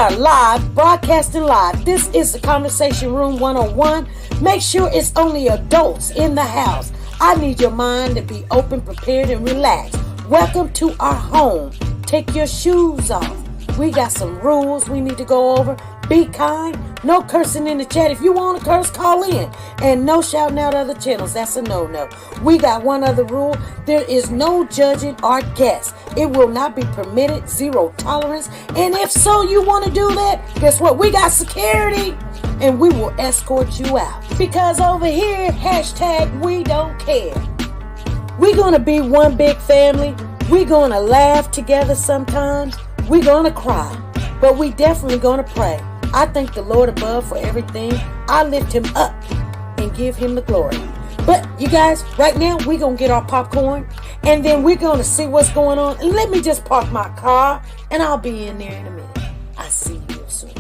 are live, broadcasting live. This is the Conversation Room 101. Make sure it's only adults in the house. I need your mind to be open, prepared, and relaxed. Welcome to our home. Take your shoes off. We got some rules we need to go over. Be kind. No cursing in the chat. If you want to curse, call in. And no shouting out other channels. That's a no-no. We got one other rule. There is no judging our guests. It will not be permitted. Zero tolerance. And if so, you want to do that, guess what? We got security. And we will escort you out. Because over here, hashtag we don't care. We're going to be one big family. We're going to laugh together sometimes. We're going to cry. But we definitely going to pray. I thank the Lord above for everything. I lift him up and give him the glory. But you guys, right now, we're going to get our popcorn. And then we're going to see what's going on. And let me just park my car. And I'll be in there in a minute. I see you real soon.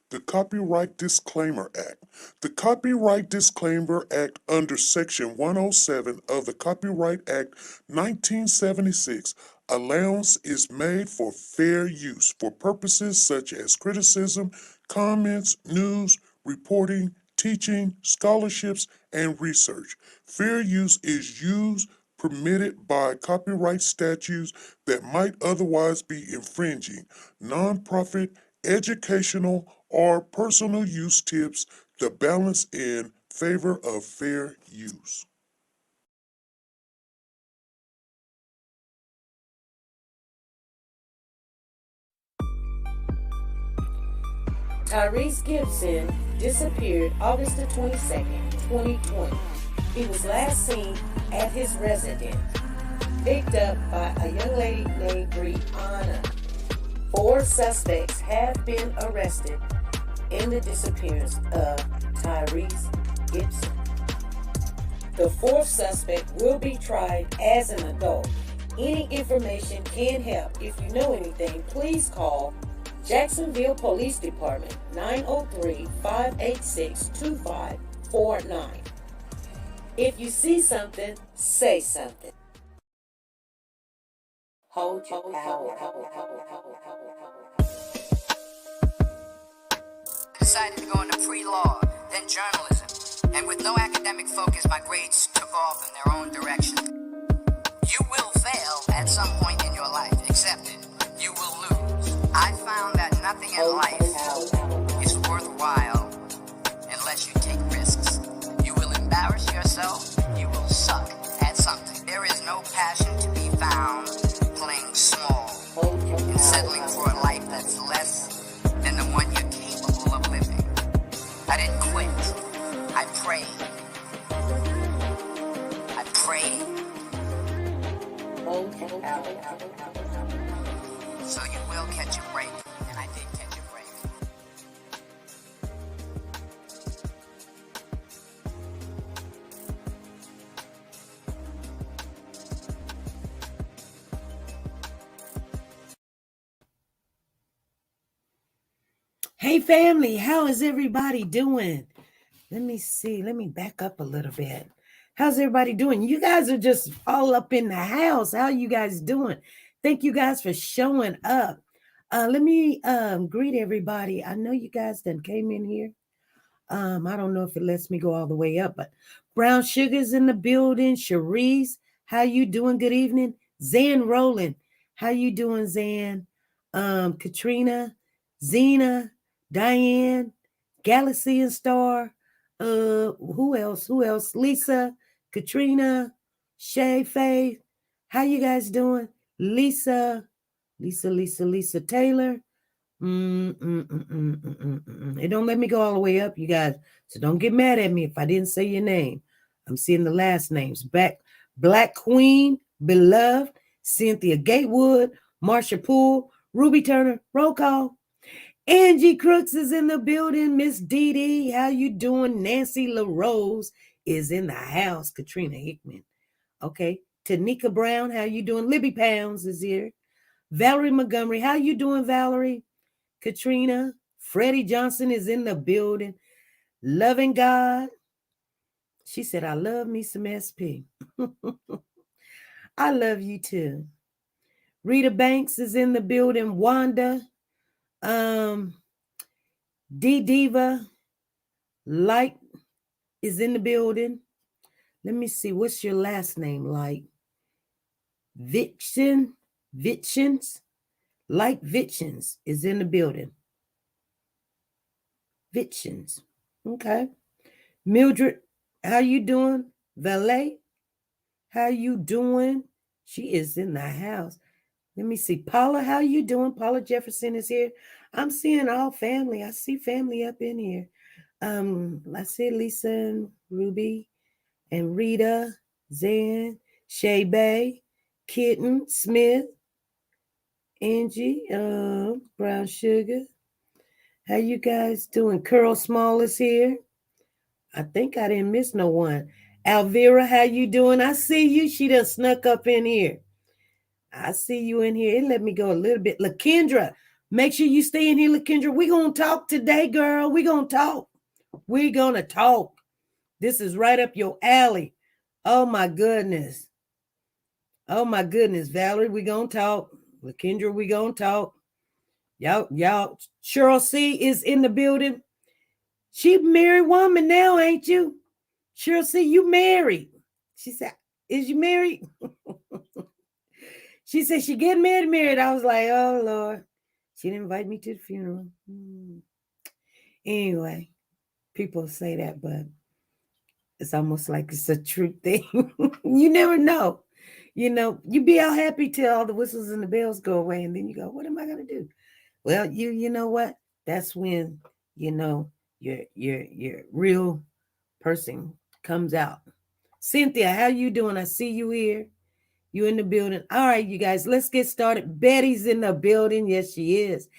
The Copyright Disclaimer Act. The Copyright Disclaimer Act under Section 107 of the Copyright Act 1976, allowance is made for fair use for purposes such as criticism, comments, news, reporting, teaching, scholarships, and research. Fair use is used permitted by copyright statutes that might otherwise be infringing. Nonprofit, educational, or personal use tips the balance in favor of fair use. Tyrese Gibson disappeared August the 22nd, 2020. He was last seen at his residence, picked up by a young lady named Brianna. 4 suspects have been arrested in the disappearance of Tyrese Gibson. The 4th suspect will be tried as an adult. Any information can help. If you know anything, please call Jacksonville Police Department 903-586-2549. If you see something, say something. Hold your power. Decided to go into pre-law, then journalism, and with no academic focus, my grades took off in their own direction. You will fail at some point in your life, accept it. You will lose. I found that nothing in life is worthwhile unless you take risks. You will embarrass yourself, you will suck at something. There is no passion to be found playing small and settling for a life that's less than the one you're capable of living. I didn't quit. I prayed. I prayed. So you will catch a break, and I did catch a break. Hey family, how is everybody doing? Let me see. Let me back up a little bit. How's everybody doing? You guys are just all up in the house. How are you guys doing? Thank you guys for showing up. Let me greet everybody. I know you guys done came in here. I don't know if it lets me go all the way up, but Brown Sugar's in the building. Cherise, how you doing? Good evening. Zan Rowland, how you doing, Zan? Katrina, Zena, Diane, Galaxy and Star. Who else? Lisa, Katrina, Shay, Faith. How you guys doing? Lisa Taylor. It don't let me go all the way up, you guys. So don't get mad at me if I didn't say your name. I'm seeing the last names. Black Queen, Beloved, Cynthia Gatewood, Marsha Poole, Ruby Turner, roll call. Angie Crooks is in the building. Miss Dee Dee, how you doing? Nancy LaRose is in the house. Katrina Hickman. Okay. Tanika Brown, how you doing? Libby Pounds is here. Valerie Montgomery, how you doing, Valerie? Katrina, Freddie Johnson is in the building. Loving God. She said, I love me some SP. I love you too. Rita Banks is in the building. Wanda. D Diva. Light is in the building. Let me see. What's your last name? Light. Vitchins. Light Vitchins is in the building. Vitchins. Okay. Mildred, how you doing? Valet, how you doing? She is in the house. Let me see. Paula, how you doing? Paula Jefferson is here. I'm seeing all family. I see family up in here. I see Lisa and Ruby and Rita, Zan, Shay Bay, Kitten, Smith, Angie, Brown Sugar. How you guys doing? Curl Small is here. I think I didn't miss no one. Alvira, how you doing? I see you. She done snuck up in here. I see you in here. It let me go a little bit. LaKendra, make sure you stay in here, LaKendra. We're going to talk today, girl. We're going to talk. We're going to talk. This is right up your alley. Oh, my goodness. Oh, my goodness. Valerie, we're going to talk. LaKendra, we're going to talk. Y'all. Cheryl C is in the building. She a married woman now, ain't you? Cheryl C, you married. She said, is you married? She said she getting married. I was like, oh, Lord. She didn't invite me to the funeral. Anyway, people say that, but it's almost like it's a true thing. You never know. You know, you be all happy till all the whistles and the bells go away, and then you go, what am I going to do? Well, you know what? That's when, you know, your real person comes out. Cynthia, how you doing? I see you here. You in the building. All right, you guys, let's get started. Betty's in the building. Yes, she is.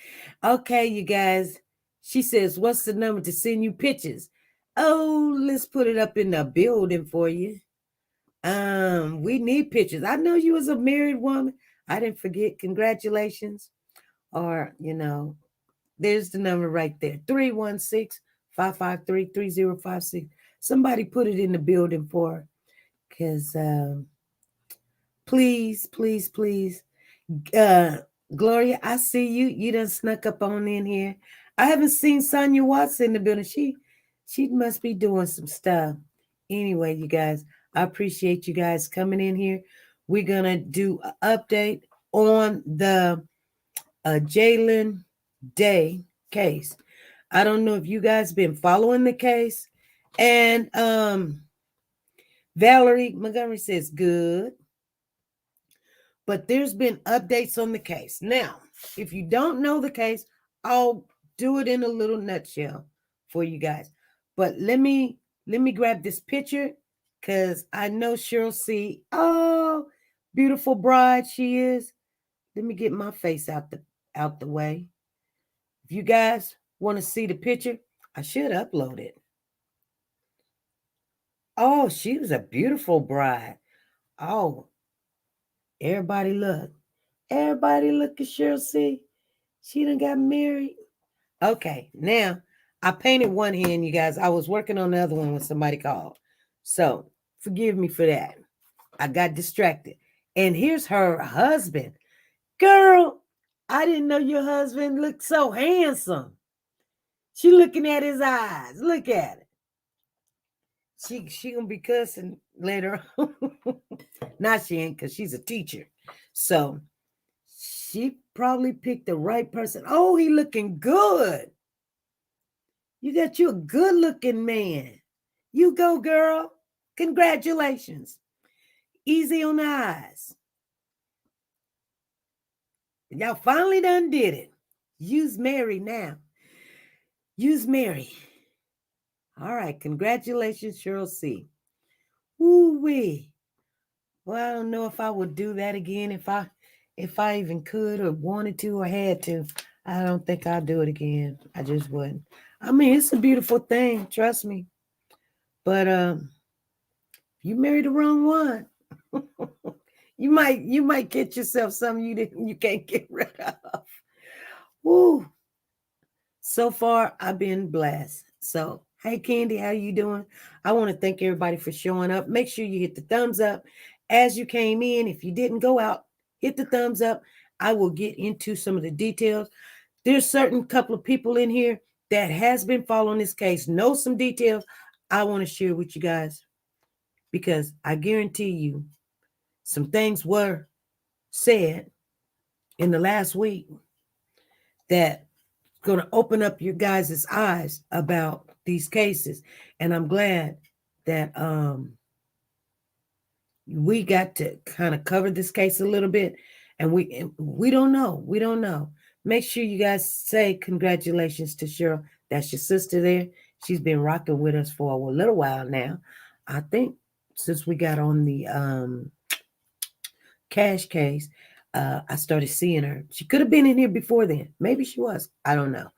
Okay, you guys. She says, what's the number to send you pictures? Oh, let's put it up in the building for you. We need pictures. I know you was a married woman. I didn't forget. Congratulations. Or, you know, there's the number right there. 316-553-3056. Somebody put it in the building for her. Because please. Gloria, I see you. You done snuck up on in here. I haven't seen Sonia Watts in the building. She must be doing some stuff. Anyway, you guys, I appreciate you guys coming in here. We're going to do an update on the Jalen Day case. I don't know if you guys been following the case. And Valerie Montgomery says good. But there's been updates on the case. Now, if you don't know the case, I'll do it in a little nutshell for you guys. But let me grab this picture because I know Cheryl C. Oh, beautiful bride she is. Let me get my face out the way. If you guys want to see the picture, I should upload it. Oh, she was a beautiful bride. Oh, everybody look. Everybody look at Cheryl C. She done got married. Okay, now I painted one hand, you guys. I was working on the other one when somebody called. So forgive me for that. I got distracted. And here's her husband. Girl, I didn't know your husband looked so handsome. She looking at his eyes. Look at it. She gonna be cussing later on. Not she ain't, because she's a teacher. So she probably picked the right person. Oh, he looking good. You got you a good looking man. You go, girl. Congratulations. Easy on the eyes. Y'all finally done did it. You's married now. You's married. All right. Congratulations, Cheryl C. Woo-wee. Well, I don't know if I would do that again. If I even could or wanted to or had to. I don't think I'll do it again. I just wouldn't. I mean, it's a beautiful thing. Trust me. But you married the wrong one. You might get yourself something you can't get rid of. Woo. So far, I've been blessed. So, hey, Candy, how you doing? I want to thank everybody for showing up. Make sure you hit the thumbs up as you came in. If you didn't go out, hit the thumbs up. I will get into some of the details. There's certain couple of people in here that has been following this case, know some details I want to share with you guys, because I guarantee you some things were said in the last week that going to open up your guys' eyes about these cases. And I'm glad that we got to kind of cover this case a little bit. And we don't know. We don't know. Make sure you guys say congratulations to Cheryl. That's your sister there. She's been rocking with us for a little while now. I think since we got on the cash case, I started seeing her. She could have been in here before then. Maybe she was. I don't know.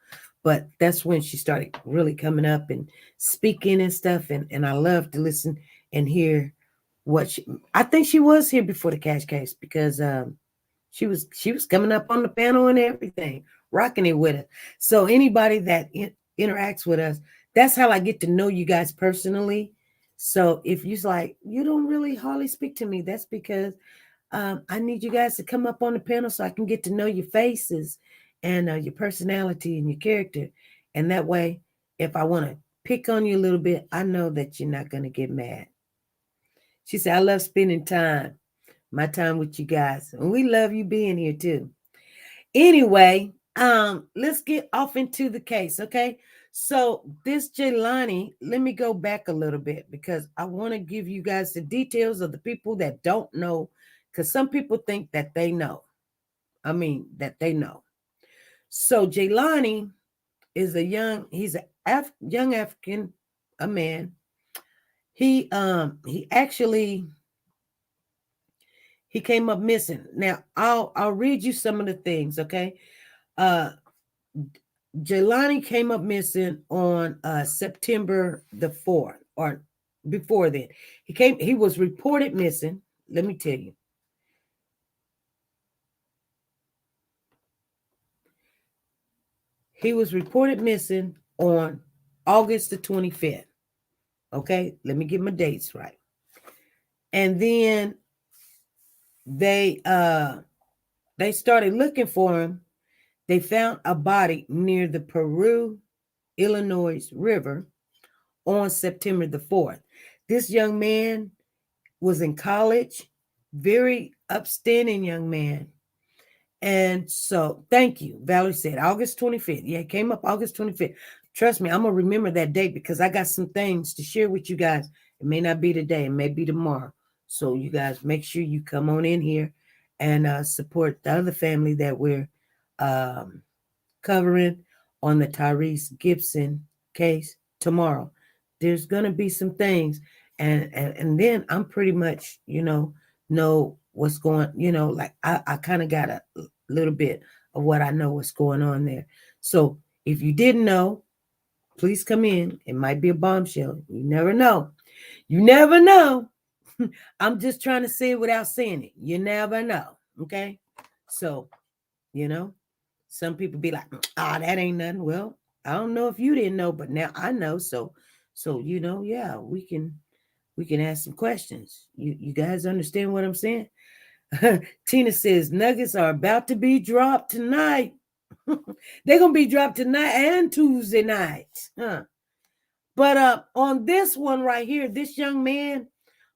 But that's when she started really coming up and speaking and stuff. And I love to listen and hear what she, I think she was here before the cash case, because she was coming up on the panel and everything, rocking it with us. So anybody that interacts with us, that's how I get to know you guys personally. So if you're like, you don't really hardly speak to me, that's because I need you guys to come up on the panel so I can get to know your faces and your personality and your character. And that way, if I want to pick on you a little bit, I know that you're not going to get mad. She said, I love spending my time with you guys. And we love you being here too. Anyway, let's get off into the case, okay? So this Jelani, let me go back a little bit because I want to give you guys the details of the people that don't know, because some people think that they know. That they know. So Jelani is he's a young African, a man. He actually he came up missing. Now I'll read you some of the things, okay? Jelani came up missing on September the 4th, or before then. He was reported missing. Let me tell you. He was reported missing on August the 25th. Okay, let me get my dates right. And then they started looking for him. They found a body near the Peru, Illinois River on September the 4th. This young man was in college, very upstanding young man. And so, thank you. Valerie said August 25th. Yeah, it came up August 25th. Trust me, I'm going to remember that date because I got some things to share with you guys. It may not be today, it may be tomorrow. So you guys make sure you come on in here and support the other family that we're covering on the Tyrese Gibson case tomorrow. There's going to be some things. And then I'm pretty much, know what's going, like I kind of got a little bit of what I know what's going on there. So if you didn't know, please come in. It might be a bombshell. You never know. You never know. I'm just trying to say it without saying it. You never know. Okay. So, some people be like, that ain't nothing. Well, I don't know if you didn't know, but now I know. So, yeah, we can ask some questions. You guys understand what I'm saying? Tina says nuggets are about to be dropped tonight. They're gonna be dropped tonight and Tuesday night. But on this one right here, this young man,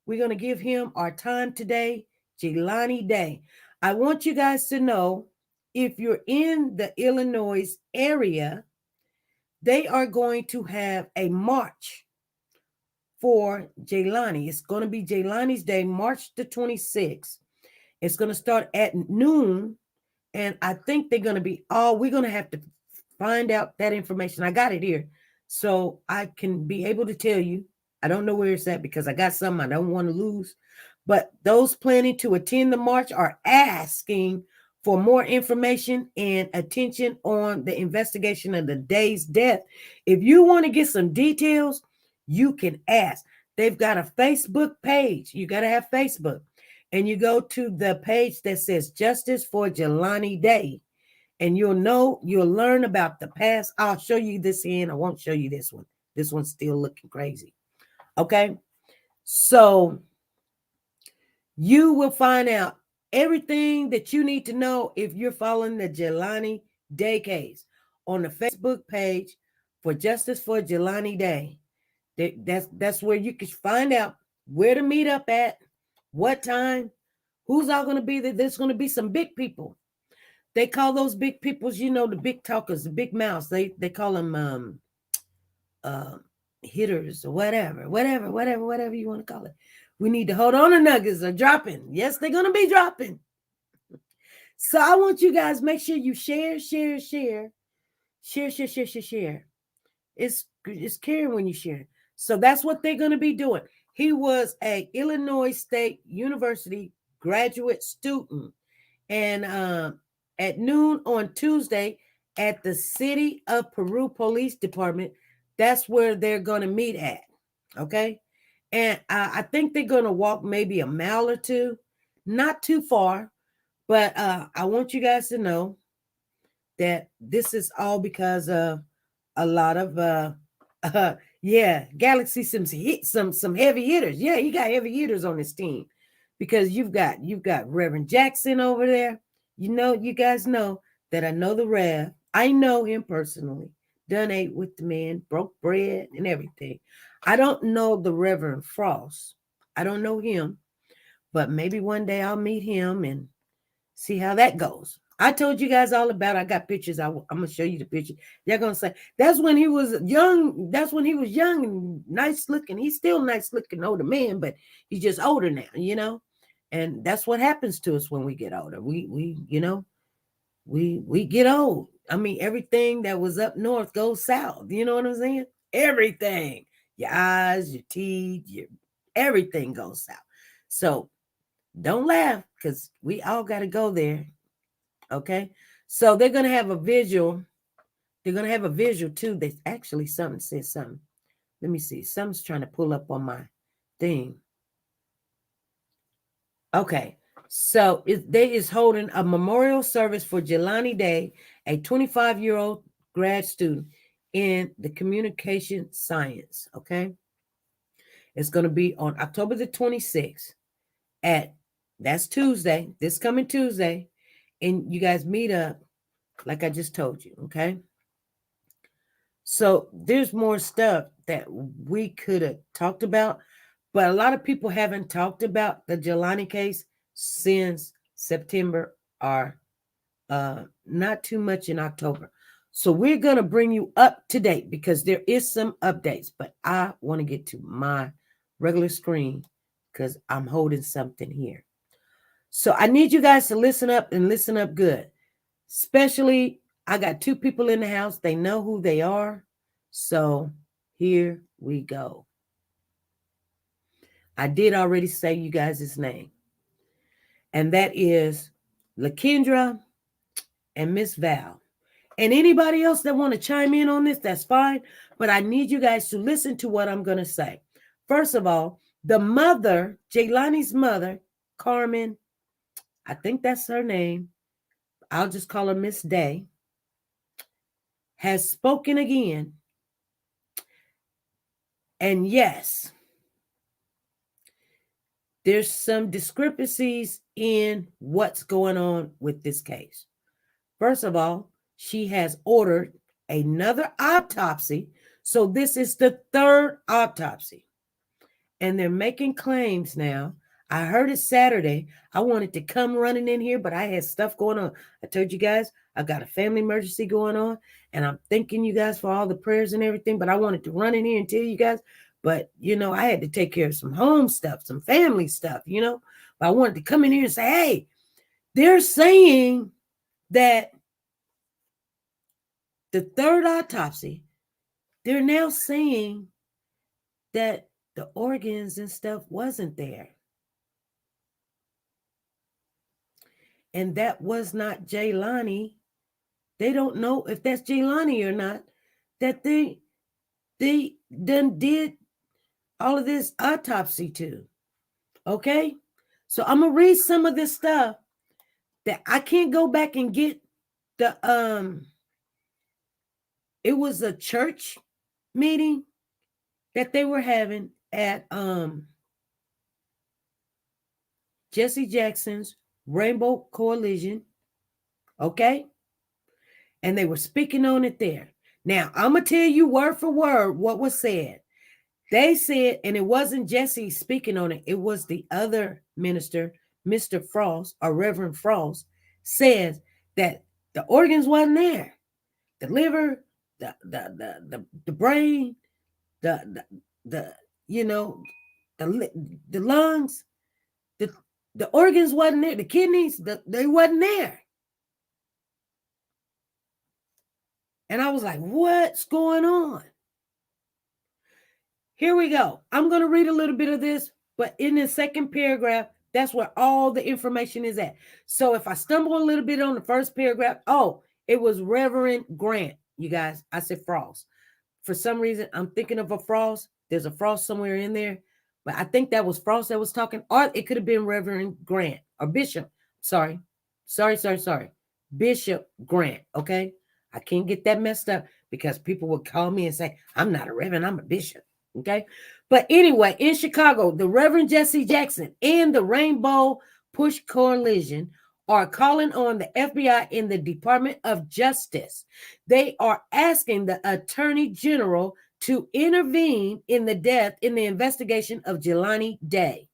we're gonna give him our time today, Jelani Day. I want you guys to know, if you're in the Illinois area, they are going to have a march for Jelani. It's going to be Jelani's Day, March the 26th. It's going to start at noon, and I think they're going to be we're going to have to find out that information. I got it here, so I can be able to tell you. I don't know where it's at because I got something I don't want to lose. But those planning to attend the march are asking for more information and attention on the investigation of the day's death. If you want to get some details, you can ask. They've got a Facebook page. You got to have Facebook. And you go to the page that says Justice for Jelani Day. And you'll learn about the past. I'll show you this end. I won't show you this one. This one's still looking crazy. Okay. So you will find out everything that you need to know if you're following the Jelani Day case on the Facebook page for Justice for Jelani Day. That's where you can find out where to meet up at, what time, who's all going to be there. There's going to be some big people. They call those big peoples, the big talkers, the big mouths. They call them hitters or whatever you want to call it. We need to hold on to nuggets are dropping. Yes, they're going to be dropping. So I want you guys, make sure you share. It's caring when you share. So that's what they're going to be doing. He was a Illinois State University graduate student. And at noon on Tuesday at the City of Peru Police Department, that's where they're going to meet at. Okay. And I think they're going to walk maybe a mile or two, not too far. But I want you guys to know that this is all because of a lot of Galaxy some heavy hitters. Yeah, you got heavy hitters on this team because you've got Reverend Jackson over there. You guys know that I know the Rev. I know him personally. Done ate with the man, broke bread and everything. I don't know the Reverend Frost. I don't know him, but maybe one day I'll meet him and see how that goes. I told you guys all about it. I got pictures. I'm going to show you the picture. They're going to say, that's when he was young. That's when he was young and nice looking. He's still nice looking older man, but he's just older now, And that's what happens to us when we get older. We get old. I mean, everything that was up north goes south. You know what I'm saying? Everything. Your eyes, your teeth, everything goes south. So don't laugh because we all got to go there. Okay. So they're going to have a visual. They're going to have a visual too. They actually something says something. Let me see. Something's trying to pull up on my thing. Okay. So they is holding a memorial service for Jelani Day, a 25-year-old grad student in the communication science. Okay. It's going to be on October the 26th that's Tuesday, this coming Tuesday. And you guys meet up like I just told you. Okay. So there's more stuff that we could have talked about, but a lot of people haven't talked about the Jelani case since September or not too much in October. So we're going to bring you up to date because there is some updates, but I want to get to my regular screen because I'm holding something here. So I need you guys to listen up and listen up good. Especially, I got two people in the house. They know who they are. So here we go. I did already say you guys' his name. And that is LaKendra and Miss Val. And anybody else that want to chime in on this, that's fine. But I need you guys to listen to what I'm going to say. First of all, the mother, Jelani's mother, Carmen, I think that's her name. I'll just call her Miss Day, has spoken again. And yes, there's some discrepancies in what's going on with this case. First of all, she has ordered another autopsy. So this is the third autopsy. And they're making claims now. I heard it Saturday. I wanted to come running in here, but I had stuff going on. I told you guys, I got a family emergency going on, and I'm thanking you guys for all the prayers and everything, but I wanted to run in here and tell you guys, but, I had to take care of some home stuff, some family stuff, but I wanted to come in here and say, hey, they're saying that the third autopsy, they're now saying that the organs and stuff wasn't there. And that was not Jelani. They don't know if that's Jelani or not. That they done did all of this autopsy to. Okay? So I'm going to read some of this stuff that I can't go back and get the it was a church meeting that they were having at Jesse Jackson's Rainbow Coalition, okay? And they were speaking on it there. Now, I'm going to tell you word for word what was said. They said, and it wasn't Jesse speaking on it, it was the other minister, Mr. Frost, or Reverend Frost, says that the organs wasn't there. The liver, the brain, the you know, the lungs, the organs wasn't there, the kidneys, they wasn't there. And I was like, what's going on? Here we go. I'm going to read a little bit of this, but in the second paragraph, that's where all the information is at. So if I stumble a little bit on the first paragraph, it was Reverend Grant, you guys. I said Frost. For some reason, I'm thinking of a Frost. There's a Frost somewhere in there, but I think that was Frost that was talking, or it could have been Reverend Grant or Bishop. Sorry. Bishop Grant, okay? I can't get that messed up because people would call me and say, I'm not a reverend, I'm a bishop. Okay. But anyway, in Chicago, the Reverend Jesse Jackson and the Rainbow Push Coalition are calling on the FBI and the Department of Justice. They are asking the Attorney General to intervene in the investigation of Jelani Day.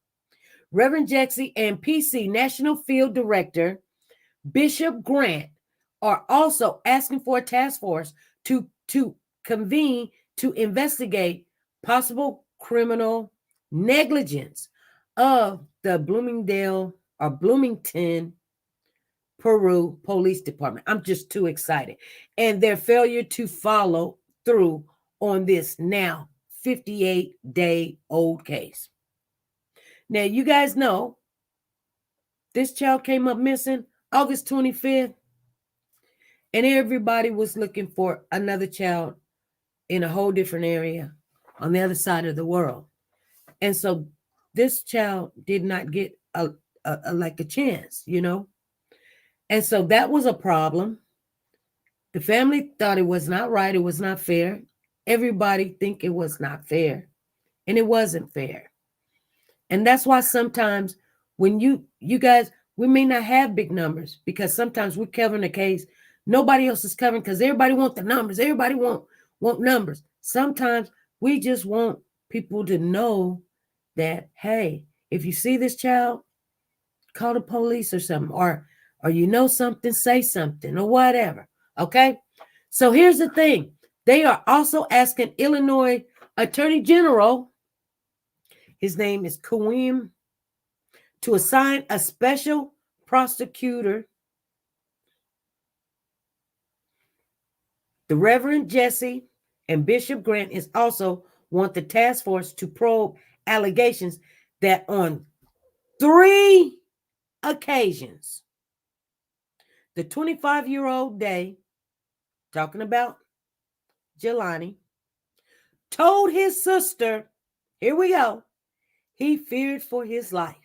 Reverend Jesse and PC National Field Director Bishop Grant are also asking for a task force to convene to investigate possible criminal negligence of the Bloomington, Peru Police Department. I'm just too excited. And their failure to follow through on this now 58-day-old case. Now, you guys know this child came up missing August 25th, and everybody was looking for another child in a whole different area on the other side of the world. And so this child did not get a chance, you know. And so that was a problem. The family thought it was not right. It was not fair. Everybody think it was not fair. And it wasn't fair. And that's why sometimes when you guys, we may not have big numbers because sometimes we're covering a case. Nobody else is covering because everybody wants the numbers. Everybody want numbers. Sometimes we just want people to know that, hey, if you see this child, call the police or something, or you know something, say something or whatever. Okay. So here's the thing. They are also asking Illinois Attorney General, his name is Kawim, to assign a special prosecutor. The Reverend Jesse and Bishop Grant is also want the task force to probe allegations that on 3 occasions, the 25-year-old Day, talking about Jelani, told his sister, here we go, he feared for his life.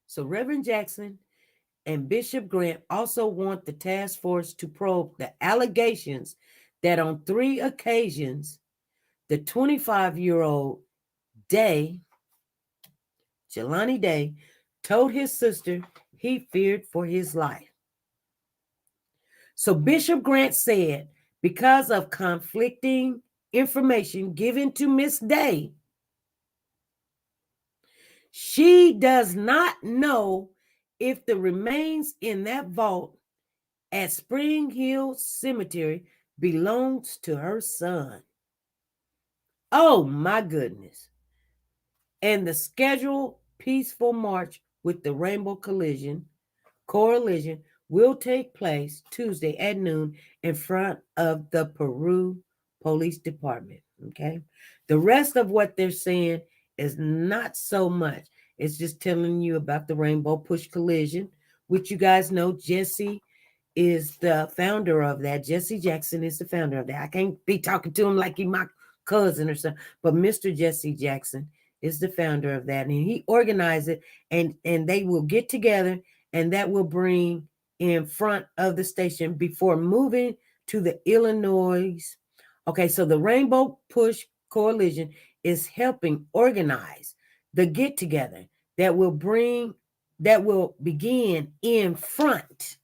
So Reverend Jackson and Bishop Grant also want the task force to probe the allegations that on 3 occasions, the 25-year-old Day, Jelani Day, told his sister he feared for his life. So Bishop Grant said, because of conflicting information given to Miss Day, she does not know if the remains in that vault at Spring Hill Cemetery belongs to her son. Oh my goodness. And the scheduled peaceful march with the Rainbow Coalition will take place Tuesday at noon in front of the Peru Police Department. Okay. The rest of what they're saying is not so much. It's just telling you about the Rainbow Push Coalition, which you guys know Jesse is the founder of that. Jesse Jackson is the founder of that. I can't be talking to him like he's my cousin or something, but Mr. Jesse Jackson is the founder of that, and he organized it, and they will get together, and that will bring in front of the station before moving to the Illinois. Okay, so the Rainbow Push Coalition is helping organize the get together that will begin in front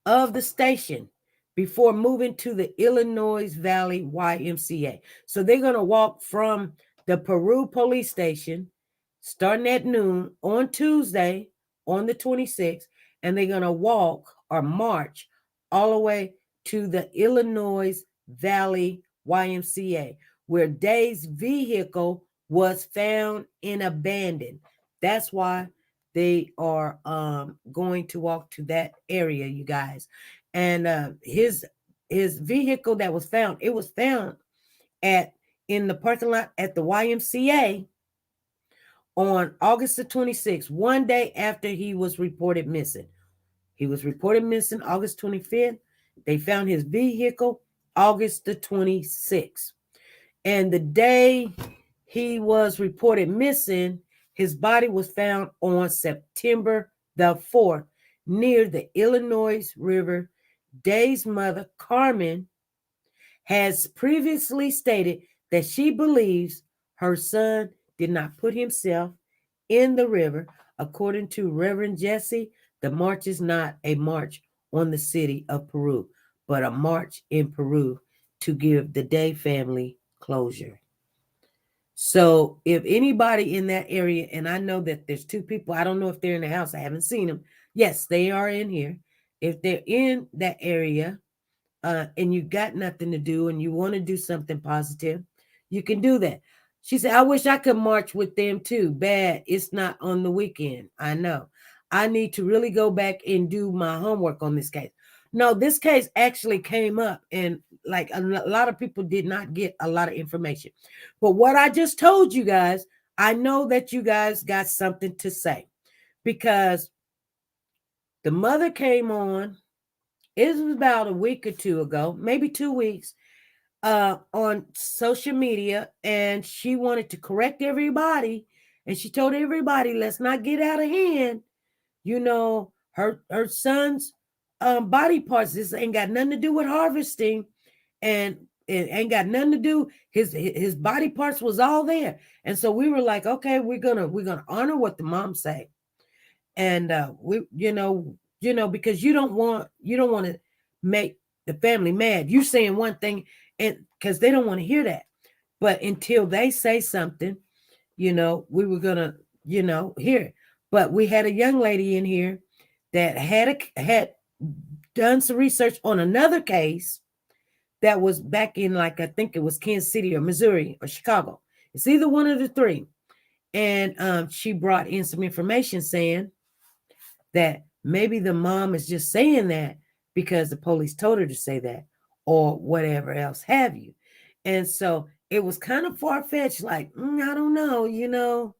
of the station before moving to the Illinois Valley YMCA. So they're going to walk from the Peru police station starting at noon on Tuesday on the 26th, and they're going to walk or march all the way to the Illinois Valley YMCA, where Day's vehicle was found and abandoned. That's why they are going to walk to that area, you guys. And his vehicle that was found, it was found in the parking lot at the YMCA on August the 26th, one day after he was reported missing. He was reported missing August 25th. They found his vehicle August the 26th. And the day he was reported missing, his body was found on September the 4th near the Illinois River. Day's mother, Carmen, has previously stated that she believes her son did not put himself in the river. According to Reverend Jesse, the march is not a march on the city of Peru, but a march in Peru to give the Day family closure. So if anybody in that area, and I know that there's two people, I don't know if they're in the house, I haven't seen them. Yes, they are in here. If they're in that area and you got nothing to do and you want to do something positive, you can do that. She said, I wish I could march with them too. Bad, it's not on the weekend. I know. I need to really go back and do my homework on this case. No, this case actually came up, and like a lot of people did not get a lot of information. But what I just told you guys, I know that you guys got something to say, because the mother came on, it was about a week or two ago, maybe 2 weeks, on social media, and she wanted to correct everybody, and she told everybody, let's not get out of hand. You know, her son's body parts, this ain't got nothing to do with harvesting, and it ain't got nothing to do, his body parts was all there. And so we were like, okay, we're gonna honor what the mom say. And we because you don't want to make the family mad. You saying one thing, and because they don't want to hear that. But until they say something, we were gonna hear it. But we had a young lady in here that had done some research on another case that was back in, like, I think it was Kansas City or Missouri or Chicago. It's either one of the three. And she brought in some information saying that maybe the mom is just saying that because the police told her to say that, or whatever else have you. And so it was kind of far-fetched, like, I don't know,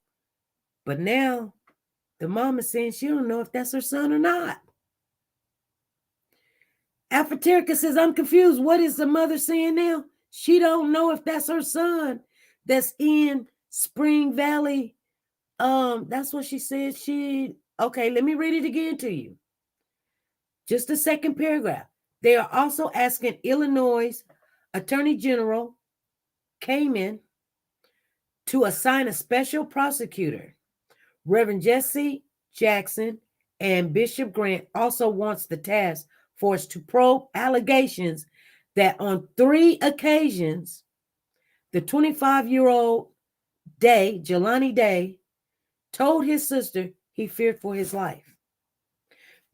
But now the mom is saying she don't know if that's her son or not. Alphaterica says, I'm confused. What is the mother saying now? She don't know if that's her son that's in Spring Valley. That's what she said. Okay, let me read it again to you. Just the second paragraph. They are also asking Illinois Attorney General Kamen to assign a special prosecutor. Reverend Jesse Jackson and Bishop Grant also wants the task force to probe allegations that on 3 occasions, the 25-year-old Jelani Day, told his sister he feared for his life.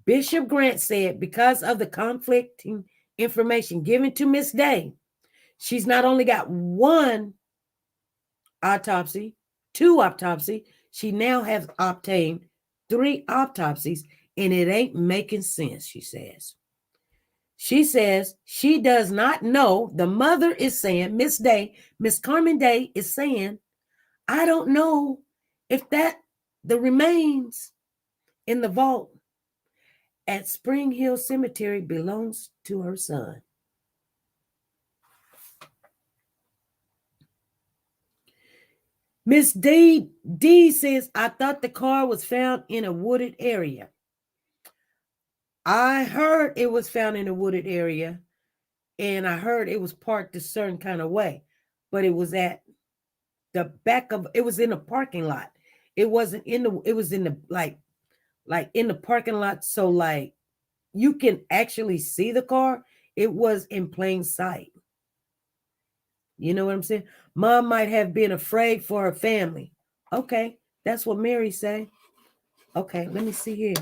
Bishop Grant said because of the conflicting information given to Miss Day, she's not only got 1 autopsy, 2 autopsy, she now has obtained 3 autopsies, and it ain't making sense, she says. She says she does not know. The mother is saying, Miss Carmen Day is saying, I don't know if the remains in the vault at Spring Hill Cemetery belongs to her son. Miss D says, I thought the car was found in a wooded area. I heard it was found in a wooded area, and I heard it was parked a certain kind of way, but it was at the back of it was in a parking lot. It wasn't in the it was in the like in the parking lot, so like you can actually see the car. It was in plain sight. You know what I'm saying? Mom might have been afraid for her family. Okay, that's what Mary say. Okay, let me see here.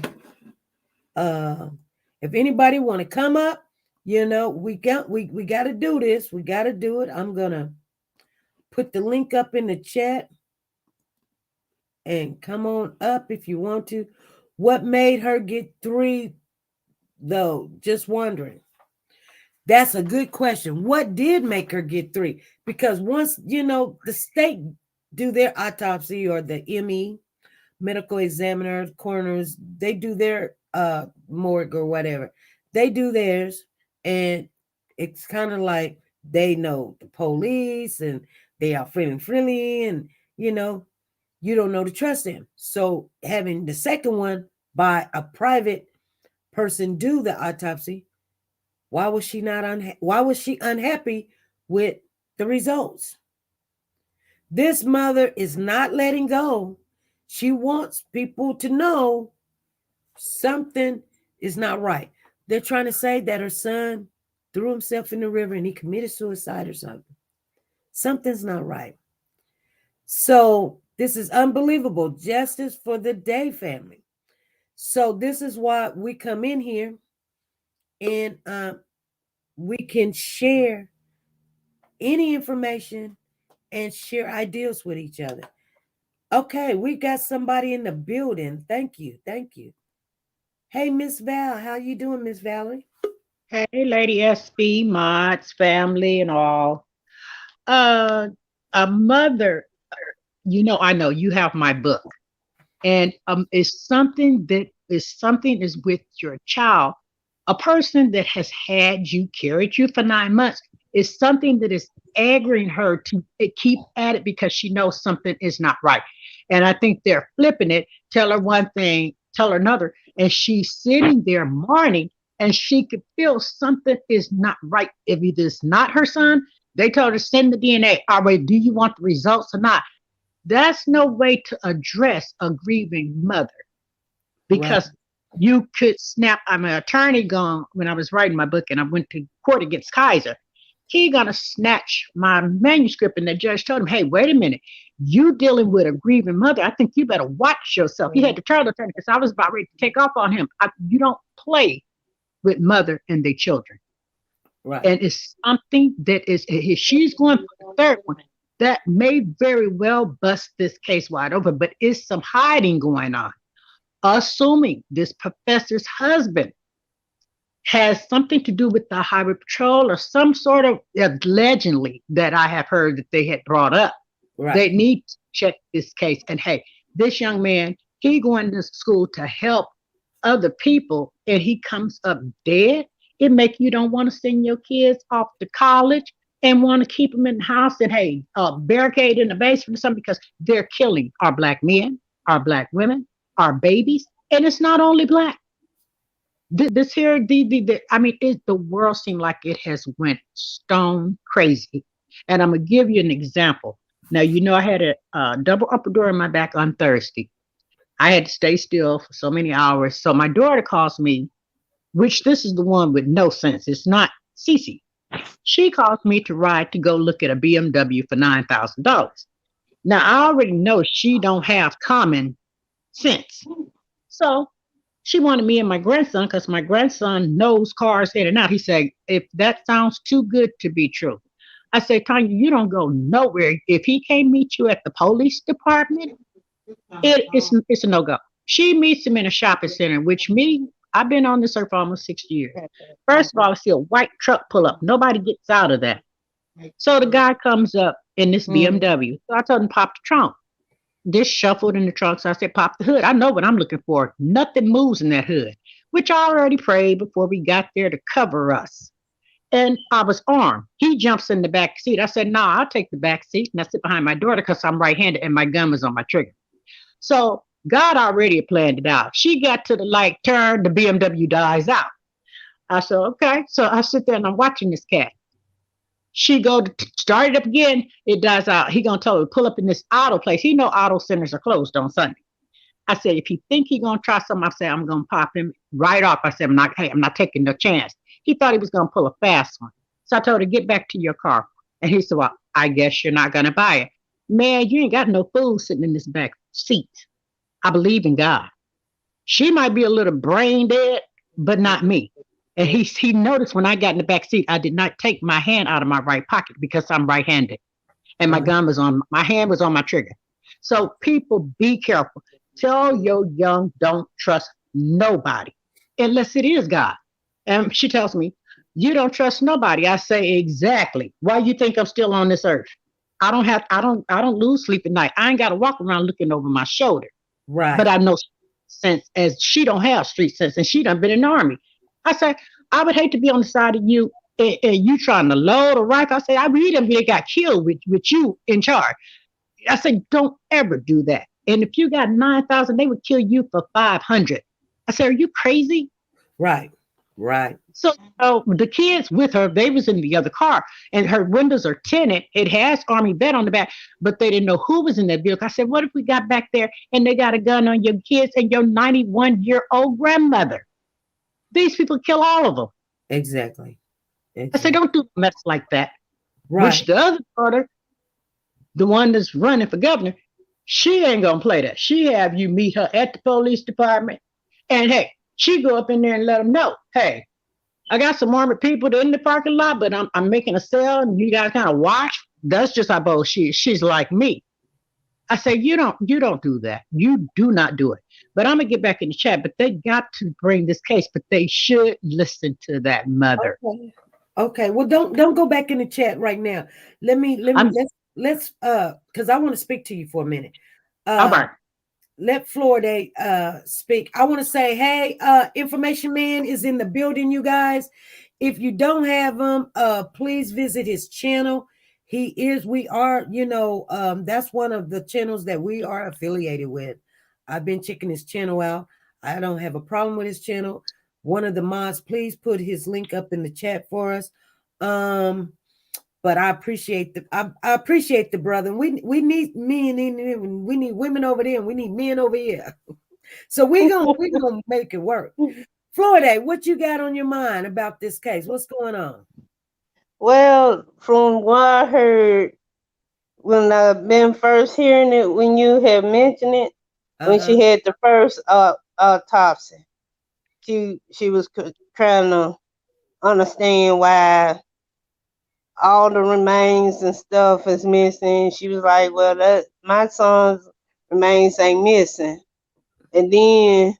Uh, if anybody want to come up, we got to do this. We got to do it. I'm gonna put the link up in the chat and come on up if you want to. What made her get 3 though? Just wondering. That's a good question. What did make her get 3? Because once, the state do their autopsy, or the ME, medical examiner, coroners, they do their morgue or whatever. They do theirs, and it's kind of like they know the police, and they are friendly, and you don't know to trust them. So having the second one by a private person do the autopsy, why was she not why was she unhappy with the results? This mother is not letting go. She wants people to know something is not right. They're trying to say that her son threw himself in the river and he committed suicide or something. Something's not right. So this is unbelievable. Justice for the Day family. So this is why we come in here, and we can share any information and share ideas with each other. Okay, we got somebody in the building. Thank you. Thank you. Hey, Miss Val, how you doing, Miss Valerie? Hey, Lady SB, mods, family, and all. Uh, a mother, I know you have my book, and it's something is with your child. A person that has had you, carried you for 9 months, is something that is aggravating her to keep at it because she knows something is not right. And I think they're flipping it, tell her one thing, tell her another, and she's sitting there mourning, and she could feel something is not right. If it is not her son, they told her send the DNA. All right, do you want the results or not? That's no way to address a grieving mother, Right. because you could snap. I'm an attorney gone when I was writing my book, and I went to court against Kaiser. He gonna snatch my manuscript, and the judge told him, "Hey, wait a minute, you dealing with a grieving mother. I think you better watch yourself." He had to tell the attorney because I was about ready to take off on him. You don't play with mother and their children. Right. And it's something that is, if she's going for the third one, that may very well bust this case wide open, but it's some hiding going on. Assuming this professor's husband has something to do with the highway patrol or some sort of allegedly that I have heard that they had brought up. Right. They need to check this case. And hey, this young man, he going to school to help other people, and he comes up dead. It make you don't want to send your kids off to college and want to keep them in the house, and hey, barricade in the basement or something, because they're killing our black men, our black women, our babies, and it's not only black. This here, the world seemed like it has went stone crazy. And I'm gonna give you an example. Now, I had a double upper door in my back on Thursday. I had to stay still for so many hours. So my daughter calls me, which this is the one with no sense. It's not Cece. She calls me to ride to go look at a BMW for $9,000. Now, I already know she don't have common sense. So she wanted me and my grandson, because my grandson knows cars in and out. He said, if that sounds too good to be true. I said, Tanya, you don't go nowhere. If he can't meet you at the police department, it's a no-go. She meets him in a shopping center, which I've been on this earth for almost 60 years. First of all, I see a white truck pull up. Nobody gets out of that. So the guy comes up in this BMW. So I told him, pop the trunk. This shuffled in the trunk. So I said, pop the hood. I know what I'm looking for. Nothing moves in that hood, which I already prayed before we got there to cover us. and I was armed. He jumps in the back seat. I said, "Nah, I'll take the back seat," and I sit behind my daughter because I'm right-handed and my gun was on my trigger. So God already planned it out. She got to the light turn, the BMW dies out. I said, okay. So I sit there and I'm watching this cat. She go to start it up again, it dies out. He gonna tell her to pull up in this auto place. He know auto centers are closed on Sunday. I said, if he think he gonna try something, I said, I'm gonna pop him right off. I said, I'm not taking no chance. He thought he was gonna pull a fast one. So I told her, get back to your car. And he said, well, I guess you're not gonna buy it. Man, you ain't got no food sitting in this back seat. I believe in God. She might be a little brain dead, but not me. And he noticed when I got in the back seat, I did not take my hand out of my right pocket because I'm right-handed. And my gun was on, my hand was on my trigger. So people, be careful. Tell your young, don't trust nobody unless it is God. And she tells me, you don't trust nobody. I say, exactly. Why you think I'm still on this earth? I don't lose sleep at night. I ain't got to walk around looking over my shoulder. Right. But I know sense as she don't have street sense and she done been in the army. I say, I would hate to be on the side of you and you trying to load a rifle. I say, I really done got killed with you in charge. I say, don't ever do that. And if you got 9,000, they would kill you for 500. I said, are you crazy? Right. Right. So the kids with her, they was in the other car and her windows are tinted. It has Army vet on the back, but they didn't know who was in that vehicle. I said, what if we got back there and they got a gun on your kids and your 91-year-old grandmother? These people kill all of them. Exactly. I said, don't do mess like that. Right. Which the other daughter, the one that's running for governor, she ain't gonna play that. She have you meet her at the police department, and hey, she go up in there and let them know, hey, I got some armored people in the parking lot, but I'm making a sale, and you guys kind of watch. That's just how both she's like me. I say, you don't do that. You do not do it. But I'm gonna get back in the chat. But they got to bring this case. But they should listen to that mother. Okay. Well, don't go back in the chat right now. Let's because I want to speak to you for a minute. All right. Let Florida speak. I want to say, hey, Information Man is in the building, you guys. If you don't have him, please visit his channel. We are, that's one of the channels that we are affiliated with. I've been checking his channel out. I don't have a problem with his channel. One of the mods, please put his link up in the chat for us. But I appreciate the brother. We need men, we need women over there, and we need men over here. So we're gonna make it work. Florida, what you got on your mind about this case? What's going on? Well, from what I heard when I've been first hearing it, when you had mentioned it, when she had the first autopsy, she was trying to understand why all the remains and stuff is missing. She was like, well, my son's remains ain't missing. And then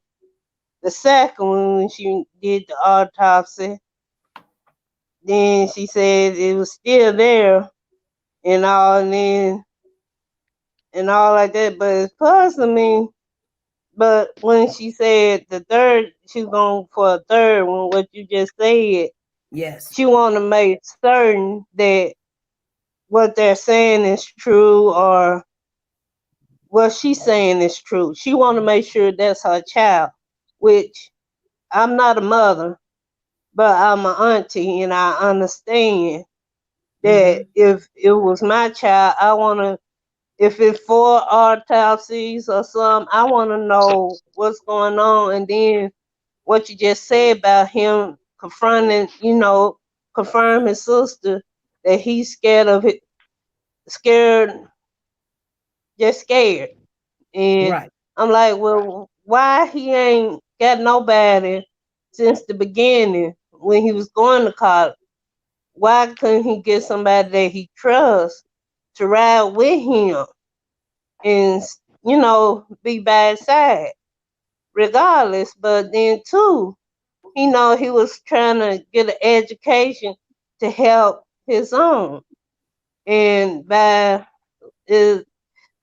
the second one, when she did the autopsy, then she said it was still there and all, and all like that. But it's puzzling me. But when she said the third, she was going for a third one, what you just said. Yes. She want to make certain that what they're saying is true or what she's saying is true. She want to make sure that's her child, which I'm not a mother, but I'm an auntie, and I understand that if it was my child, I want to, if it's for autopsies or something, I want to know what's going on. And then what you just said about him confirm his sister, that he's scared of it, scared. And right. I'm like, well, why he ain't got nobody since the beginning when he was going to college? Why couldn't he get somebody that he trusts to ride with him and, be by his side regardless? But then too, he was trying to get an education to help his own. And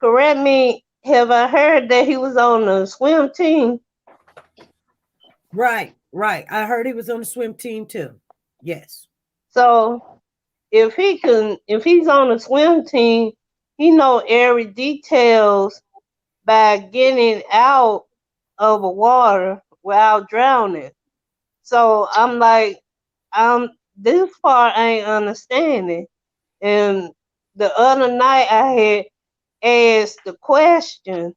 correct me, have I heard that he was on the swim team? Right. I heard he was on the swim team too. Yes. So if he's on a swim team, he know every details by getting out of the water without drowning. So I'm like, this part I ain't understanding. And the other night I had asked the question,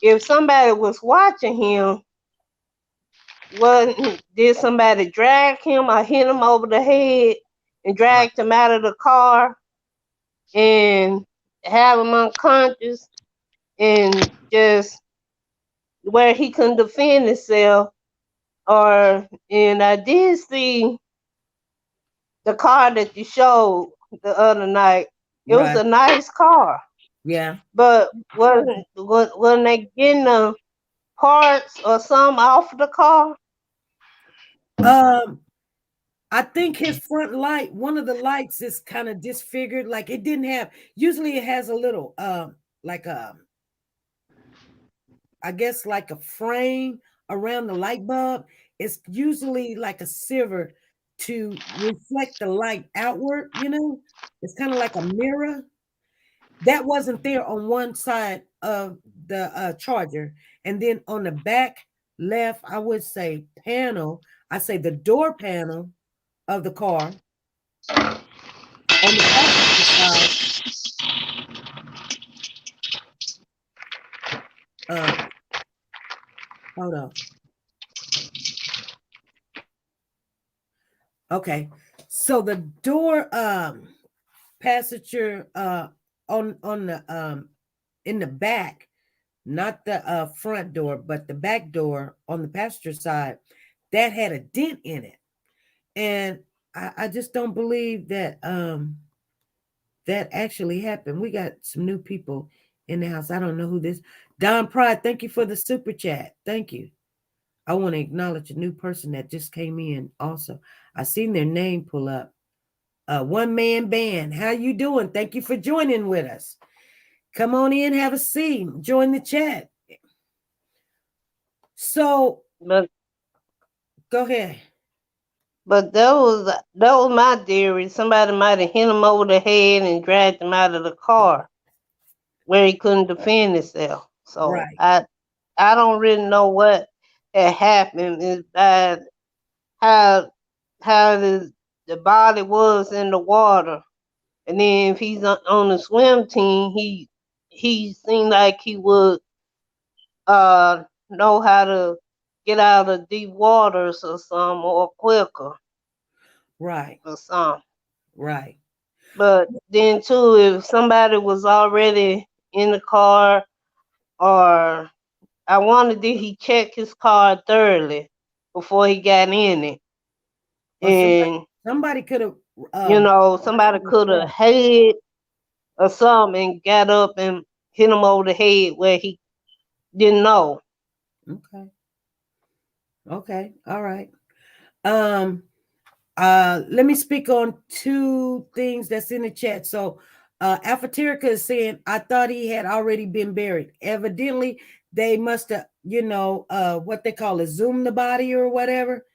if somebody was watching him, did somebody drag him or hit him over the head and dragged him out of the car and have him unconscious and just where he couldn't defend himself? And I did see the car that you showed the other night. It was Right. a nice car, Yeah. but wasn't they getting the parts or something off the car? Um, I think his front light, one of the lights is kind of disfigured. Like it didn't have, usually it has a little like I guess like a frame around the light bulb. It's usually like a silver to reflect the light outward, you know? It's kind of like a mirror. That wasn't there on one side of the charger. And then on the back left, I would say panel, I say the door panel of the car on the passenger side. Hold on. Okay. So the door passenger on the in the back, not the front door, but the back door on the passenger side, that had a dent in it. And I just don't believe that that actually happened. We got some new people in the house. I don't know who this. Don Pride, thank you for the super chat. Thank you. I want to acknowledge a new person that just came in also. I seen their name pull up. One man band. How you doing? Thank you for joining with us. Come on in, have a seat, join the chat. So, But go ahead. but that was my theory. Somebody might have hit him over the head and dragged him out of the car where he couldn't defend himself. So Right. I don't really know what had happened. Is that how the body was in the water, and then if he's on the swim team, he seemed like he would know how to get out of deep waters or something, or quicker Right. or something. Right. But then too, if somebody was already in the car, or I wonder did he check his car thoroughly before he got in it, Or and somebody could have somebody could have hid or something and got up and hit him over the head where he didn't know. Okay. Okay. All right. Let me speak on two things that's in the chat. So Alphaterica is saying, I thought he had already been buried. Evidently, they must have, what they call it, zoom the body or whatever.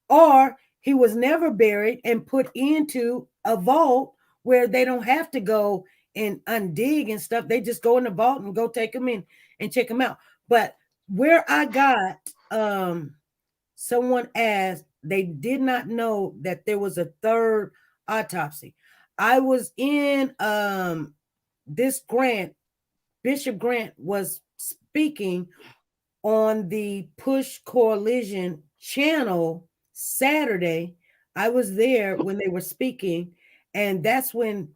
Or he was never buried and put into a vault where they don't have to go and undig and stuff. They just go in the vault and go take them in and check them out. But where I got someone asked, they did not know that there was a third autopsy. I was in this Grant, Bishop Grant was speaking on the Push Coalition channel Saturday. I was there when they were speaking, and that's when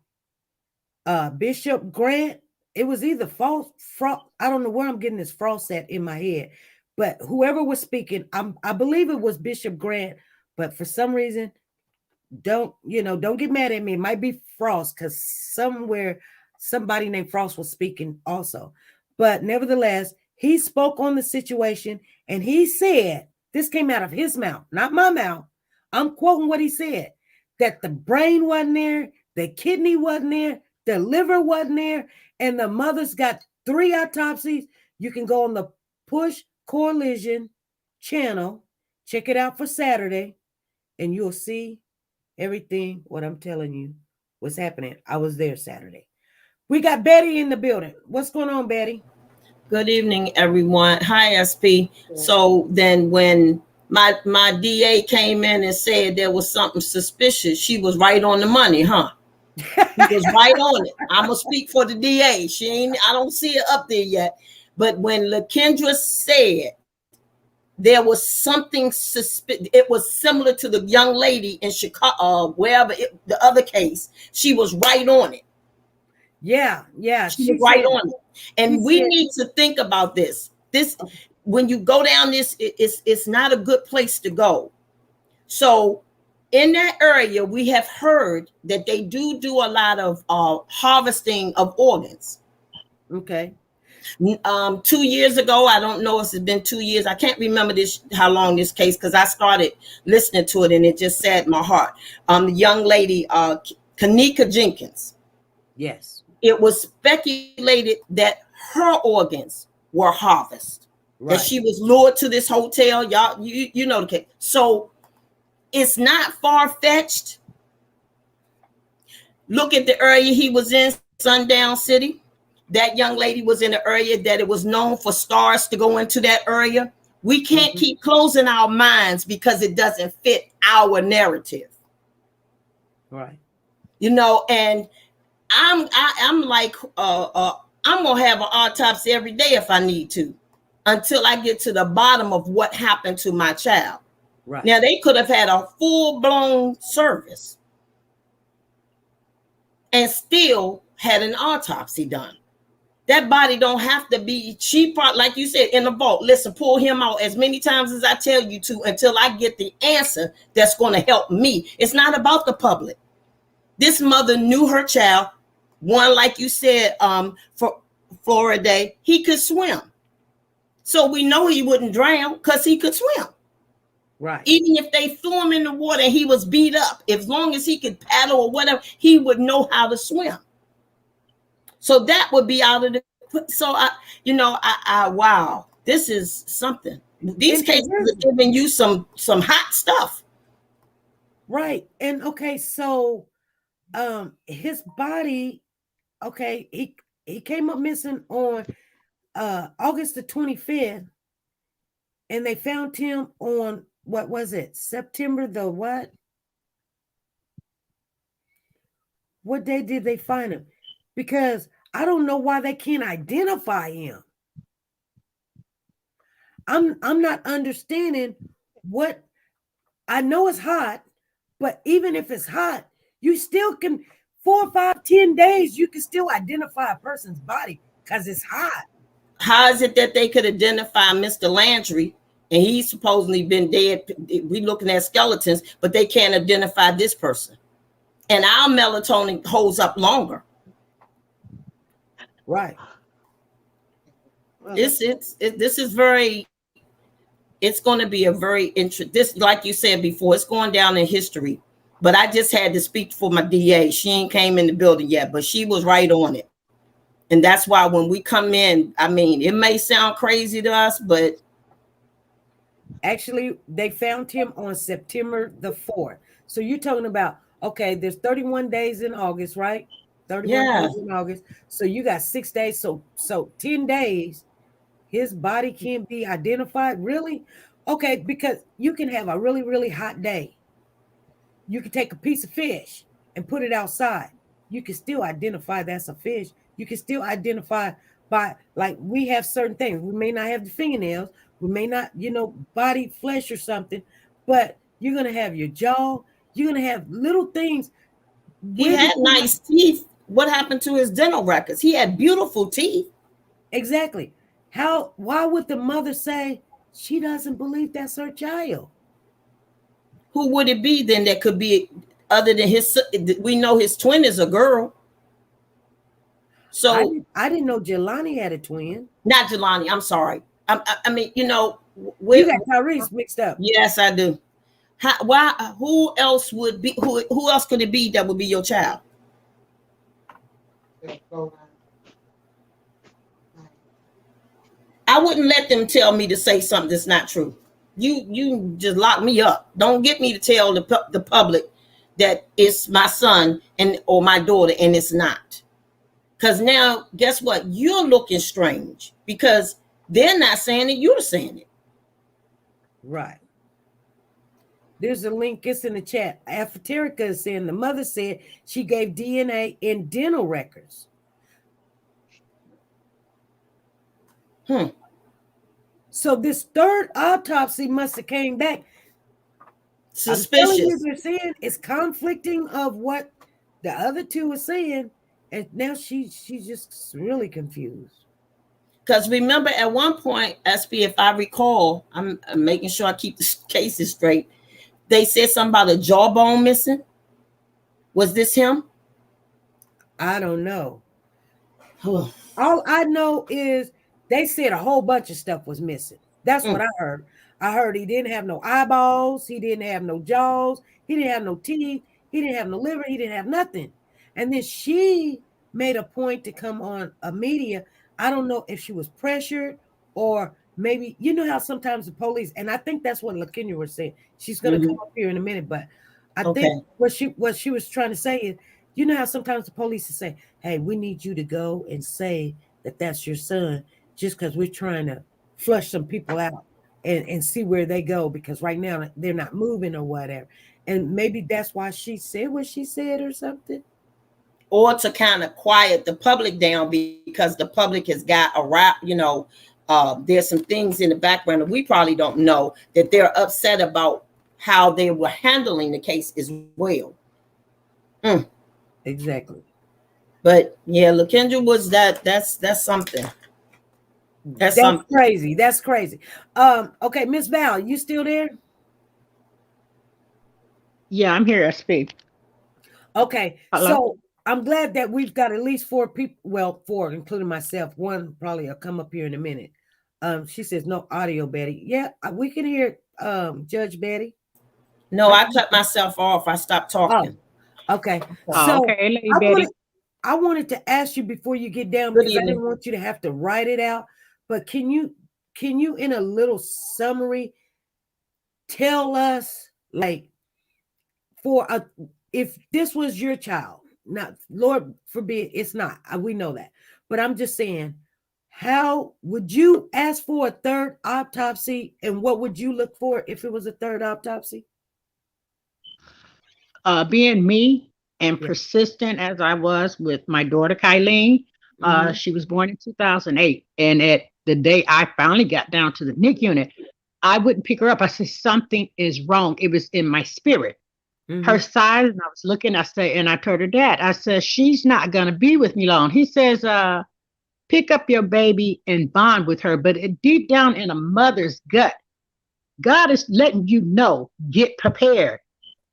Bishop Grant, it was either Frost, I don't know where I'm getting this Frost at in my head, but whoever was speaking, I believe it was Bishop Grant, but for some reason, don't get mad at me. It might be Frost because somewhere somebody named Frost was speaking also. But nevertheless, he spoke on the situation and he said, this came out of his mouth, not my mouth. I'm quoting what he said, that the brain wasn't there, the kidney wasn't there, the liver wasn't there, and the mother's got 3 autopsies. You can go on the Push Coalition channel, check it out for Saturday, and you'll see everything what I'm telling you was happening. I was there Saturday. We got Betty in the building. What's going on, Betty? Good evening, everyone. Hi, SP. So then, when my DA came in and said there was something suspicious, she was right on the money, huh? She was right on it. I'm gonna speak for the DA. She ain't. I don't see it up there yet. But when LaKendra said there was something suspicious, it was similar to the young lady in Chicago, wherever the other case. She was right on it. Yeah. She was right on it. And we need to think about this. When you go down this, it's not a good place to go. So in that area, we have heard that they do a lot of harvesting of organs. Okay. 2 years ago, I don't know if it's been 2 years. I can't remember how long this case, because I started listening to it and it just saddened my heart. The young lady, Kanika Jenkins. Yes. It was speculated that her organs were harvested. Right. That she was lured to this hotel. Y'all, you know the case. So it's not far-fetched. Look at the area he was in, Sundown City. That young lady was in the area that it was known for stars to go into that area. We can't keep closing our minds because it doesn't fit our narrative. Right. You know, and I'm like, I'm gonna have an autopsy every day if I need to, until I get to the bottom of what happened to my child. Right. Now they could have had a full-blown service and still had an autopsy done. That body don't have to be like you said, in the vault. Listen, pull him out as many times as I tell you to until I get the answer that's going to help me. It's not about the public. This mother knew her child. One, like you said, for Florida, he could swim. So we know he wouldn't drown because he could swim. Right. Even if they threw him in the water and he was beat up, as long as he could paddle or whatever, he would know how to swim. So that would be out of the. So wow, this is something. These cases are giving you some hot stuff. Right. And okay, so his body, okay, he came up missing on August the 25th, and they found him on, what was it, September the what? What day did they find him? Because I don't know why they can't identify him. I'm not understanding what. I know it's hot, but even if it's hot, you still can 4, 5, 10 days, you can still identify a person's body because it's hot. How is it that they could identify Mr. Landry and he's supposedly been dead? We looking at skeletons, but they can't identify this person. And our melatonin holds up longer. Right. This is very. It's going to be a very interesting. This, like you said before, it's going down in history. But I just had to speak for my DA. She ain't came in the building yet, but she was right on it. And that's why when we come in, I mean, it may sound crazy to us, but actually, they found him on September the 4th. So you're talking about, okay, there's 31 days in August, right? 31 days in August. So you got 6 days. So 10 days, his body can't be identified. Really? Okay, because you can have a really, really hot day. You can take a piece of fish and put it outside. You can still identify that's a fish. You can still identify by, like, we have certain things. We may not have the fingernails. We may not, body flesh or something, but you're going to have your jaw. You're going to have little things. He had nice teeth. What happened to his dental records? He had beautiful teeth. Exactly. Why would the mother say she doesn't believe that's her child? Who would it be then that could be other than his? We know his twin is a girl. So I didn't know Jelani had a twin. Not Jelani. I'm sorry. I mean, you got Tyrese mixed up. Yes, I do. Why? Who else would be? Who else could it be that would be your child? I wouldn't let them tell me to say something that's not true. You just lock me up. Don't get me to tell the public that it's my son and or my daughter and it's not. Because now, guess what? You're looking strange because they're not saying it, you're saying it. Right. There's a link, it's in the chat. Afaterica is saying the mother said she gave DNA in dental records. So this third autopsy must have came back Suspicious. They're saying it's conflicting of what the other two are saying, and now she's just really confused. Because remember, at one point, SB, if I recall, I'm making sure I keep the cases straight. They said something about a jawbone missing. Was this him? I don't know. All I know is they said a whole bunch of stuff was missing. That's what I heard. I heard he didn't have no eyeballs. He didn't have no jaws. He didn't have no teeth. He didn't have no liver. He didn't have nothing. And then she made a point to come on a media. I don't know if she was pressured or maybe, you know how sometimes the police, and I think that's what LaKenya was saying. She's going to come up here in a minute, but I think what she was trying to say is, you know how sometimes the police will say, hey, we need you to go and say that that's your son just because we're trying to flush some people out and see where they go because right now they're not moving or whatever. And maybe that's why she said what she said or something. Or to kind of quiet the public down because the public has got around, there's some things in the background that we probably don't know that they're upset about how they were handling the case as well. Exactly. But yeah, LaKendra was that's something. That's something crazy. That's crazy. Okay, Miss Val, you still there? Yeah, I'm here. I speak. Okay. Hello? So I'm glad that we've got at least 4 people. Well, 4, including myself. One probably will come up here in a minute. She says no audio, Betty. Yeah, we can hear Judge Betty. No, I cut myself off. I stopped talking. Oh, okay. So okay, Betty. I wanted to ask you before you get down because I didn't want you to have to write it out. But can you in a little summary tell us, like, if this was your child, not Lord forbid it's not, we know that, but I'm just saying, how would you ask for a third autopsy, and what would you look for if it was a third autopsy? Being me and persistent as I was with my daughter Kylene, she was born in 2008, and at the day I finally got down to the NIC unit, I wouldn't pick her up. I said something is wrong. It was in my spirit. Her size, and I was looking. I told her dad, I said she's not gonna be with me long. He says, pick up your baby and bond with her. But deep down in a mother's gut, God is letting you know, get prepared.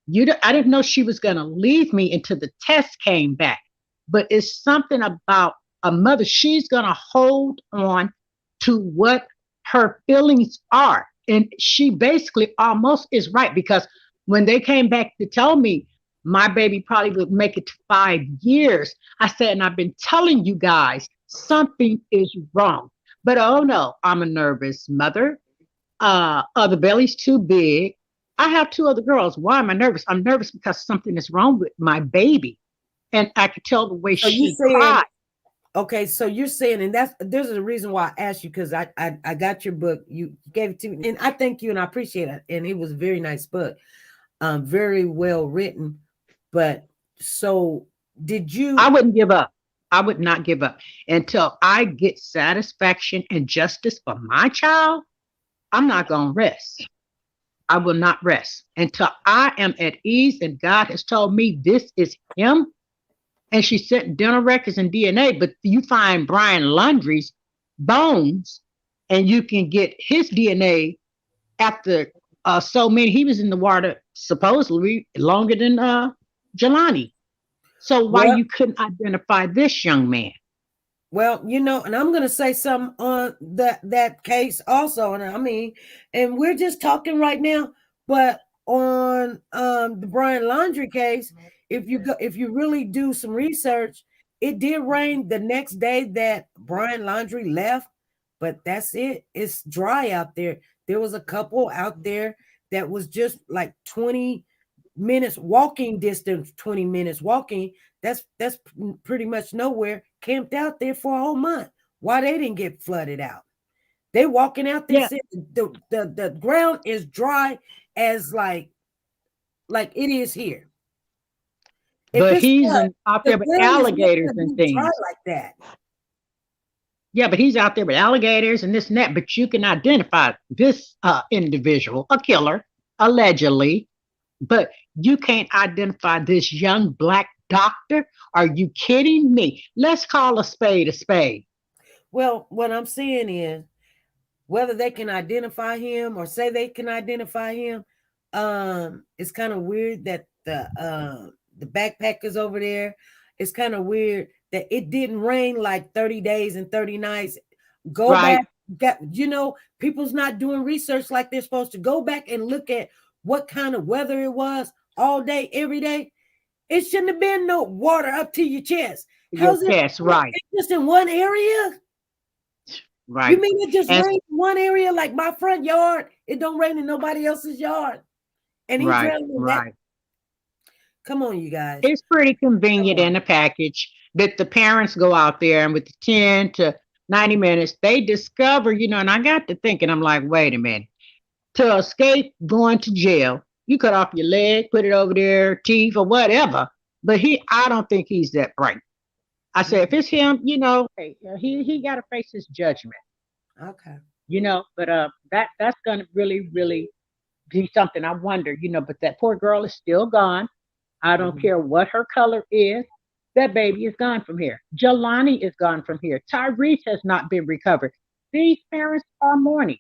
I didn't know she was going to leave me until the test came back. But it's something about a mother. She's going to hold on to what her feelings are. And she basically almost is right, because when they came back to tell me my baby probably would make it to 5 years, I said, and I've been telling you guys, something is wrong. But oh no, I'm a nervous mother. The belly's too big. I have 2 other girls. Why am I nervous? I'm nervous because something is wrong with my baby. And I could tell the way she cried. Okay, so you're saying, and there's a reason why I asked you, because I got your book. You gave it to me, and I thank you and I appreciate it. And it was a very nice book. Very well written. But so did you? I wouldn't give up. I would not give up until I get satisfaction and justice for my child. I'm not going to rest. I will not rest until I am at ease and God has told me this is him. And she sent dental records and DNA, but you find Brian Laundrie's bones and you can get his DNA after so many. He was in the water supposedly longer than Jelani. So why you couldn't identify this young man? Well, and I'm going to say something on that case also. And I mean, and we're just talking right now, but on the Brian Laundrie case, if you really do some research, it did rain the next day that Brian Laundrie left, but that's it. It's dry out there. There was a couple out there that was just like 20 minutes walking distance, 20 minutes walking. That's pretty much nowhere. Camped out there for a whole month. Why they didn't get flooded out? They walking out there, Yeah, saying the ground is dry as like it is here. If but it's he's flood, out the there with ground is not alligators going to and be dry things. like that. Yeah, but he's out there with alligators and this and that. But you can identify this individual, a killer, allegedly, but you can't identify this young black doctor. Are you kidding me? Let's call a spade a spade. Well, what I'm saying is whether they can identify him or say they can identify him, it's kind of weird that the backpackers over there. It's kind of weird that it didn't rain like 30 days and 30 nights. Go back, Right. got people's not doing research like they're supposed to. Go back and look at what kind of weather it was all day, every day. It shouldn't have been no water up to your chest. Your How's it? chest, right, It's just in one area. You right. mean it just And rained in one area, like my front yard? It don't rain in nobody else's yard, and he right, drowning in that. right. Come on, you guys. It's pretty Come convenient on. in a package that the parents go out there and with the 10 to 90 minutes, they discover, and I got to thinking, I'm like, wait a minute. To escape going to jail, you cut off your leg, put it over there, teeth or whatever. But I don't think he's that bright. I say, if it's him, hey, he got to face his judgment, Okay. But that's going to really, really be something. I wonder, but that poor girl is still gone. I don't Mhm. care what her color is. That baby is gone from here. Jelani is gone from here. Tyrese has not been recovered. These parents are mourning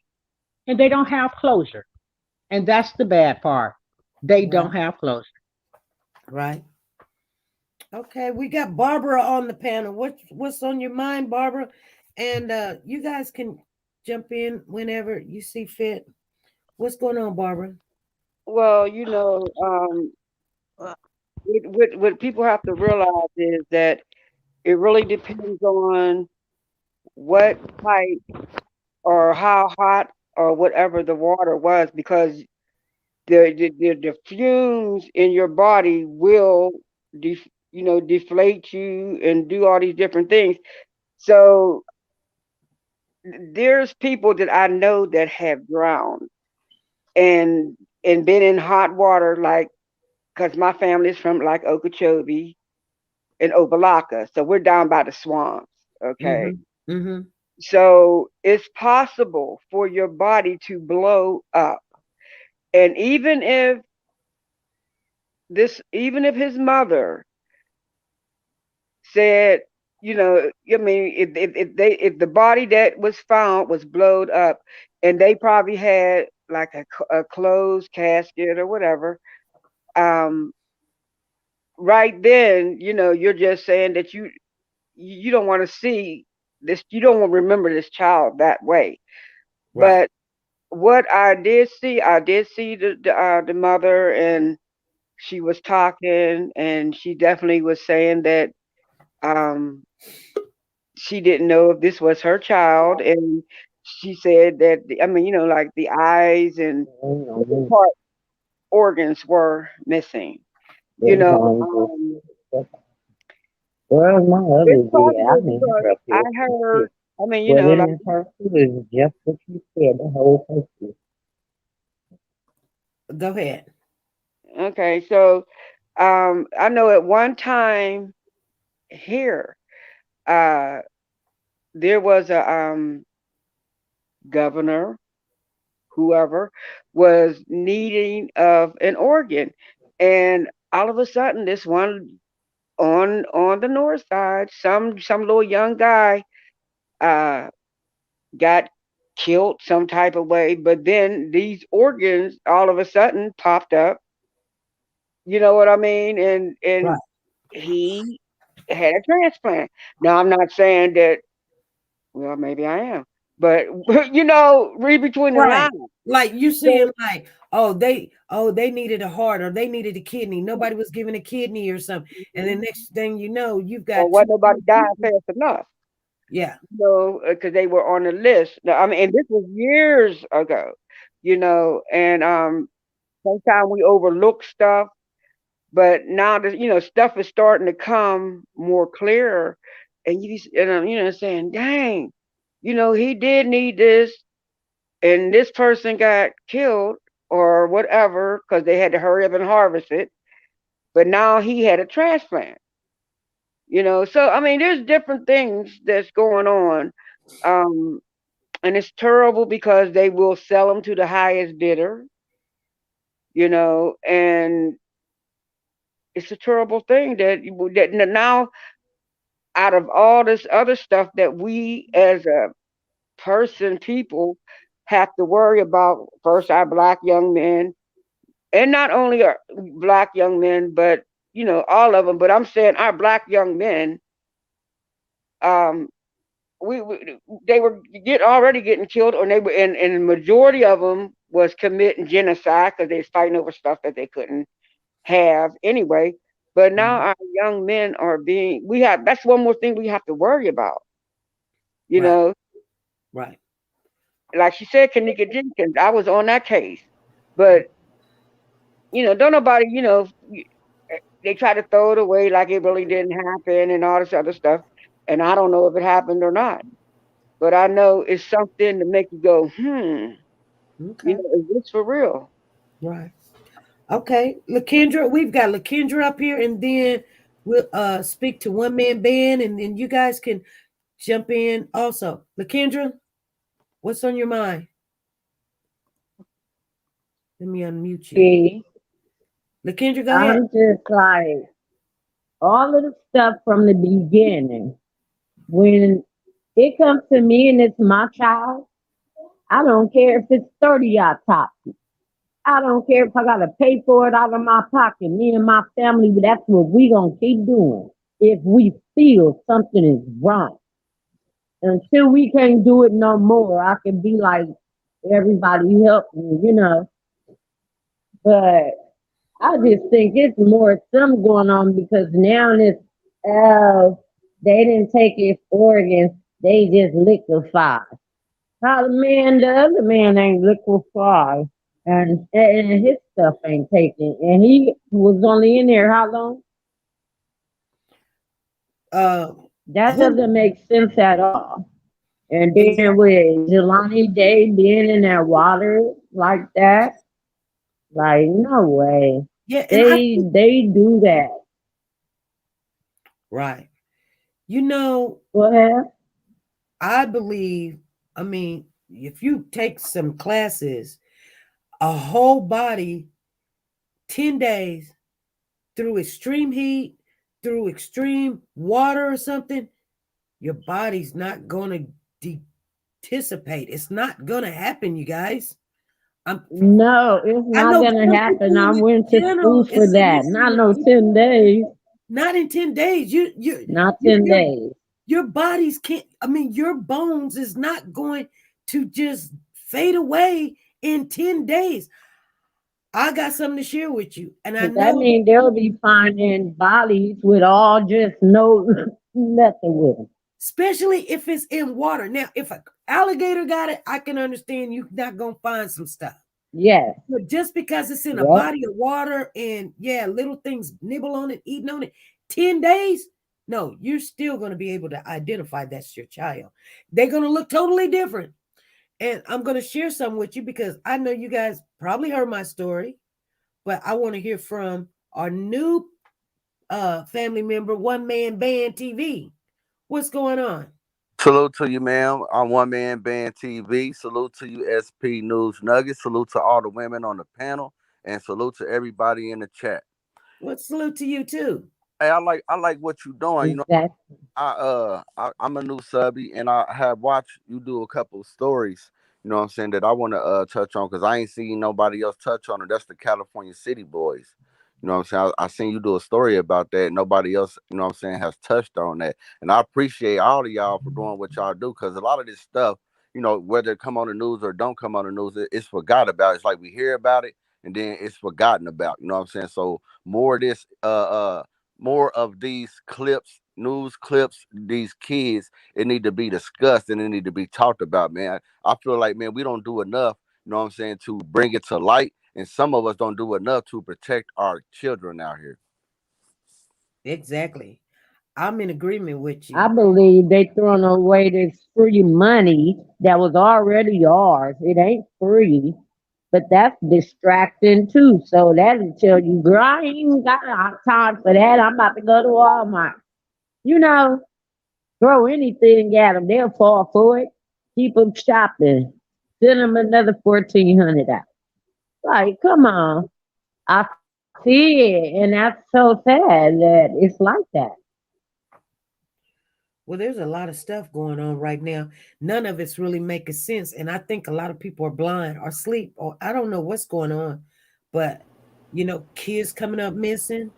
and they don't have closure. And that's the bad part. They Right. don't have closure. Right. Okay. We got Barbara on the panel. What's on your mind, Barbara? And you guys can jump in whenever you see fit. What's going on, Barbara? Well, uh, what people have to realize is that it really depends on what type or how hot or whatever the water was, because the fumes in your body will deflate you and do all these different things. So there's people that I know that have drowned and been in hot water, like, because my family is from like Okeechobee and Obalaka, so we're down by the swamps. Okay, Mm-hmm. Mm-hmm. so it's possible for your body to blow up, and even if his mother said, I mean, if the body that was found was blowed up, and they probably had like a closed casket or whatever, um, right then, you're just saying that you don't want to see this, you don't want to remember this child that way. Right. But what I did see the mother, and she was talking, and she definitely was saying that um she didn't know if this was her child, and she said that, I mean, like the eyes and different part organs were missing. You know, um, Where's my it's other day? I possible mean, because her I picture. heard. I mean, Well, it like, is her too. It's just what you said. The whole picture. Go ahead. okay, so I know at one time here, uh, there was a governor, whoever, was needing of an organ, and all of a sudden, this one on the north side, some little young guy uh got killed some type of way, but then these organs all of a sudden popped up. You know what I mean? And Right. he had a transplant. Now I'm not saying that. Well, maybe I am, but read between the Right. lines. Like you So, saying like, oh they needed a heart or they needed a kidney. Nobody was given a kidney or something. And the next thing you know, you've or got what? two Nobody died people. fast enough. Yeah. Because they were on the list. Now, I mean, and this was years ago. And sometimes we overlook stuff. But now that stuff is starting to come more clearer, and saying, dang, he did need this, and this person got killed or whatever because they had to hurry up and harvest it. But now he had a transplant. So I mean, there's different things that's going on, um, and it's terrible because they will sell them to the highest bidder. And it's a terrible thing that now, out of all this other stuff that we as a people have to worry about, first our black young men, and not only our black young men, but all of them. But I'm saying our black young men, um, we they were already getting killed, or they were, and the majority of them was committing genocide because they was fighting over stuff that they couldn't have anyway. But now our young men are that's one more thing we have to worry about. You Right. know, Right. like she said, Kanika Jenkins, I was on that case. But, don't nobody, they try to throw it away like it really didn't happen and all this other stuff. And I don't know if it happened or not. But I know it's something to make you go, Okay. is this for real? Right. Okay. Lakendra, we've got Lakendra up here, and then we'll speak to One Man Band, and then you guys can jump in also. Lakendra, what's on your mind? Let me unmute you. See, Lakendra, go ahead. I'm just like all of the stuff from the beginning. When it comes to me and it's my child, I don't care if it's 30 autopsy. I don't care if I gotta pay for it out of my pocket. Me and my family, that's what we gonna keep doing. If we feel something is wrong. Until we can't do it no more, I can be like, everybody help me. But I just think it's more something going on because now it's they didn't take his organs, they just liquefied. How the other man ain't liquefied and his stuff ain't taken. And he was only in there how long? Uh, That who doesn't make sense at all. And then exactly? with Jelani Day being in that water like that, like no way. Yeah, and I They think they do that. right. You know, Go ahead. I believe. I mean, if you take some classes, a whole body, 10 days through extreme heat, through extreme water or something, your body's not going to dissipate. It's not going to happen, you guys. I'm, No, it's I not know gonna some happen. people I in the went to school channel, for it's some that. people in Not the no channel, 10 days. not in 10 days. Not You 10 days. your bodies can't, I mean, your bones is not going to just fade away in 10 days. I got something to share with you. And I That know, means they'll be finding bodies with all just no nothing with them. especially if it's in water. Now, if an alligator got it, I can understand you're not going to find some stuff. Yes. But just because it's in a Yep. body of water and yeah, little things nibble on it, eating on it, 10 days, no, you're still going to be able to identify that's your child. They're going to look totally different. And I'm going to share some with you because I know you guys probably heard my story, but I want to hear from our new family member, One Man Band TV. What's going on? Salute to you, ma'am. I'm One Man Band TV. Salute to you, SP News Nuggets. Salute to all the women on the panel, and salute to everybody in the chat. What salute to you too? Hey, I like what you're doing. Exactly. I'm a new subby, and I have watched you do a couple of stories. You know what I'm saying, that I want to touch on because I ain't seen nobody else touch on it. That's the California City Boys. You know what I'm saying? I seen you do a story about that. Nobody else, you know what I'm saying, has touched on that. And I appreciate all of y'all for doing what y'all do because a lot of this stuff, whether it come on the news or don't come on the news, it's forgot about. It's like we hear about it and then it's forgotten about. You know what I'm saying? So more of these clips, news clips, these kids, it need to be discussed and it need to be talked about, man. I feel like, man, we don't do enough, you know what I'm saying, to bring it to light and some of us don't do enough to protect our children out here. Exactly. I'm in agreement with I you. believe they throwing away this free money that was already ours. It ain't free, but that's distracting too. So that'll tell you, girl, I ain't got time for that. I'm about to go to Walmart. You know, throw anything at them, they'll fall for it. Keep them shopping. Send them another 1,400 out. Like, come on. I see it, and that's so sad that it's like that. Well, there's a lot of stuff going on right now. None of it's really making sense. And I think a lot of people are blind or asleep, or I don't know what's going on. But, kids coming up missing,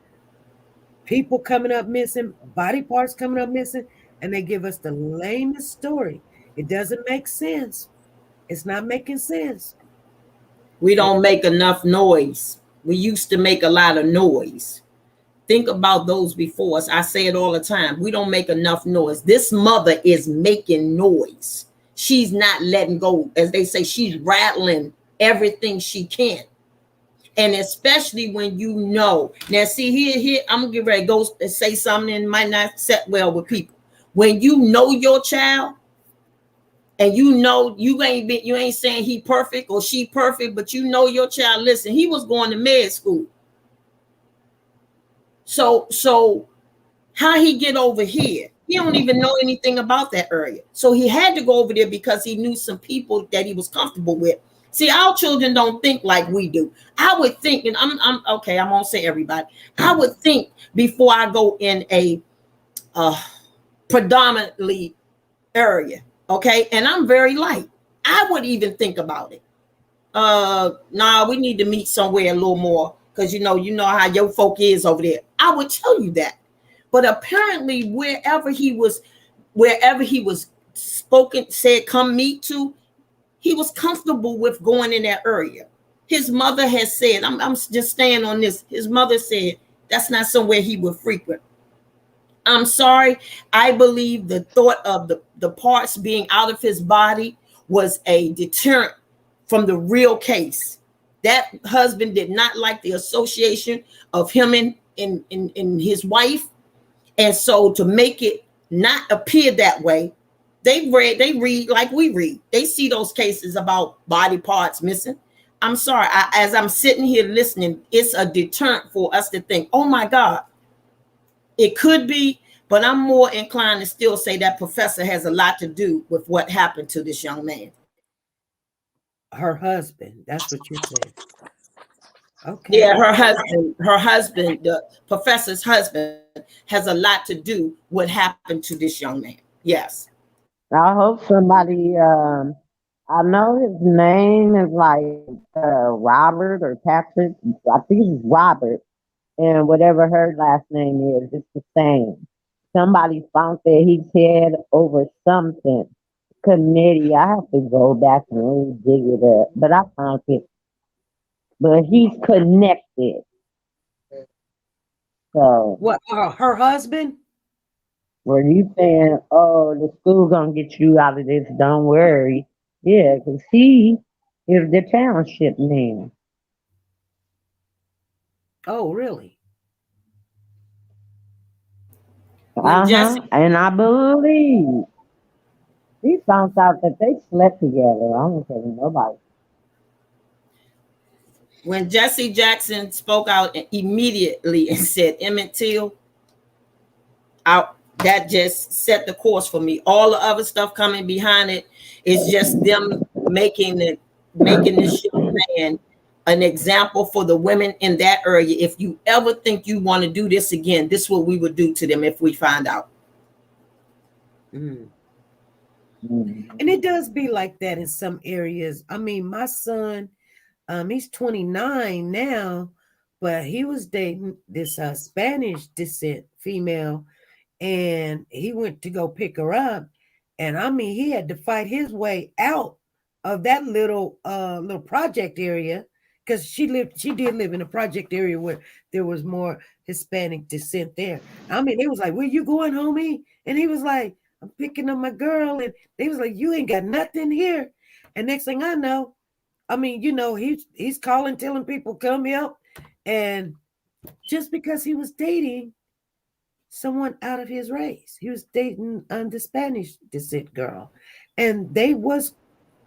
people coming up missing, body parts coming up missing, and they give us the lamest story. It doesn't make sense. It's not making sense. We don't make enough noise. We used to make a lot of noise. Think about those before us. I say it all the time. We don't make enough noise. This mother is making noise. She's not letting go. As they say, she's rattling everything she can. And especially when you know. Now, see, here, I'm going to get ready to go and say something and might not set well with people. When you know your child, and you know you ain't saying he perfect or she perfect, but you know your child, listen, he was going to med school. So how he get over here? He don't even know anything about that area. So he had to go over there because he knew some people that he was comfortable with. See, our children don't think like we do. I would think, and I'm okay, I won't say everybody. I would think before I go in a predominantly area, okay? And I'm very light. I would even think about it. We need to meet somewhere a little more because you know how your folk is over there. I would tell you that. But apparently wherever he was said come meet to, he was comfortable with going in that area. His mother has said, I'm just staying on this. His mother said that's not somewhere he would frequent. I'm sorry. I believe the thought of the parts being out of his body was a deterrent from the real case. That husband did not like the association of him and his wife. And so to make it not appear that way, they read like we read. They see those cases about body parts missing. I'm sorry. As I'm sitting here listening, it's a deterrent for us to think, oh my God, it could be, but I'm more inclined to still say that professor has a lot to do with what happened to this young man. Her husband. That's what you're saying. Okay. Yeah, her husband, the professor's husband, has a lot to do what happened to this young man. Yes. I hope somebody, I know his name is like Robert or Patrick. I think it's Robert. And whatever her last name is, it's the same. Somebody found that he's head over something committee. I have to go back and really dig it up, but I found it. But he's connected. So What? Her husband? were you saying, "Oh, the school gonna get you out of this? Don't worry." Yeah, because he is the township man. Oh, really? When Uh huh. Jesse And I believe he found out that they slept together. I don't tell nobody. when Jesse Jackson spoke out immediately and said Emmett Till, out that just set the course for me. All the other stuff coming behind it is just them making this young man an example for the women in that area. If you ever think you want to do this again, this is what we would do to them if we find out. Mm. And it does be like that in some areas. I mean, my son, he's 29 now, but he was dating this Spanish descent female, and he went to go pick her up, and I mean, he had to fight his way out of that little project area because she did live in a project area where there was more Hispanic descent there. I mean, it was like, where you going, homie? And he was like, I'm picking up my girl, and they was like, you ain't got nothing here. And next thing I know, I mean, he's calling, telling people come help, and just because he was dating someone out of his race, he was dating the Spanish descent girl, and they was,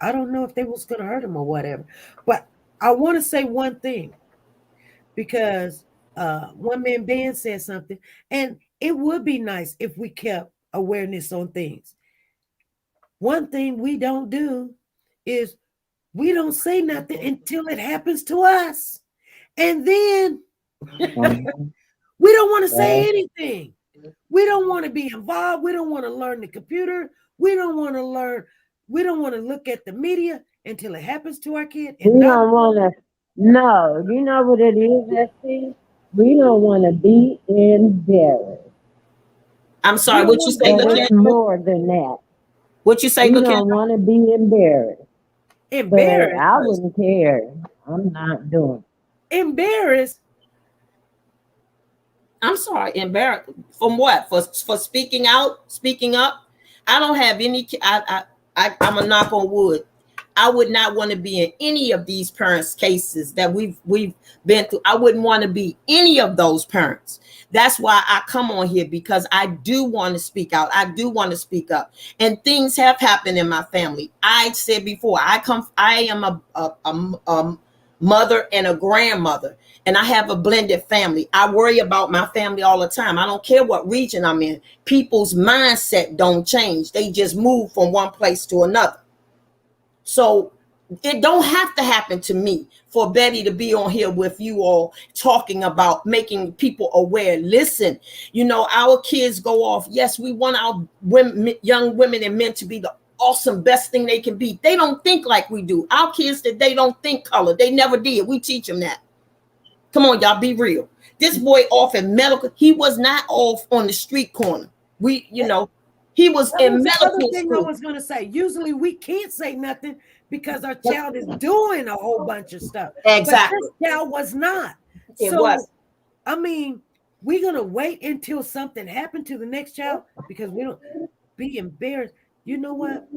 I don't know if they was gonna hurt him or whatever, but I want to say one thing because one man band said something, and it would be nice if we kept awareness on things. One thing we don't do is we don't say nothing until it happens to us. And then we don't want to say anything. We don't want to be involved. We don't want to learn the computer. We don't want to learn. We don't want to look at the media until it happens to our kid. And We not don't want to. No, you know what it is, SC? We don't want to be embarrassed. I'm we sorry, don't what you want say, to But be it's what? more than that. What you say, We Lakeisha? don't want to be embarrassed. But Embarrassed. I wouldn't care. I'm not doing Embarrassed. I'm sorry, embarrassed from what? For speaking out, speaking up. I don't have any. I'm a knock on wood. I would not want to be in any of these parents' cases that we've been through. I wouldn't want to be any of those parents. That's why I come on here, because I do want to speak out. I do want to speak up. And things have happened in my family. I said before, I am a mother and a grandmother, and I have a blended family. I worry about my family all the time. I don't care what region I'm in. People's mindset don't change. They just move from one place to another. So it don't have to happen to me for Betty to be on here with you all talking about making people aware. Listen, our kids go off. Yes, we want our women, young women and men to be the awesome best thing they can be. They don't think like we do. Our kids today don't think color. They never did. We teach them that. Come on, y'all, be real. This boy off in medical. He was not off on the street corner. He was That in was the other medical thing I school. was going to say. Usually we can't say nothing because our child is doing a whole bunch of stuff. But this Exactly. child was not. It So, was. I mean, we're going to wait until something happened to the next child because we don't be embarrassed. You know what?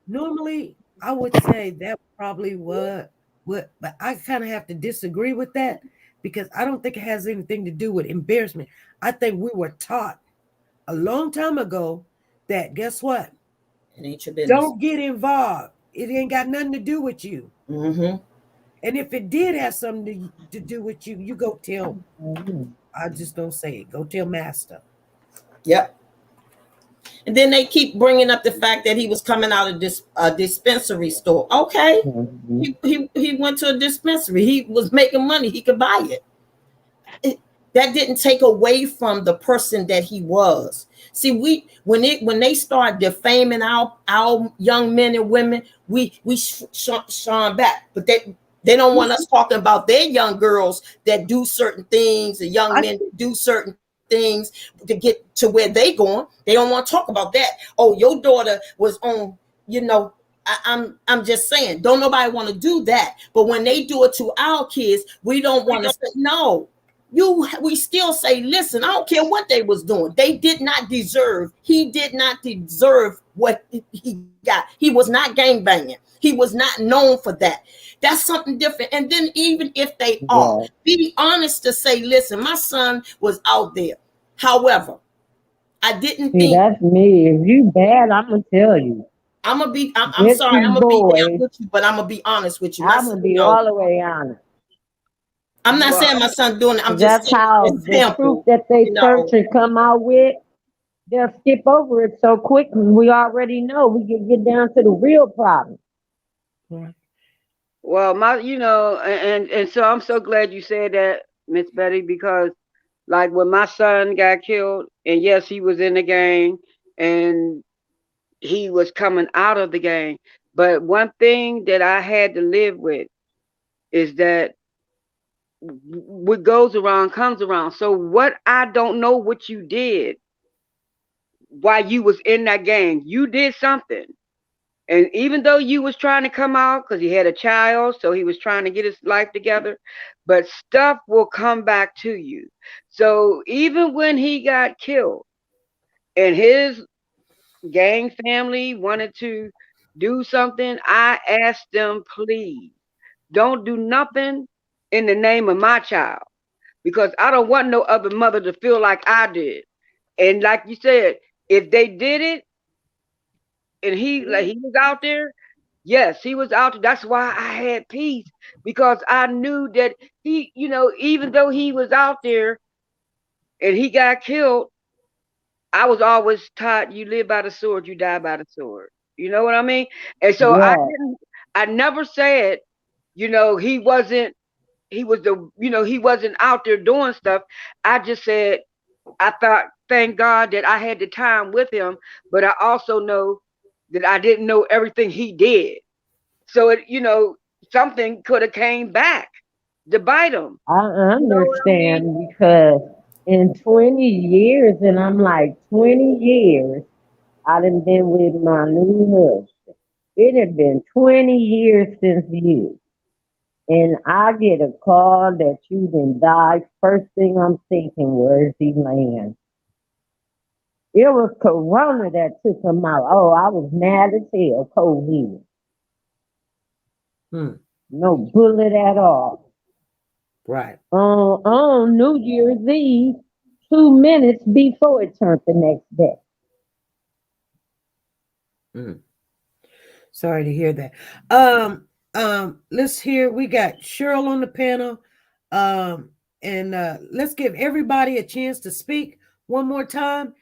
Normally, I would say that probably what, but I kind of have to disagree with that because I don't think it has anything to do with embarrassment. I think we were taught a long time ago that guess what? It ain't your business. Don't get involved. It ain't got nothing to do with you. Mm-hmm. And if it did have something to do with you, you go tell. it. I just don't say it. Go tell master. Yep. And then they keep bringing up the fact that he was coming out of this dispensary store. Okay, he went to a dispensary. He was making money. He could buy it. That didn't take away from the person that he was. See, when they start defaming our young men and women, we shine back, but they don't want us talking about their young girls that do certain things, and young men that do certain things to get to where they going. They don't want to talk about that. Oh, your daughter was on, I'm just saying, don't nobody want to do that. But when they do it to our kids, we don't want to say no. We still say, listen, I don't care what they was doing. They did not deserve. He did not deserve what he got. He was not gang banging. He was not known for that. That's something different. And then even if they are, Yeah. be honest to say, listen, my son was out there. However, I didn't See, think that's me. If you bad, I'm gonna tell you. I'm Get sorry, these I'm gonna be down boys. with you, but I'm gonna be honest with you. My I'm son, gonna be no. all the way honest. I'm not Well, saying my son doing it. I'm 'Cause just that's saying how it's the truth simple. that they You search know, and come out with, they'll skip over it so quick, and we already know we can get down to the real problem. well, and so I'm so glad you said that, Miss Betty, because like when my son got killed, and yes, he was in the gang, and he was coming out of the gang. But one thing that I had to live with is that what goes around comes around. So what I don't know what you did while you was in that gang. You did something. And even though you was trying to come out because he had a child, so he was trying to get his life together, but stuff will come back to you. So even when he got killed and his gang family wanted to do something, I asked them, please, don't do nothing in the name of my child, because I don't want no other mother to feel like I did. And like you said, if they did it and he was out there, yes, he was out there. That's why I had peace, because I knew that he, even though he was out there and he got killed, I was always taught, you live by the sword, you die by the sword. You know what I mean? And so Yeah. I never said, he wasn't, he wasn't out there doing stuff. I just said, I thought, thank God that I had the time with him, but I also know that I didn't know everything he did. So something could have came back to bite him. I You know what I mean? understand because in 20 years, and I'm like 20 years, I done been with my new husband. It had been 20 years since you. And I get a call that you done died. First thing I'm thinking, where's he laying? It was Corona that took him out. Oh, I was mad as hell, COVID. No bullet at all. Right. On New Year's Eve, 2 minutes before it turned the next day. Sorry to hear that. Let's hear. We got Cheryl on the panel, and let's give everybody a chance to speak one more time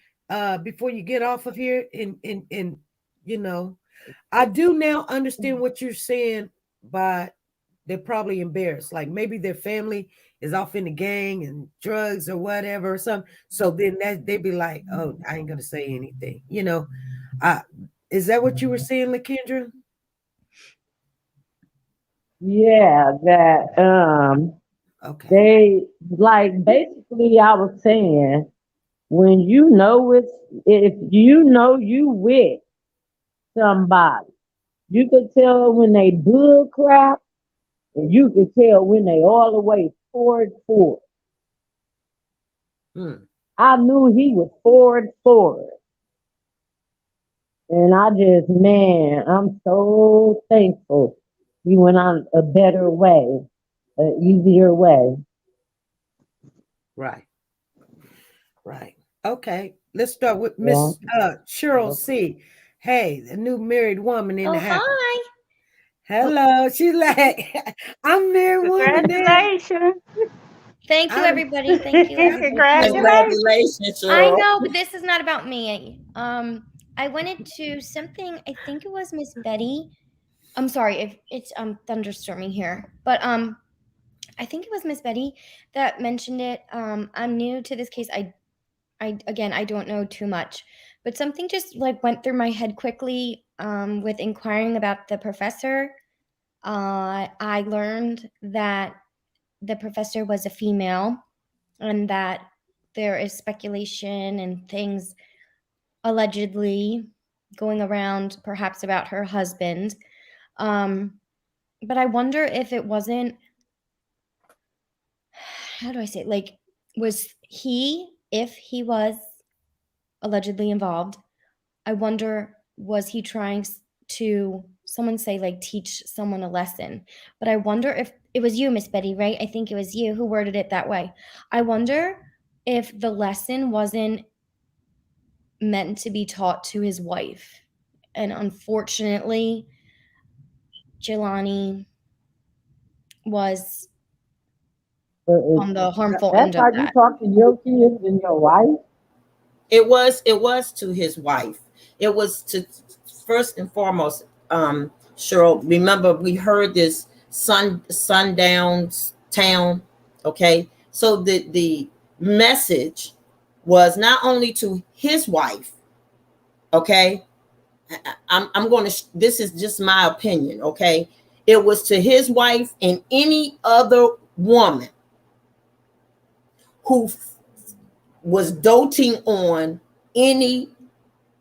before you get off of here. And I do now understand what you're saying. By they're probably embarrassed, like maybe their family is off in the gang and drugs or whatever or something. So then they'd be like, "Oh, I ain't gonna say anything." Is that what you were saying, LaKendra? Yeah, that Okay. they like basically I was saying when you know if you know you with somebody, you could tell when they bull crap and you could tell when they all the way forward. I knew he was forward. And I just, man, I'm so thankful he went on a better way, an easier way. Right. Okay. Let's start with Yeah. Miss Cheryl C. Hey, the new married woman in the house. Hi. Hello. She's like, I'm married woman now. Congratulations. Thank you, everybody. Thank you, everybody. Congratulations. Congratulations, I Cheryl. know, but this is not about me. I went into something. I think it was Miss Betty. I'm sorry if it's thunderstorming here, but I think it was Miss Betty that mentioned it. I'm new to this case. I don't know too much, but something just like went through my head quickly. With inquiring about the professor, I learned that the professor was a female, and that there is speculation and things allegedly going around, perhaps about her husband. But I wonder if it wasn't, how do I say it? Like, if he was allegedly involved, I wonder, was he trying to, someone say, like, teach someone a lesson? But I wonder if it was you, Miss Betty, right? I think it was you who worded it that way. I wonder if the lesson wasn't meant to be taught to his wife. And unfortunately, Jelani was on the harmful That's end how of you that. talk to your kids and your wife. It was to his wife. It was to, first and foremost, Cheryl, remember we heard this Sundowns Town, okay? So the message was not only to his wife, okay? I'm going to, this is just my opinion, okay? It was to his wife and any other woman who was doting on any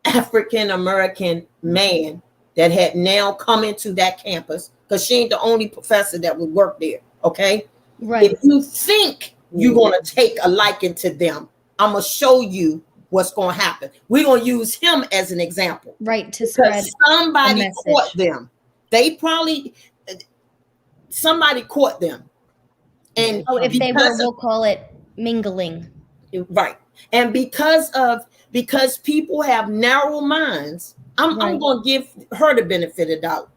African American man that had now come into that campus, because she ain't the only professor that would work there, okay? Right. If you think you're going to take a liking to them, I'm going to show you what's going to happen. We're going to use him as an example. Right, to spread somebody a caught message. them. They probably, somebody caught them. And if they were, we'll call it mingling. Right. And because people have narrow minds, I'm going to give her the benefit of the doubt.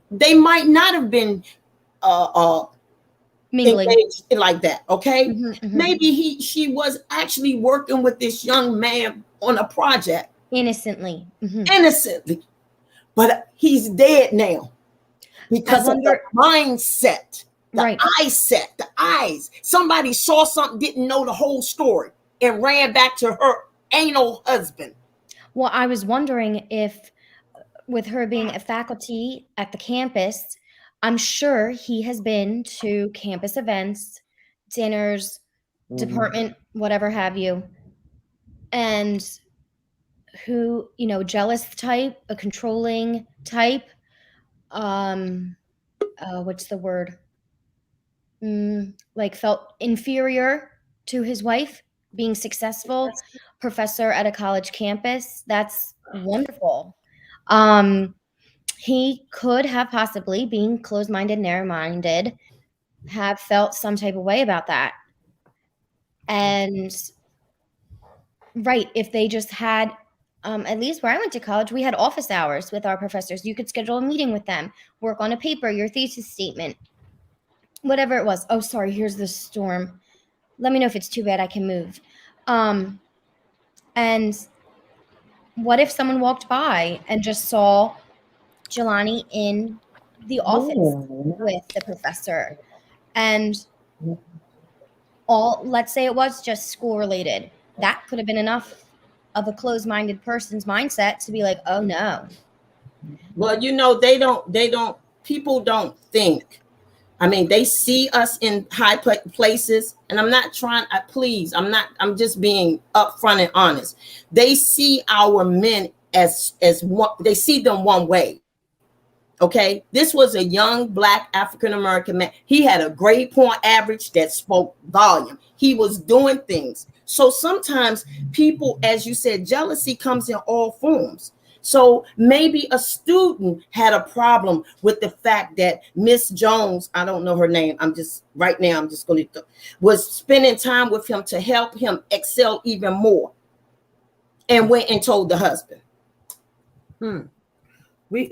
They might not have been mingling engaged like that. Okay. Maybe she was actually working with this young man on a project innocently, but he's dead now because of the mindset, the eyes. Somebody saw something, didn't know the whole story, and ran back to her anal husband. Well, I was wondering if, with her being a faculty at the campus, I'm sure he has been to campus events, dinners, department, whatever have you, and who, jealous type, a controlling type, what's the word? Like felt inferior to his wife being successful professor at a college campus. That's wonderful. He could have possibly, being closed-minded, narrow-minded, have felt some type of way about that. And if they just had, at least where I went to college, we had office hours with our professors. You could schedule a meeting with them, work on a paper, your thesis statement, whatever it was. Oh, sorry, here's the storm. Let me know if it's too bad, I can move. And what if someone walked by and just saw Jelani in the office with the professor, and let's say it was just school related, that could have been enough of a closed-minded person's mindset to be like, oh no. Well, people don't think. I mean, they see us in high places, and I'm not trying, I'm just being upfront and honest. They see our men as one, they see them one way. Okay, this was a young Black African-American man. He had a grade point average that spoke volume. He was doing things. So sometimes people, as you said, jealousy comes in all forms. So maybe a student had a problem with the fact that Miss Jones, I don't know her name, was spending time with him to help him excel even more, and went and told the husband. We've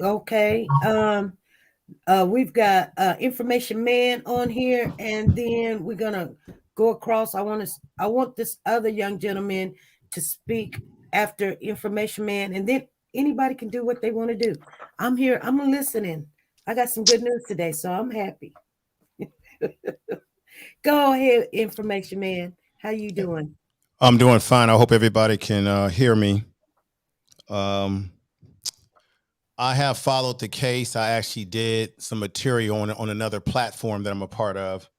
got Information Man on here, and then we're gonna go across. I want this other young gentleman to speak after Information Man, and then anybody can do what they want to do. I'm here. I'm listening. I got some good news today, so I'm happy. Go ahead, Information Man. How you doing? I'm doing fine. I hope everybody can hear me. I have followed the case. I actually did some material on another platform that I'm a part of.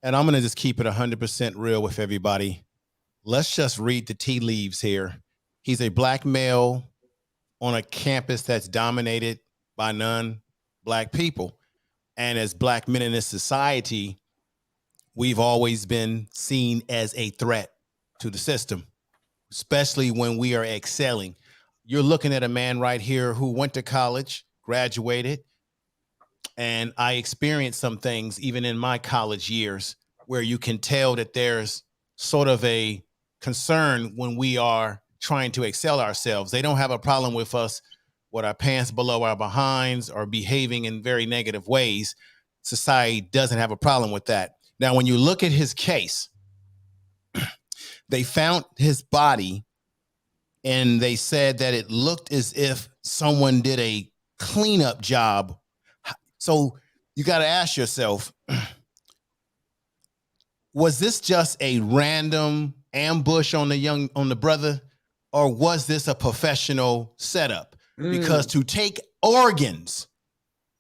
And I'm going to just keep it 100% real with everybody. Let's just read the tea leaves here. He's a Black male on a campus that's dominated by non-Black people. And as Black men in this society, we've always been seen as a threat to the system, especially when we are excelling. You're looking at a man right here who went to college, graduated, and I experienced some things even in my college years where you can tell that there's sort of a concern when we are trying to excel ourselves. They don't have a problem with us with our pants below our behinds or behaving in very negative ways. Society doesn't have a problem with that. Now, when you look at his case, they found his body and they said that it looked as if someone did a cleanup job. So you got to ask yourself, was this just a random ambush on the brother, or was this a professional setup? Because to take organs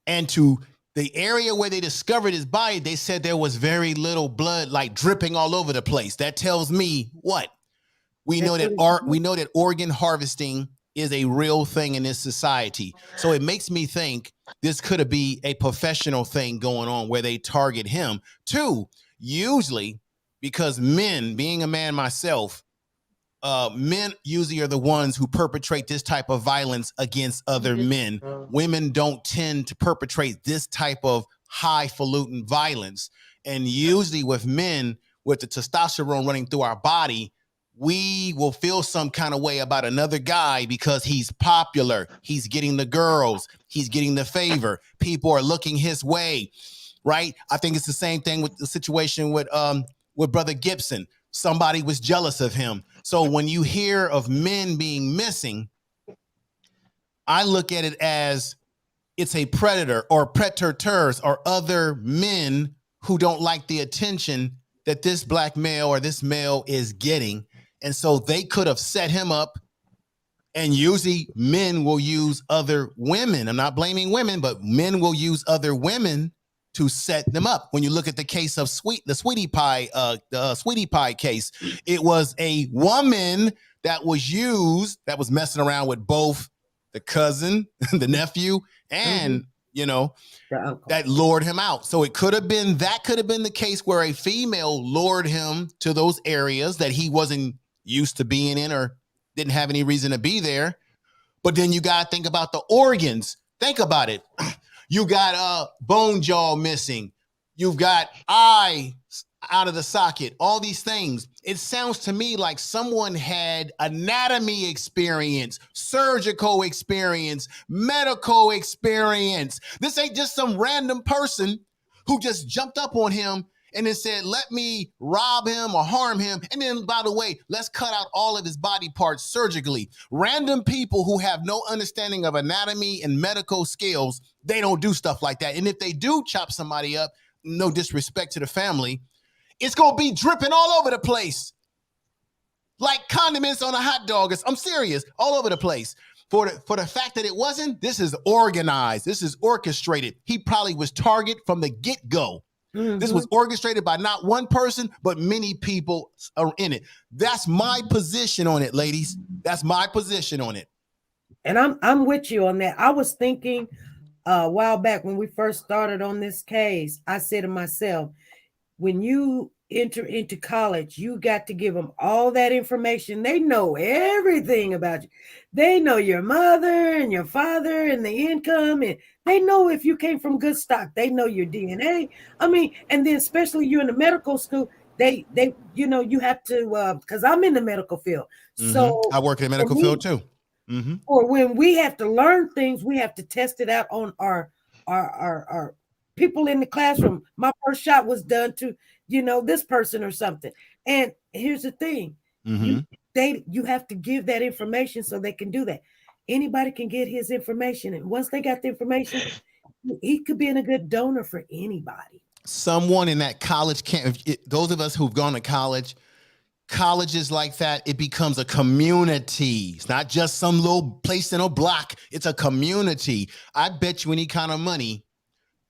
and to the area where they discovered his body, they said there was very little blood like dripping all over the place. That tells me what? We know that organ harvesting is a real thing in this society. So it makes me think this could be a professional thing going on where they target him. Two, usually because men, being a man myself, men usually are the ones who perpetrate this type of violence against other men. Women don't tend to perpetrate this type of highfalutin violence. And usually with men, with the testosterone running through our body, we will feel some kind of way about another guy because he's popular. He's getting the girls. He's getting the favor. People are looking his way, right? I think it's the same thing with the situation with Brother Gibson. Somebody was jealous of him. So when you hear of men being missing, I look at it as it's a predator or predators or other men who don't like the attention that this black male or this male is getting. And so they could have set him up, and usually men will use other women. I'm not blaming women, but men will use other women to set them up. When you look at the case of the Sweetie Pie case, it was a woman that was used, that was messing around with both the cousin, the nephew, and that lured him out. So that could have been the case where a female lured him to those areas that he wasn't used to being in or didn't have any reason to be there. But then you got to think about the organs. Think about it. You got bone jaw missing. You've got eye out of the socket, all these things. It sounds to me like someone had anatomy experience, surgical experience, medical experience. This ain't just some random person who just jumped up on him and then said, let me rob him or harm him. And then, by the way, let's cut out all of his body parts surgically. Random people who have no understanding of anatomy and medical skills, they don't do stuff like that. And if they do chop somebody up, no disrespect to the family, it's going to be dripping all over the place. Like condiments on a hot dog. I'm serious, all over the place. For the fact that it wasn't, this is organized. This is orchestrated. He probably was target from the get-go. Mm-hmm. This was orchestrated by not one person, but many people are in it. That's my position on it, ladies. That's my position on it. And I'm with you on that. I was thinking a while back when we first started on this case, I said to myself, when you enter into college, you got to give them all that information. They know everything about you. They know your mother and your father and the income, and they know if you came from good stock. They know your DNA. I mean, and then especially you're in the medical school, they you have to, because I'm in the medical field. Mm-hmm. So I work in the medical field too. Mm-hmm. Or when we have to learn things, we have to test it out on our people in the classroom. My first shot was done to, this person or something. And here's the thing. Mm-hmm. You have to give that information so they can do that. Anybody can get his information. And once they got the information, he could be in a good donor for anybody. Someone in that college camp, those of us who've gone to colleges like that, it becomes a community. It's not just some little place in a block. It's a community. I bet you any kind of money,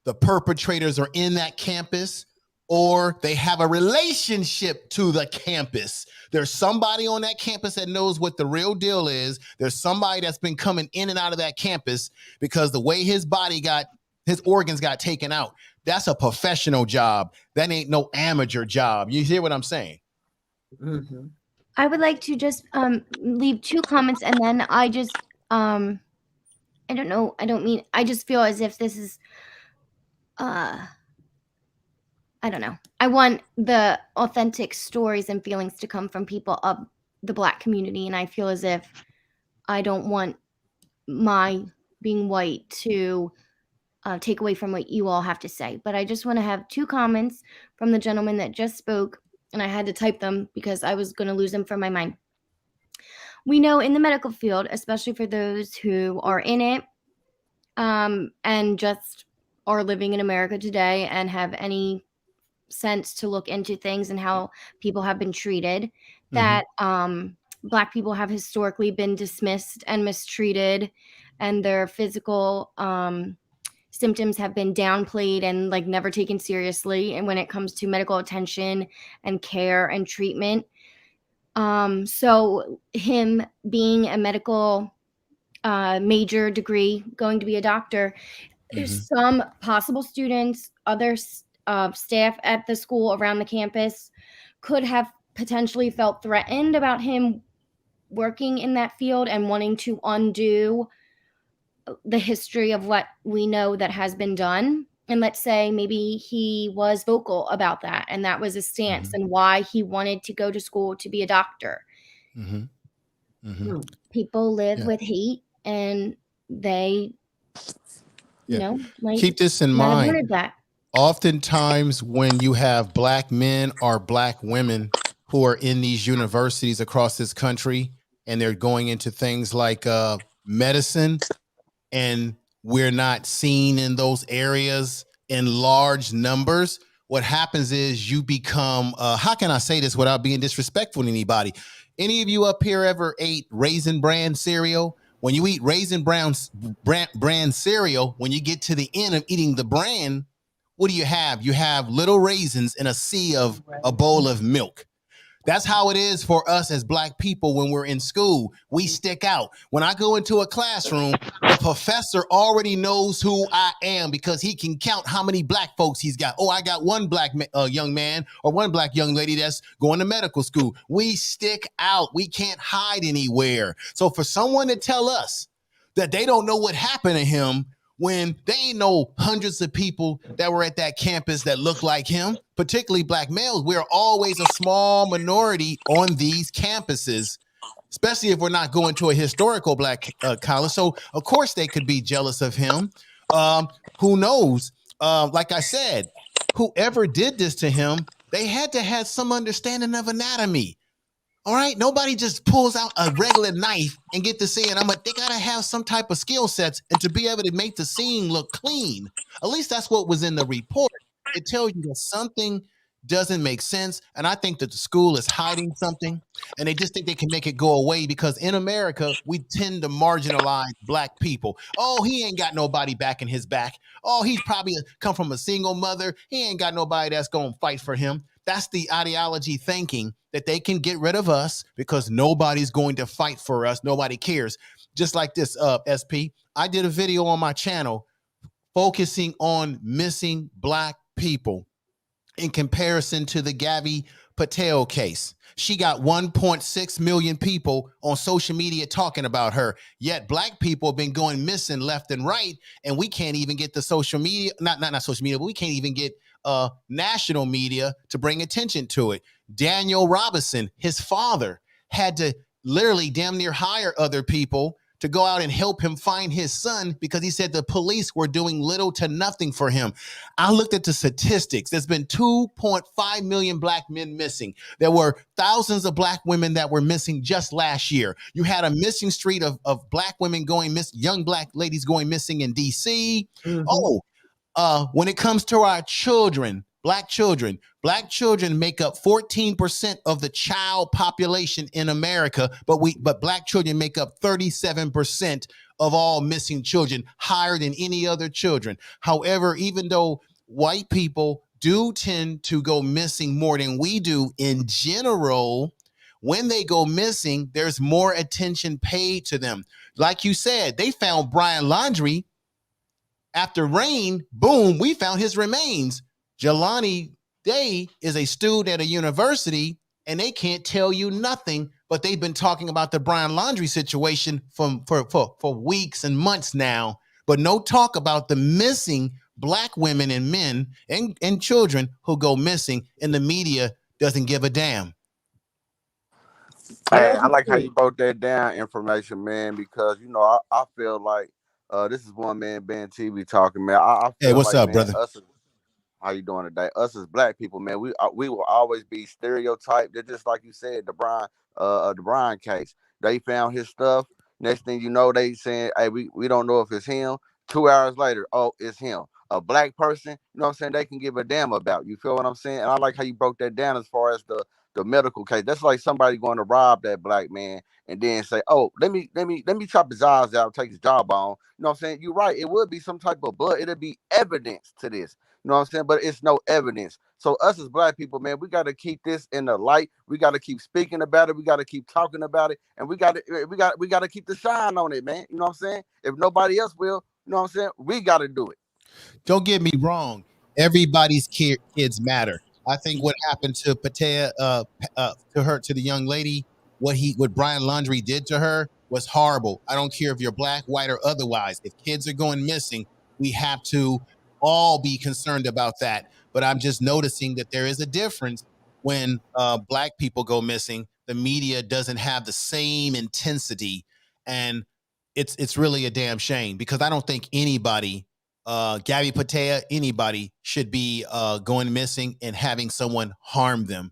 the perpetrators are in that campus or they have a relationship to the campus. There's somebody on that campus that knows what the real deal is. There's somebody that's been coming in and out of that campus because the way his organs got taken out, that's a professional job. That ain't no amateur job. You hear what I'm saying? Mm-hmm. I would like to just leave two comments, and then I just I don't know. I just feel as if this is I don't know. I want the authentic stories and feelings to come from people of the Black community, and I feel as if I don't want my being white to take away from what you all have to say. But I just want to have two comments from the gentleman that just spoke, and I had to type them because I was going to lose them from my mind. We know in the medical field, especially for those who are in it and just are living in America today and have any sense to look into things and how people have been treated, that Black people have historically been dismissed and mistreated, and their physical symptoms have been downplayed and like never taken seriously. And when it comes to medical attention and care and treatment, so him being a medical major degree, going to be a doctor, there's some possible students, other staff at the school around the campus could have potentially felt threatened about him working in that field and wanting to undo the history of what we know that has been done. and let's say maybe he was vocal about that and that was his stance and why he wanted to go to school to be a doctor. People live with hate and they, you know, like, keep this in might have mind. wanted that. Oftentimes when you have black men or black women who are in these universities across this country and they're going into things like medicine, and we're not seen in those areas in large numbers, what happens is you become, how can I say this without being disrespectful to anybody? Any of you up here ever ate Raisin Bran cereal? When you eat Raisin Bran cereal, when you get to the end of eating the bran, what do you have? You have little raisins in a sea of a bowl of milk. That's how it is for us as black people when we're in school. We stick out. When I go into a classroom, the professor already knows who I am because he can count how many black folks he's got. Oh, I got one black young man or one black young lady that's going to medical school. We stick out. We can't hide anywhere. So for someone to tell us that they don't know what happened to him when they ain't know hundreds of people that were at that campus that look like him, particularly black males, we're always a small minority on these campuses, especially if we're not going to a historical black college. So of course they could be jealous of him. Who knows? Like I said, whoever did this to him, they had to have some understanding of anatomy. All right, nobody just pulls out a regular knife and get to seeing. They gotta have some type of skill sets and to be able to make the scene look clean. At least that's what was in the report. It tells you that something doesn't make sense, and I think that the school is hiding something, and they just think they can make it go away because in America we tend to marginalize black people. Oh, he ain't got nobody backing his back. Oh, he's probably come from a single mother. He ain't got nobody that's gonna fight for him. That's the ideology thinking that they can get rid of us because nobody's going to fight for us. Nobody cares. Just like this, SP. I did a video on my channel focusing on missing black people in comparison to the Gabby Patel case. She got 1.6 million people on social media talking about her. Yet black people have been going missing left and right, and we can't even get the social media, not social media, but we can't even get national media to bring attention to it. Daniel Robinson, his father, had to literally damn near hire other people to go out and help him find his son because he said the police were doing little to nothing for him. I looked at the statistics. There's been 2.5 million black men missing. There were thousands of black women that were missing just last year. You had a missing streak of black women going missing, young black ladies going missing in DC. When it comes to our children, black children make up 14% of the child population in America, but black children make up 37% of all missing children, higher than any other children. However, even though white people do tend to go missing more than we do in general, when they go missing, there's more attention paid to them. Like you said, they found Brian Laundrie. After rain, boom, we found his remains. Jelani Day is a student at a university, and they can't tell you nothing, but they've been talking about the Brian Laundrie situation for weeks and months now, but no talk about the missing black women and men and children who go missing, and the media doesn't give a damn. Hey, I like how you broke that down information, man, because, I feel like this is one man band TV talking, man. I feel Hey, what's like, up, man, brother? how you doing today? Us as black people, man, we will always be stereotyped. They're just like you said, the Brian case. They found his stuff. Next thing you know, they saying, hey, we don't know if it's him. 2 hours later, oh, it's him. A black person, you know what I'm saying, they can give a damn about. You feel what I'm saying? And I like how you broke that down as far as the medical case. That's like somebody going to rob that black man and then say, oh, let me chop his eyes out, take his jawbone. You know what I'm saying? You're right. It would be some type of blood. It'll be evidence to this. You know what I'm saying? But it's no evidence. So us as black people, man, we got to keep this in the light. We got to keep speaking about it. We got to keep talking about it, and we got to keep the shine on it, man. You know what I'm saying? If nobody else will, you know what I'm saying? We got to do it. Don't get me wrong. Everybody's kids matter. I think what happened to Patea, to the young lady, what Brian Laundrie did to her was horrible. I don't care if you're black, white, or otherwise. If kids are going missing, we have to all be concerned about that. But I'm just noticing that there is a difference when Black people go missing. The media doesn't have the same intensity, and it's really a damn shame, because I don't think anybody, Gabby Patea, anybody should be going missing and having someone harm them.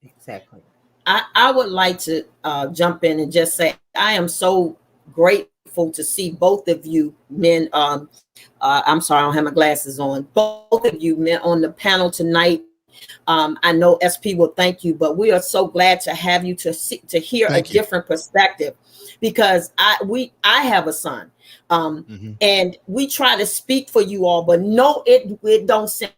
Exactly. I would like to jump in and just say I am so grateful to see both of you men. I'm sorry, I don't have my glasses on. Both of you men on the panel tonight. I know SP will thank you, but we are so glad to have you to hear Thank a you. different perspective, because I have a son, and we try to speak for you all, but no, it don't sound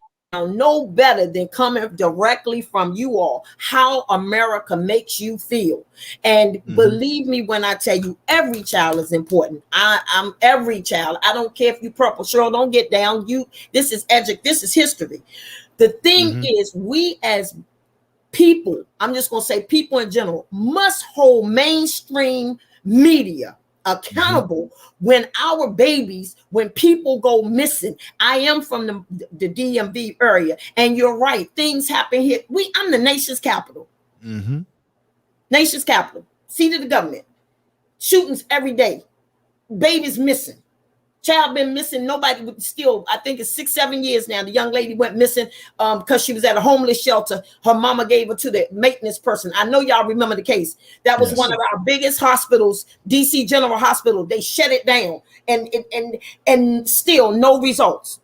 no better than coming directly from you all, how America makes you feel. And believe me when I tell you, every child is important. I'm every child. I don't care if you purple. Cheryl, don't get down. This is this is history. The thing is, we as people, I'm just going to say people in general, must hold mainstream media accountable when our babies, when people go missing. I am from the DMV area, and you're right, things happen here. I'm the nation's capital. Nation's capital, seat of the government. Shootings every day, babies missing. Child been missing. Nobody would still, I think it's 6-7 years now. The young lady went missing because she was at a homeless shelter. Her mama gave her to the maintenance person. I know y'all remember the case. That was one of our biggest hospitals, DC General Hospital. They shut it down, and still no results.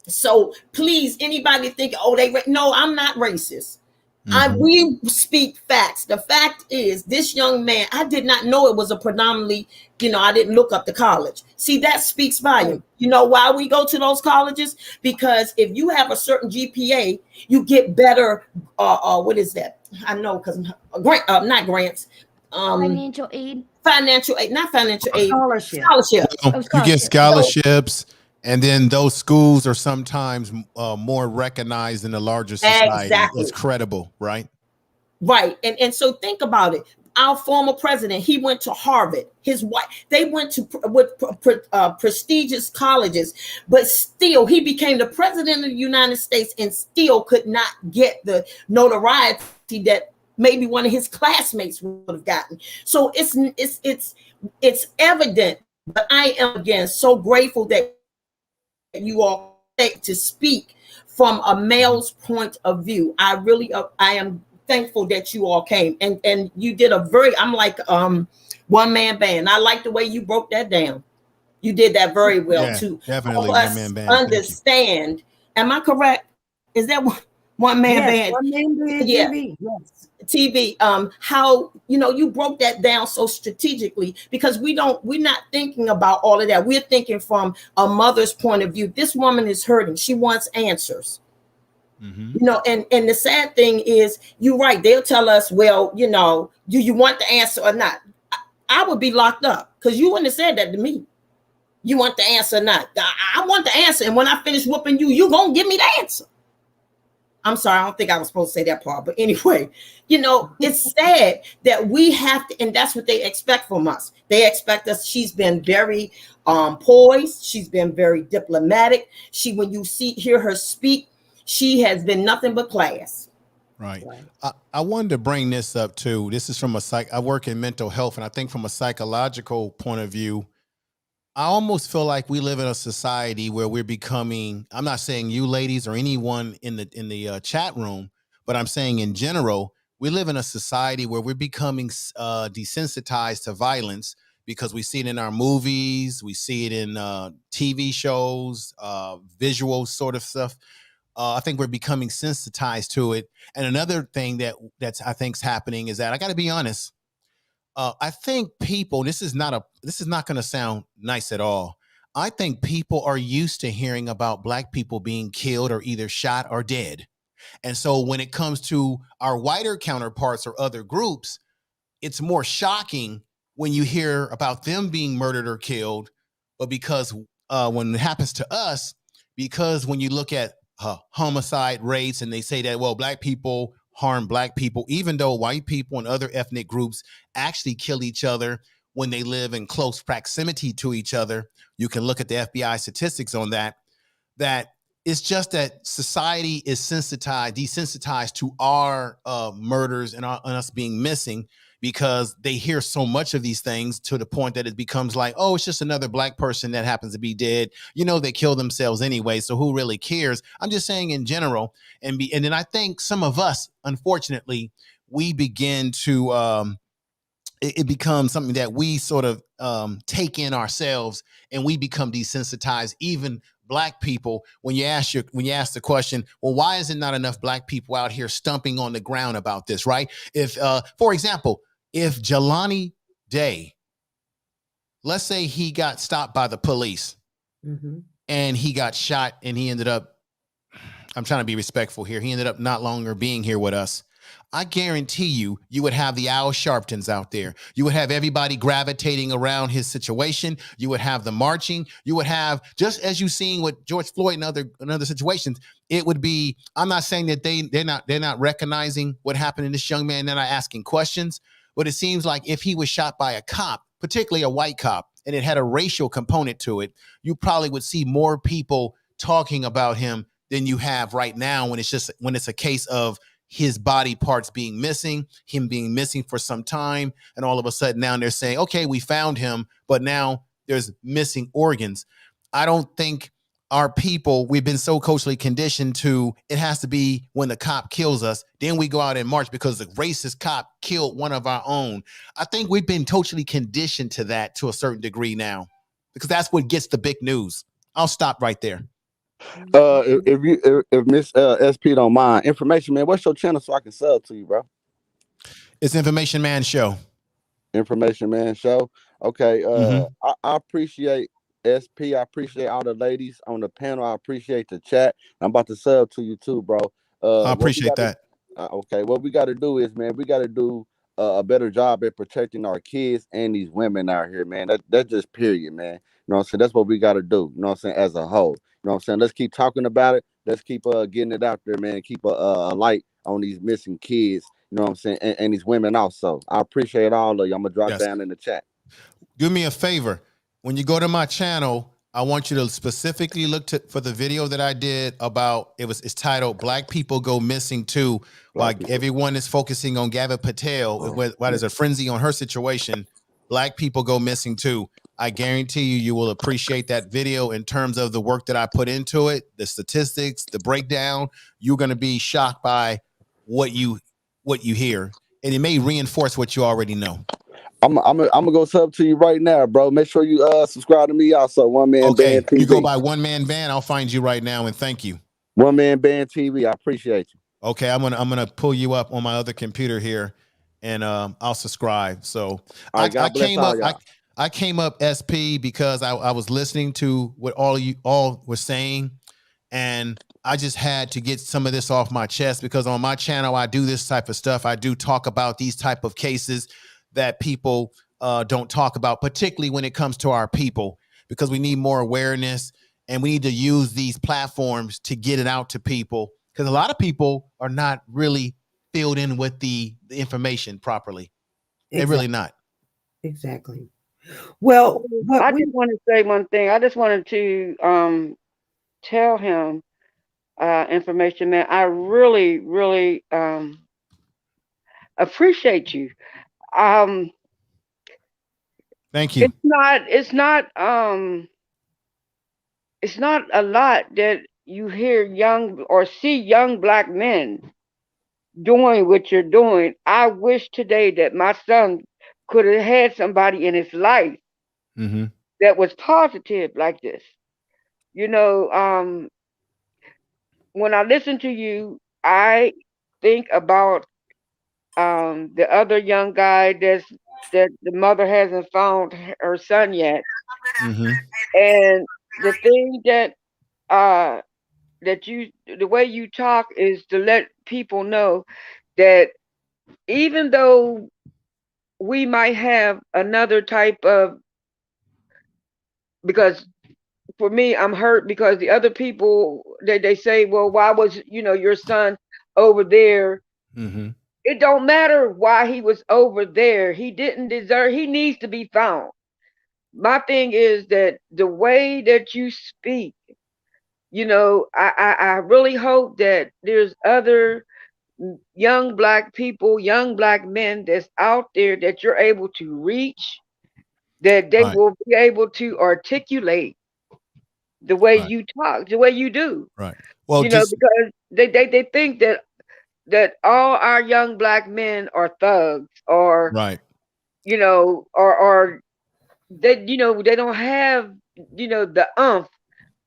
So please, anybody think, oh, no, I'm not racist. We speak facts. The fact is, this young man, I did not know it was a predominantly, I didn't look up the college. See, that speaks volume. You know why we go to those colleges? Because if you have a certain GPA, you get better, what is that? I know, because not grants. Financial aid. Financial aid, not financial aid. Scholarship. You get scholarships, and then those schools are sometimes more recognized in the larger society. Exactly. It's credible, right? Right. And so think about it. Our former president, he went to Harvard. His wife, they went to prestigious colleges, but still he became the president of the United States and still could not get the notoriety that maybe one of his classmates would have gotten. So it's evident. But I am again so grateful that you all take to speak from a male's point of view. I am thankful that you all came, and you did I'm like one man band. I like the way you broke that down. You did that very well too. Definitely one man band. Understand? Am I correct? Is that one man band? One man band. Yeah. TV. Yes. TV, how you broke that down so strategically, because we're not thinking about all of that. We're thinking from a mother's point of view. This woman is hurting. She wants answers. And the sad thing is, you're right. They'll tell us, well, do you want the answer or not? I would be locked up because you wouldn't have said that to me. You want the answer or not? I want the answer. And when I finish whooping you, you're going to give me the answer. I'm sorry, I don't think I was supposed to say that part. But anyway, it's sad that we have to, and that's what they expect from us. They expect us. She's been very poised. She's been very diplomatic. When you hear her speak, she has been nothing but class. Right. I wanted to bring this up too. This is from I work in mental health, and I think from a psychological point of view, I almost feel like we live in a society where we're becoming, I'm not saying you ladies or anyone in the chat room, but I'm saying in general, we live in a society where we're becoming desensitized to violence, because we see it in our movies, we see it in TV shows, visual sort of stuff. I think we're becoming sensitized to it. And another thing that's I think's happening is that, I got to be honest, I think people, this is not going to sound nice at all. I think people are used to hearing about Black people being killed or either shot or dead. And so when it comes to our whiter counterparts or other groups, it's more shocking when you hear about them being murdered or killed. But because when it happens to us, because when you look at homicide rates and they say that, well, Black people harm Black people, even though white people and other ethnic groups actually kill each other when they live in close proximity to each other. You can look at the FBI statistics on that. that it's just that society is desensitized to our murders and us being missing, because they hear so much of these things to the point that it becomes like, oh, it's just another black person that happens to be dead. They kill themselves anyway, so who really cares? I'm just saying in general. And then I think some of us, unfortunately, we begin to it becomes something that we sort of take in ourselves, and we become desensitized. Even black people, when you ask the question, well, why is it not enough black people out here stumping on the ground about this, right? If, for example, if Jelani Day, let's say he got stopped by the police and he got shot, and he ended up, I'm trying to be respectful here, he ended up not longer being here with us. I guarantee you would have the Al Sharptons out there. You would have everybody gravitating around his situation. You would have the marching. You would have, just as you've seen with George Floyd and other situations, it would be, I'm not saying that they're not recognizing what happened to this young man. They're not asking questions, but it seems like if he was shot by a cop, particularly a white cop, and it had a racial component to it, you probably would see more people talking about him than you have right now, when it's a case of his body parts being missing, him being missing for some time, and all of a sudden now they're saying, okay, we found him, but now there's missing organs. I don't think our people, we've been so culturally conditioned to, it has to be when the cop kills us, then we go out and march because the racist cop killed one of our own. I think we've been totally conditioned to that to a certain degree now, because that's what gets the big news. I'll stop right there. If Miss SP don't mind, information man, what's your channel so I can sub to you, bro? It's Information Man Show. Information Man Show. Okay. I appreciate SP. I appreciate all the ladies on the panel. I appreciate the chat. I'm about to sub to you too, bro. I appreciate that. Okay. What we got to do is, man, we got to do a better job at protecting our kids and these women out here, man. That's just period, man. You know what I'm saying? That's what we got to do. You know what I'm saying? As a whole. You know what I'm saying? Let's keep talking about it. Let's keep getting it out there, man. Keep a light on these missing kids. You know what I'm saying? And these women also. I appreciate all of you. I'm gonna drop down in the chat. Do me a favor. When you go to my channel, I want you to specifically look for the video that I did about, it's titled Black People Go Missing Too, while everyone is focusing on Gavin Patel, why there's a frenzy on her situation. Black people go missing too. I guarantee you will appreciate that video in terms of the work that I put into it, the statistics, the breakdown. You're going to be shocked by what you hear, and it may reinforce what you already know. I'm gonna go sub to you right now, bro. Make sure you subscribe to me also. One Man Band TV. You go by One Man Band. I'll find you right now, and thank you. One Man Band TV. I appreciate you. Okay, I'm gonna pull you up on my other computer here, and I'll subscribe. So I came up SP because I was listening to what all you all were saying, and I just had to get some of this off my chest, because on my channel I do this type of stuff. I do talk about these type of cases that people don't talk about, particularly when it comes to our people, because we need more awareness, and we need to use these platforms to get it out to people, because a lot of people are not really filled in with the information properly. Exactly. They're really not. Exactly. Well, I just want to say one thing. I just wanted to tell him, Information Man, I really, really appreciate you. Thank you. It's not a lot that you hear young or see young Black men doing what you're doing. I wish today that my son could have had somebody in his life that was positive like this. You know, when I listen to you, I think about the other young guy that the mother hasn't found her son yet, and the thing that the way you talk is to let people know that even though we might have another type of, because for me, I'm hurt because the other people, they say, well, why was your son over there? It don't matter why he was over there. He didn't deserve. He needs to be found. My thing is that the way that you speak, you know, I really hope that there's other young black people, young black men that's out there that you're able to reach, that they Right. will be able to articulate the way Right. you talk, the way you do. Right. Well, You know, just because they think that all our young black men are thugs, or right. you know, or they, you know, they don't have, you know, the umph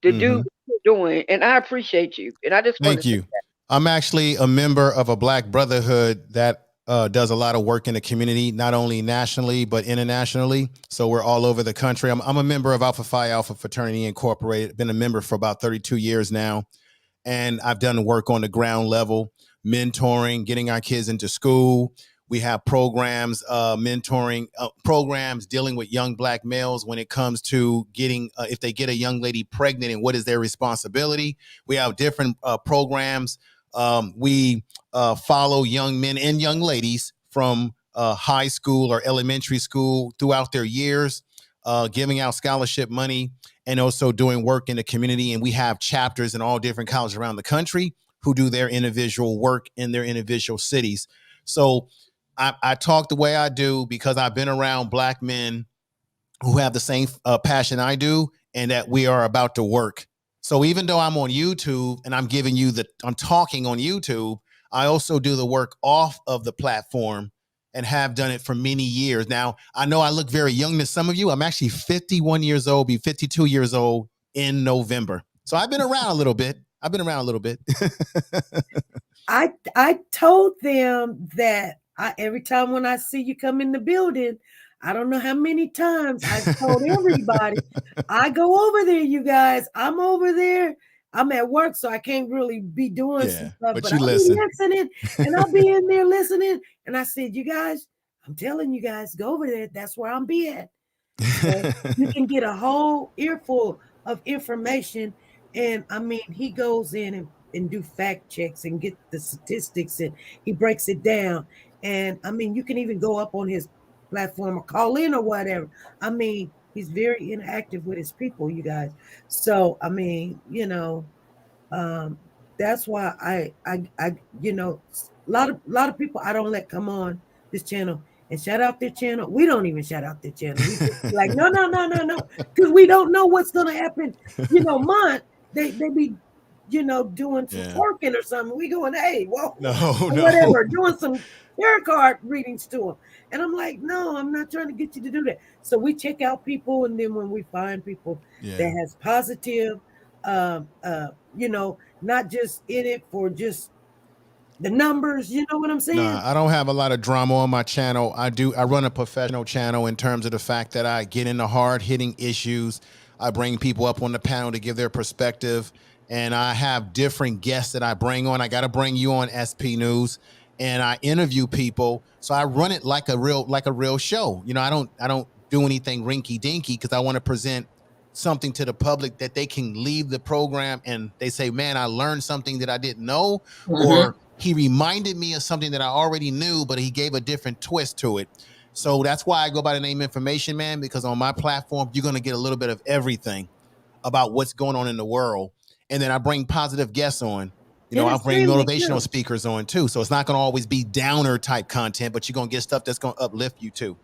to do Hmm. what you're doing. And I appreciate you. And I just want to Thank say you. I'm actually a member of a Black Brotherhood that does a lot of work in the community, not only nationally but internationally. So we're all over the country. I'm a member of Alpha Phi Alpha Fraternity Incorporated. Been a member for about 32 years now, and I've done work on the ground level, mentoring, getting our kids into school. We have programs, mentoring programs dealing with young black males when it comes to getting, if they get a young lady pregnant and what is their responsibility. We have different programs. We follow young men and young ladies from high school or elementary school throughout their years, giving out scholarship money and also doing work in the community. And we have chapters in all different colleges around the country who do their individual work in their individual cities. So I talk the way I do because I've been around black men who have the same passion I do, and that we are about to work. So even though I'm on YouTube and I'm talking on YouTube, I also do the work off of the platform and have done it for many years. Now, I know I look very young to some of you. I'm actually 51 years old, be 52 years old in November. So I've been around a little bit. I told them that every time when I see you come in the building, I don't know how many times I told everybody, I go over there, you guys. I'm over there. I'm at work, so I can't really be doing some Yeah, stuff, but but you I'll be listen. listening and I'll be in there listening. And I said, you guys, I'm telling you guys, go over there. That's where I'm be at. So you can get a whole earful of information. And I mean, he goes in and do fact checks and get the statistics and he breaks it down. And I mean, you can even go up on his platform or call in or whatever. I mean, he's very interactive with his people, you guys. So I mean, um, that's why a lot of people I don't let come on this channel and shout out their channel. We don't even shout out their channel. We just be like, no, no, no, no, no, because we don't know what's gonna happen. Month they be, doing some Yeah. twerking or something. We going, hey, whoa, No, or no. whatever, doing some tarot card readings to them. And I'm like, no, I'm not trying to get you to do that. So we check out people, and then when we find people Yeah. that has positive, um, uh, not just in it for just the numbers. You know what I'm saying? Nah, I don't have a lot of drama on my channel. I run a professional channel in terms of the fact that I get into hard hitting issues. I bring people up on the panel to give their perspective, and I have different guests that I bring on. I got to bring you on SP News, and I interview people. So I run it like a real show. I don't do anything rinky dinky because I want to present something to the public that they can leave the program and they say, man, I learned something that I didn't know, or he reminded me of something that I already knew, but he gave a different twist to it. So that's why I go by the name Information Man, because on my platform, you're going to get a little bit of everything about what's going on in the world. And then I bring positive guests on. And I'll it's bring friendly motivational too. speakers on too. So it's not going to always be downer type content, but you're going to get stuff that's going to uplift you too.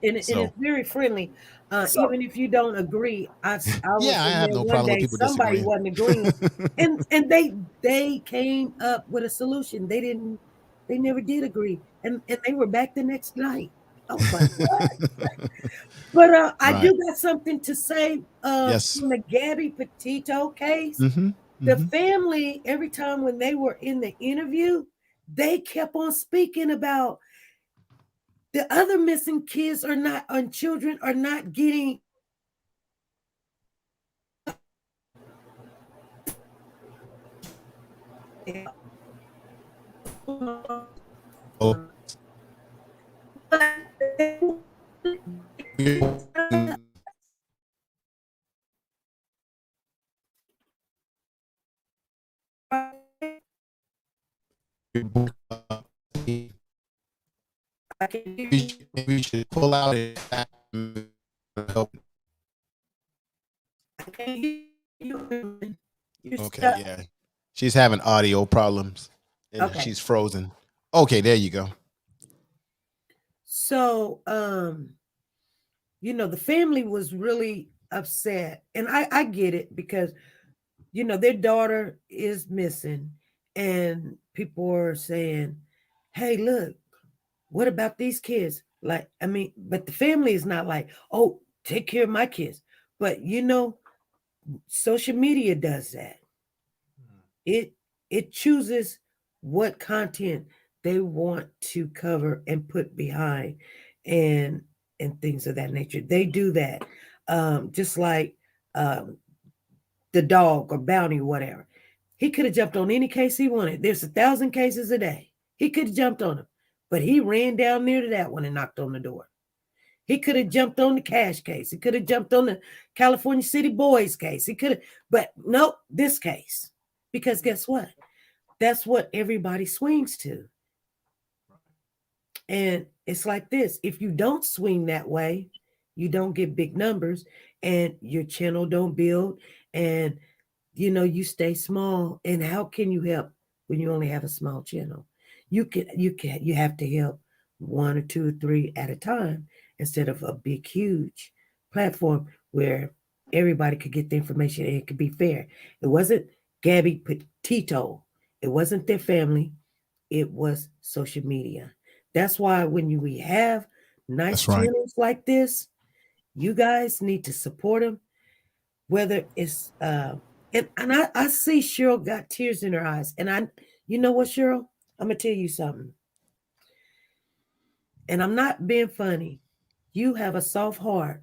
And So it's very friendly. Even if you don't agree, I was yeah, I in have there no one problem with day. people Somebody disagreeing. wasn't agreeing, and they came up with a solution. They never did agree, and they were back the next night. I was like, what? But I Right. do got something to say Yes. from the Gabby Petito case. Mm-hmm. The Mm-hmm. family, every time when they were in the interview, they kept on speaking about the other missing kids are not on children are not getting Oh. We should pull out it. I can't hear you. You Okay, yeah. She's having audio problems and Okay. she's frozen. Okay, there you go. So, the family was really upset. And I get it because, their daughter is missing. And people are saying, hey, look, what about these kids? Like, I mean, but the family is not like, oh, take care of my kids. But, social media does that. It chooses what content they want to cover and put behind and things of that nature. They do that. Just like the dog or Bounty or whatever. He could have jumped on any case he wanted. There's 1,000 cases a day. He could have jumped on them, but he ran down near to that one and knocked on the door. He could have jumped on the Cash case. He could have jumped on the California City Boys case. He could have, but nope, this case. Because guess what? That's what everybody swings to. And it's like this. If you don't swing that way, you don't get big numbers and your channel don't build and you stay small. And how can you help when you only have a small channel? You have to help 1 or 2 or 3 at a time instead of a big, huge platform where everybody could get the information and it could be fair. It wasn't Gabby Petito. It wasn't their family. It was social media. That's why when we have nice channels like this, you guys need to support them. Whether it's and I see Cheryl got tears in her eyes, and you know what, Cheryl? I'm gonna tell you something, and I'm not being funny. You have a soft heart,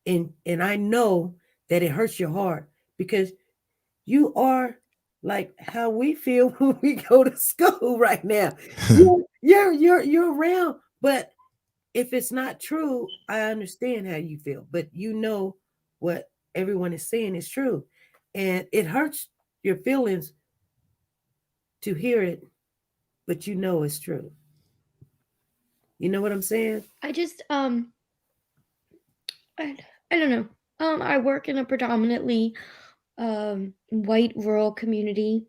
and I know that it hurts your heart because you are like how we feel when we go to school right now. You're around, but if it's not true, I understand how you feel. But what everyone is saying is true, and it hurts your feelings to hear it, but it's true. You know what I'm saying? I just I don't know. I work in a predominantly white rural community.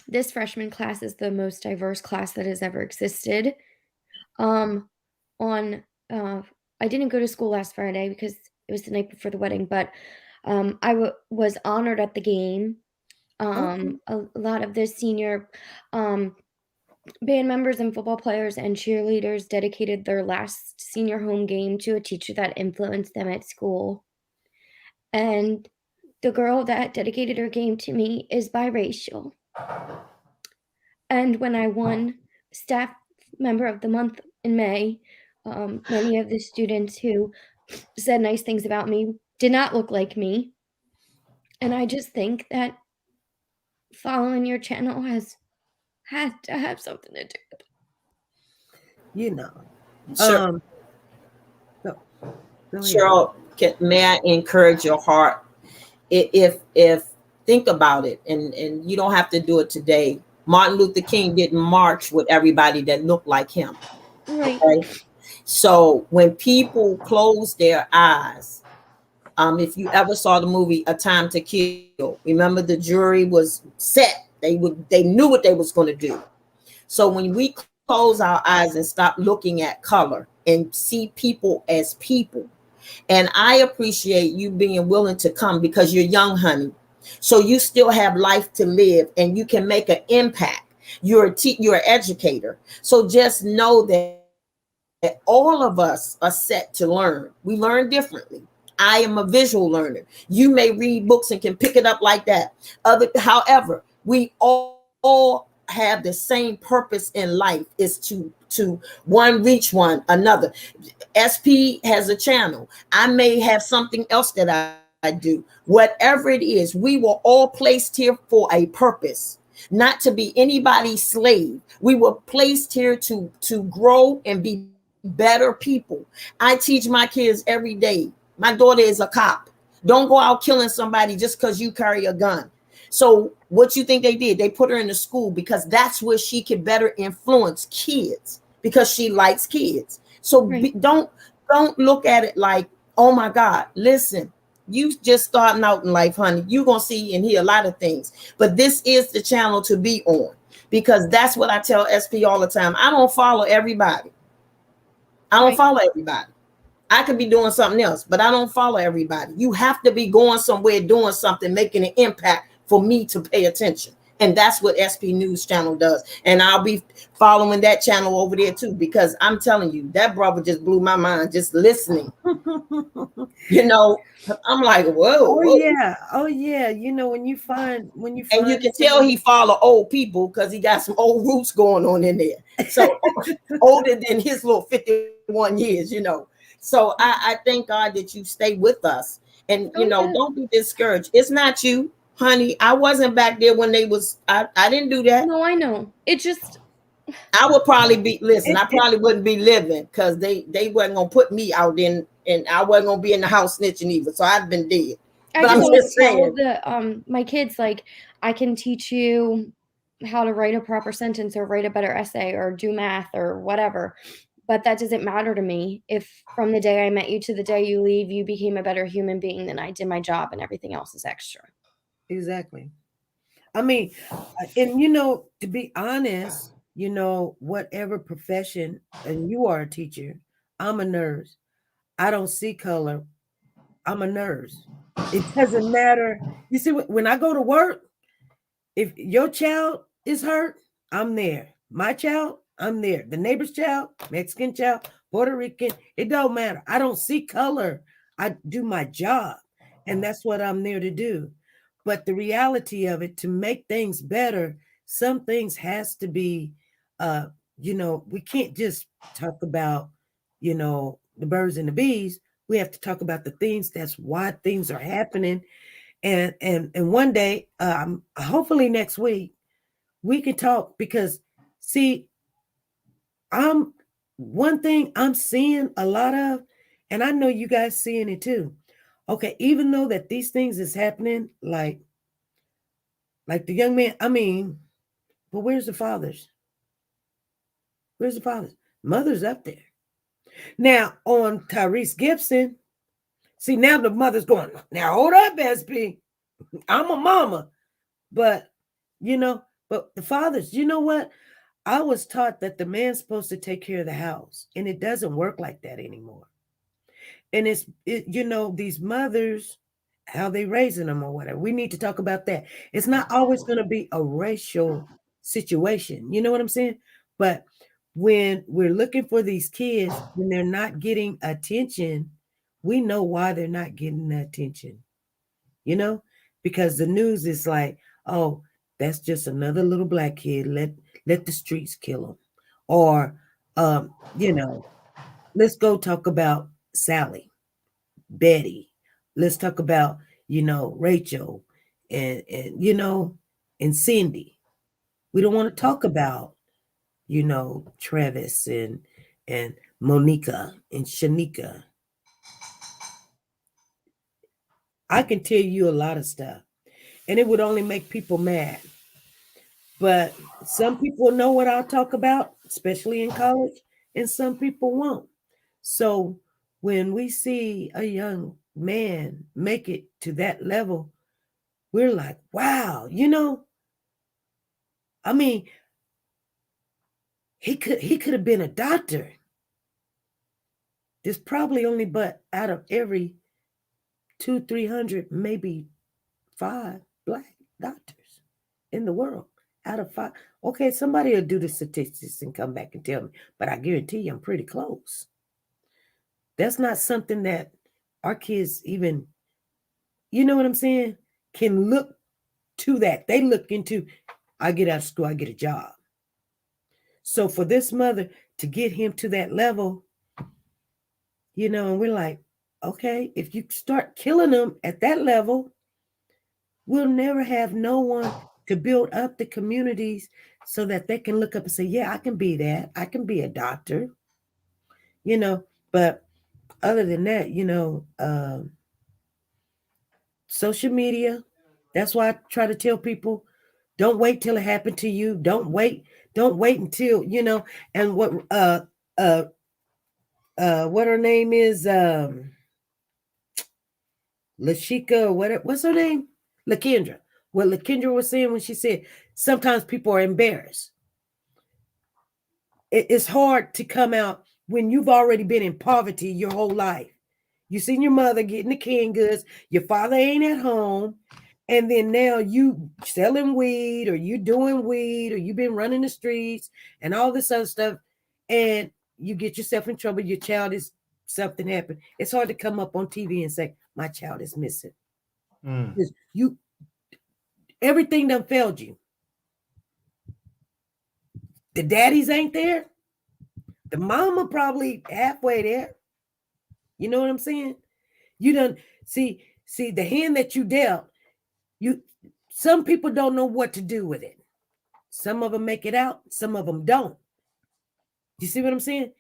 This freshman class is the most diverse class that has ever existed. On I didn't go to school last Friday because it was the night before the wedding, but I was honored at the game. A lot of the senior band members and football players and cheerleaders dedicated their last senior home game to a teacher that influenced them at school. And the girl that dedicated her game to me is biracial. And when I won Staff Member of the Month in May, many of the students who said nice things about me did not look like me. And I just think that following your channel has had to have something to do with it. Sure. Go Cheryl, may I encourage your heart? If think about it, and you don't have to do it today. Martin Luther King didn't march with everybody that looked like him. Right. Okay? So when people close their eyes, if you ever saw the movie A Time to Kill, remember the jury was set. They knew what they was going to do. So when we close our eyes and stop looking at color and see people as people, and I appreciate you being willing to come because you're young, honey. So you still have life to live and you can make an impact. You're an educator. So just know that all of us are set to learn. We learn differently. I am a visual learner. You may read books and can pick it up like that. However, we all have the same purpose in life, is to one reach one another. SP has a channel. I may have something else that I do. Whatever it is, we were all placed here for a purpose, not to be anybody's slave. We were placed here to grow and be better people. I teach my kids every day. My daughter is a cop. Don't go out killing somebody just because you carry a gun. So what you think they did? They put her in the school because that's where she could better influence kids because she likes kids. So don't look at it like, oh my God, listen, you just starting out in life, honey, you're gonna see and hear a lot of things. But this is the channel to be on, because that's what I tell SP all the time. I don't follow everybody. I don't follow everybody. I could be doing something else, but I don't follow everybody. You have to be going somewhere, doing something, making an impact for me to pay attention. And that's what SP News Channel does. And I'll be following that channel over there too, because I'm telling you, that brother just blew my mind just listening. You know, I'm like, whoa. Oh yeah. Oh yeah. You know, when you find and you can tell he follow old people because he got some old roots going on in there. So older than his little 51 years, you know. So I thank God that you stay with us. And you know, don't be discouraged. It's not you, honey. I wasn't back there when they was I didn't do that. No, I know. It just I would probably be I probably wouldn't be living because they wasn't gonna put me out in, and I wasn't gonna be in the house snitching either. So I'd been dead. I But I'm just saying, tell my kids, like, I can teach you how to write a proper sentence or write a better essay or do math or whatever. But that doesn't matter to me if from the day I met you to the day you leave, you became a better human being than I did my job, and everything else is extra. Exactly. I mean, and you know, to be honest, you know, whatever profession, and you are a teacher, I'm a nurse. I don't see color. I'm a nurse. It doesn't matter. You see, when I go to work, if your child is hurt, I'm there. My child, I'm there. The neighbor's child, Mexican child, Puerto Rican, it don't matter. I don't see color. I do my job, and that's what I'm there to do. But the reality of it, to make things better, some things has to be, you know, we can't just talk about, you know, the birds and the bees. We have to talk about the things. That's why things are happening. And one day, hopefully next week, we can talk, because see, I'm one thing I'm seeing a lot of, and I know you guys seeing it too. Okay, even though that these things is happening, like the young man, I mean, but where's the fathers? Where's the fathers? Mother's up there. Now on Tyrese Gibson, see, now the mother's going, now hold up, SP. I'm a mama. But, you know, but the fathers, you know what? I was taught that the man's supposed to take care of the house, and it doesn't work like that anymore. And you know, these mothers, how they raising them or whatever. We need to talk about that. It's not always going to be a racial situation. You know what I'm saying? But when we're looking for these kids, when they're not getting attention, we know why they're not getting the attention. You know, because the news is like, oh, that's just another little black kid. Let the streets kill him. Or, you know, let's go talk about Sally, Betty. Let's talk about, you know, Rachel and you know, and Cindy. We don't want to talk about, you know, Travis and Monica and Shanika. I can tell you a lot of stuff, and it would only make people mad. But some people know what I'll talk about, especially in college, and some people won't. So when we see a young man make it to that level, we're like, wow, you know, I mean, he could have been a doctor. There's probably only but out of every 200-300, maybe 5 black doctors in the world. Out of 5. Okay, somebody will do the statistics and come back and tell me, but I guarantee you I'm pretty close. That's not something that our kids even, you know what I'm saying, can look to that. They look into, I get out of school, I get a job. So for this mother to get him to that level, you know, and we're like, okay, if you start killing them at that level, we'll never have no one to build up the communities so that they can look up and say, yeah, I can be that. I can be a doctor, you know. But other than that, you know, social media, that's why I try to tell people, don't wait till it happened to you. Don't wait until, you know, and what her name is, Lashika, what's her name? Lakendra. What Lakendra was saying when she said sometimes people are embarrassed. It's hard to come out when you've already been in poverty your whole life. You seen your mother getting the canned goods, your father ain't at home, and then now you selling weed or you doing weed or you've been running the streets and all this other stuff, and you get yourself in trouble. Your child is something happened. It's hard to come up on TV and say, my child is missing. You everything done failed you. The daddies ain't there. The mama probably halfway there. You know what I'm saying? You done see the hand that you dealt. Some people don't know what to do with it. Some of them make it out, some of them don't. You see what I'm saying?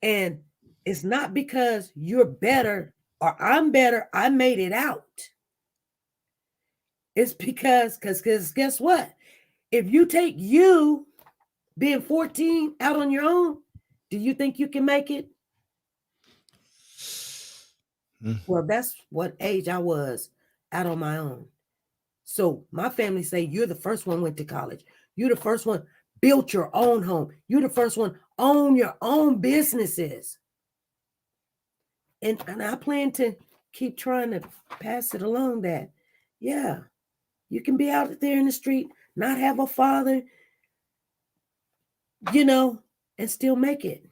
And it's not because you're better or I'm better, I made it out. It's because guess what? If you take you being 14 out on your own, do you think you can make it? Well, that's what age I was out on my own. So my family say, you're the first one went to college. You're the first one built your own home. You're the first one own your own businesses. And I plan to keep trying to pass it along that, yeah, you can be out there in the street, not have a father, and still make it.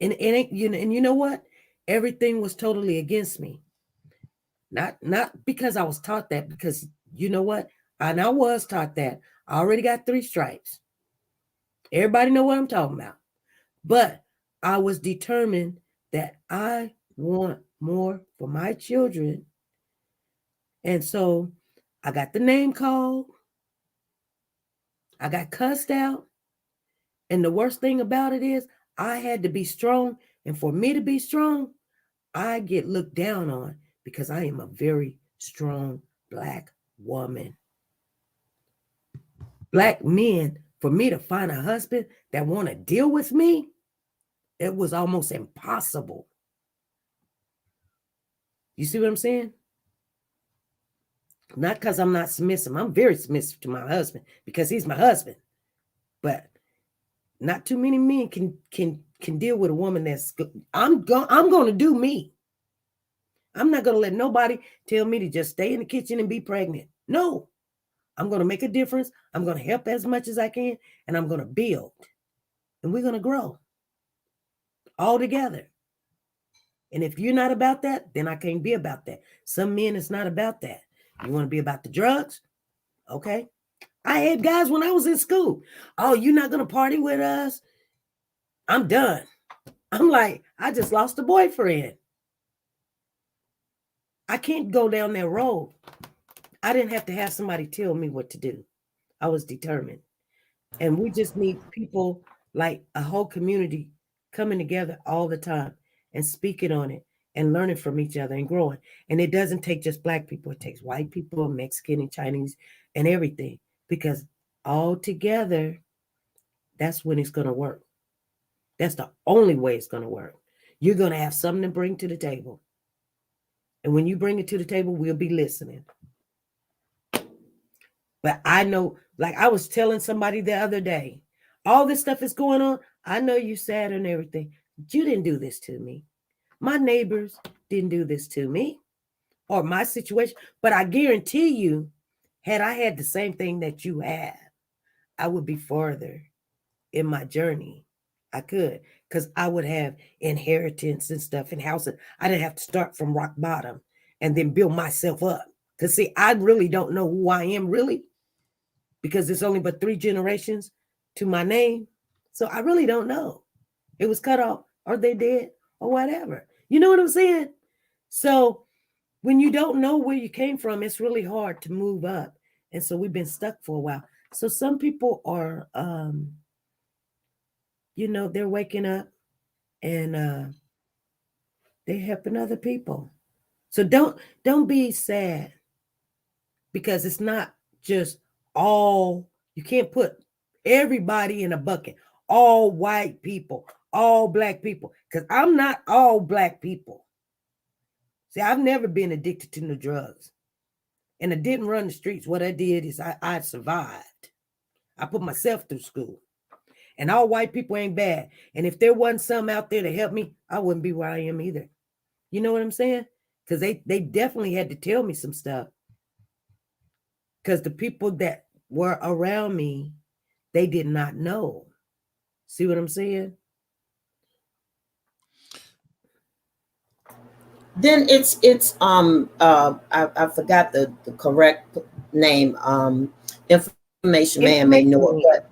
And you know what? Everything was totally against me. Not because I was taught that, because you know what? And I was taught that. I already got 3 stripes. Everybody know what I'm talking about. But I was determined that I want more for my children. And so I got the name called. I got cussed out. And the worst thing about it is I had to be strong. And for me to be strong, I get looked down on because I am a very strong Black woman. Black men, for me to find a husband that want to deal with me, it was almost impossible. You see what I'm saying? Not because I'm not submissive. I'm very submissive to my husband because he's my husband. But not too many men can deal with a woman that's I'm going to do me. I'm not going to let nobody tell me to just stay in the kitchen and be pregnant. No. I'm going to make a difference. I'm going to help as much as I can, and I'm going to build. And we're going to grow all together. And if you're not about that, then I can't be about that. Some men, it's not about that. You want to be about the drugs? Okay. I had guys when I was in school. Oh, you're not going to party with us? I'm done. I'm like, I just lost a boyfriend. I can't go down that road. I didn't have to have somebody tell me what to do. I was determined. And we just need people like a whole community coming together all the time and speaking on it and learning from each other and growing. And it doesn't take just Black people. It takes white people, Mexican and Chinese and everything, because all together, that's when it's going to work. That's the only way it's going to work. You're going to have something to bring to the table. And when you bring it to the table, we'll be listening. But I know, like I was telling somebody the other day, all this stuff is going on. I know you sad and everything. But you didn't do this to me. My neighbors didn't do this to me or my situation. But I guarantee you, had I had the same thing that you have, I would be farther in my journey. I could, because I would have inheritance and stuff and houses. I didn't have to start from rock bottom and then build myself up. Because see, I really don't know who I am really, because it's only but 3 generations to my name. So I really don't know. It was cut off or they dead or whatever. You know what I'm saying? So when you don't know where you came from, it's really hard to move up. And so we've been stuck for a while. So some people are, they're waking up and they're helping other people. So don't be sad, because it's not just all, you can't put everybody in a bucket, all white people, all Black people, because I'm not all Black people. See, I've never been addicted to no drugs. And I didn't run the streets. What I did is I survived. I put myself through school. And all white people ain't bad. And if there wasn't some out there to help me, I wouldn't be where I am either. You know what I'm saying? Because they definitely had to tell me some stuff. Because the people that were around me, they did not know. See what I'm saying? Then I forgot the correct name. Information man may know it,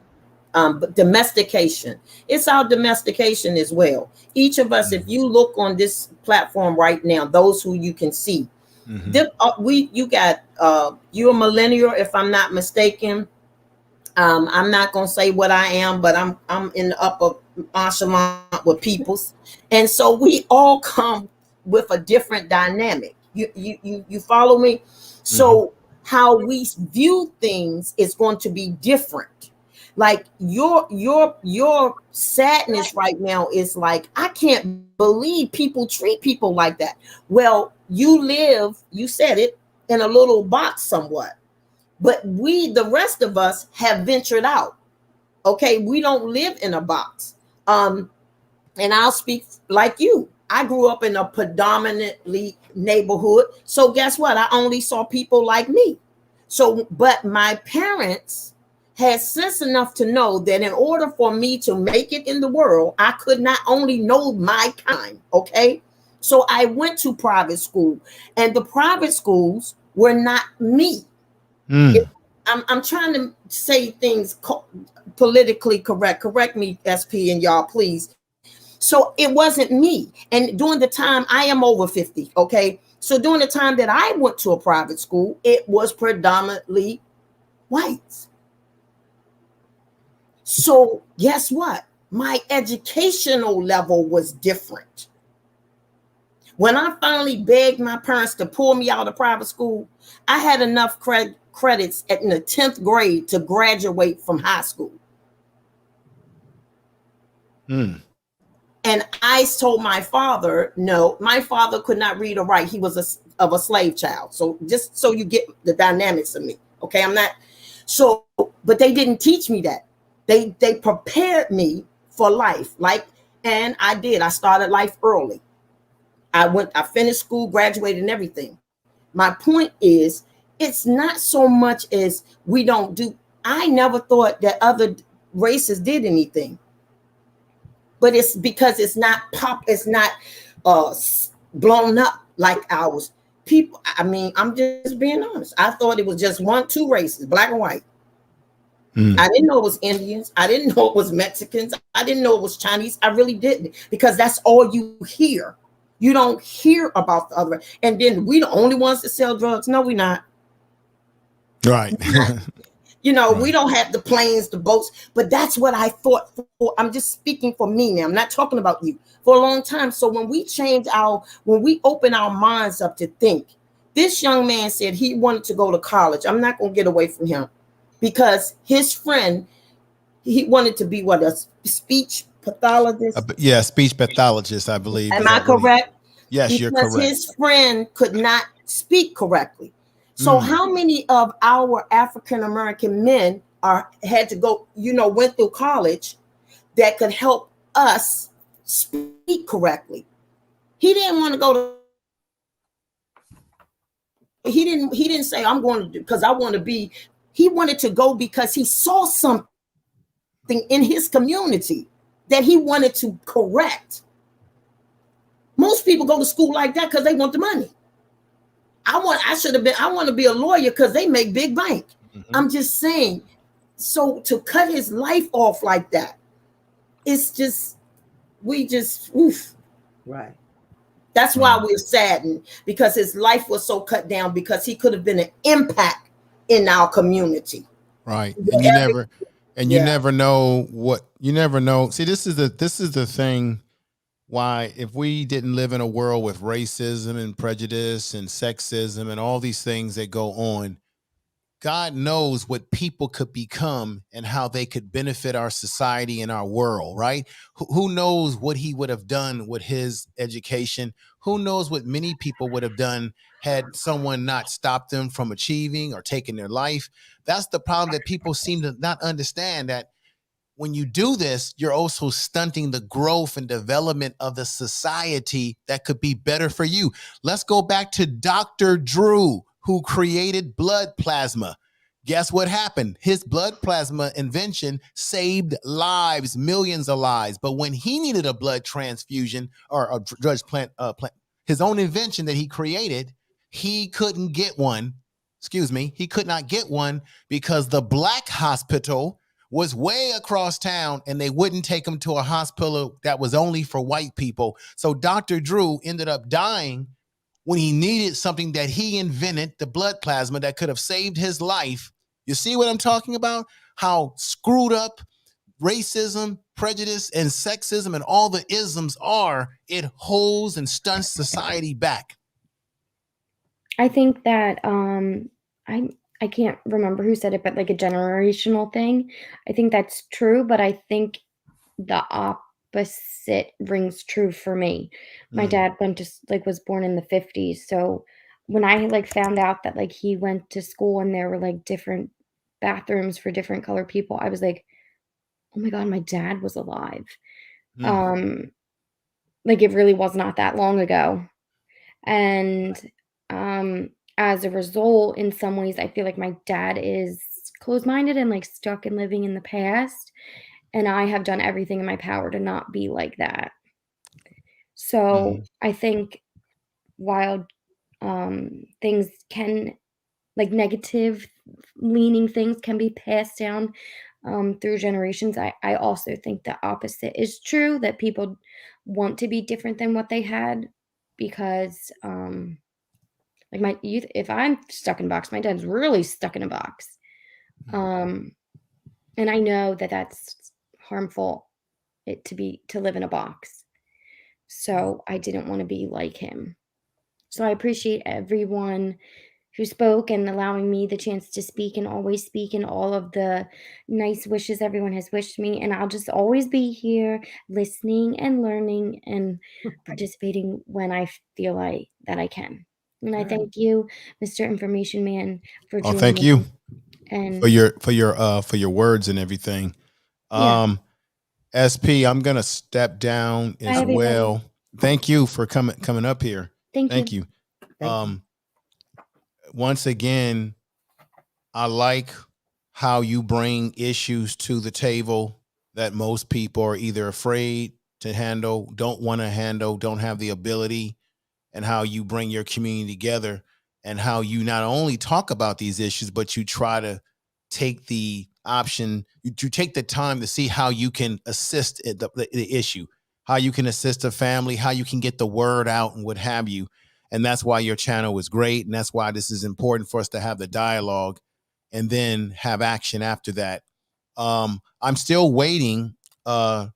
but domestication. It's our domestication as well. Each of us, if you look on this platform right now, those who you can see, you're a millennial, if I'm not mistaken. I'm not gonna say what I am, but I'm in the upper echelon with peoples, and so we all come with a different dynamic. You follow me? So how we view things is going to be different. Like your sadness right now is like, I can't believe people treat people like that. Well, you said it, in a little box somewhat. But the rest of us have ventured out. Okay, we don't live in a box. And I'll speak like you. I grew up in a predominantly neighborhood. So guess what? I only saw people like me. So, but my parents had sense enough to know that in order for me to make it in the world, I could not only know my kind. Okay. So I went to private school, and the private schools were not me. I'm trying to say things politically correct. Correct me, SP, and y'all, please. So it wasn't me. And during the time, I am over 50, okay? So during the time that I went to a private school, it was predominantly whites. So guess what? My educational level was different. When I finally begged my parents to pull me out of private school, I had enough credits in the 10th grade to graduate from high school. And I told my father, no, my father could not read or write. He was of a slave child. So just so you get the dynamics of me. Okay, I'm not. So, but they didn't teach me that. They prepared me for life. And I did. I started life early. I finished school, graduated, and everything. My point is, it's not so much as we don't do. I never thought that other races did anything, but it's because it's not blown up like ours. People, I mean, I'm just being honest. I thought it was just two races, black and white. I didn't know it was Indians. I didn't know it was Mexicans. I didn't know it was Chinese. I really didn't, because that's all you hear. You don't hear about the other. And then we the only ones that sell drugs. No, we're not. Right. You know, right. We don't have the planes, the boats, but that's what I thought for. I'm just speaking for me now. I'm not talking about you. For a long time. So when we when we open our minds up to think, this young man said he wanted to go to college. I'm not going to get away from him, because his friend, he wanted to be a speech pathologist. Yeah, speech pathologist, I believe. Am I correct? Yes, because you're correct. His friend could not speak correctly. So how many of our African American men had to go, went through college that could help us speak correctly? He didn't want to go to. He didn't say, I'm going to do because I want to be. He wanted to go because he saw something in his community that he wanted to correct. Most people go to school like that because they want the money. I want to be a lawyer because they make big bank. I'm just saying. So to cut his life off like that, it's just, oof. Right. That's why we're saddened, because his life was so cut down, because he could have been an impact in our community. Right. And you never know what, you never know. See, this is the thing. Why, if we didn't live in a world with racism and prejudice and sexism and all these things that go on, God knows what people could become and how they could benefit our society and our world, right? Who knows what he would have done with his education? Who knows what many people would have done had someone not stopped them from achieving or taking their life? That's the problem that people seem to not understand, that when you do this, you're also stunting the growth and development of the society that could be better for you. Let's go back to Dr. Drew, who created blood plasma. Guess what happened? His blood plasma invention saved lives, millions of lives. But when he needed a blood transfusion or a drug plant, his own invention that he created, he couldn't get one. Excuse me, he could not get one because the black hospital was way across town and they wouldn't take him to a hospital that was only for white people. So Dr. Drew ended up dying when he needed something that he invented, the blood plasma, that could have saved his life. You see what I'm talking about? How screwed up racism, prejudice, and sexism and all the isms are. It holds and stunts society back. I think that I can't remember who said it, but like a generational thing. I think that's true, but I think the opposite rings true for me. My dad was born in the 50s, so when I like found out that like he went to school and there were like different bathrooms for different colored people, I was like, oh my God, my dad was alive. Like it really was not that long ago. And as a result, in some ways, I feel like my dad is closed-minded and like stuck and living in the past. And I have done everything in my power to not be like that. So I think while things can, like negative leaning things can be passed down through generations, I also think the opposite is true, that people want to be different than what they had because like my youth, if I'm stuck in a box, my dad's really stuck in a box. And I know that that's harmful to live in a box. So I didn't want to be like him. So I appreciate everyone who spoke and allowing me the chance to speak and always speak and all of the nice wishes everyone has wished me. And I'll just always be here listening and learning and participating when I feel like that I can. And I thank you, Mr. Information Man, for joining. Thank you and for your words and everything. Yeah. SP, I'm gonna step down as Bye, everybody. well. Thank you for coming up here. Thank you. Once again, I like how you bring issues to the table that most people are either afraid to handle, don't want to handle, don't have the ability, and how you bring your community together and how you not only talk about these issues, but you try to take the option, you take the time to see how you can assist the issue, how you can assist a family, how you can get the word out and what have you. And that's why your channel is great. And that's why this is important for us to have the dialogue and then have action after that. I'm still waiting to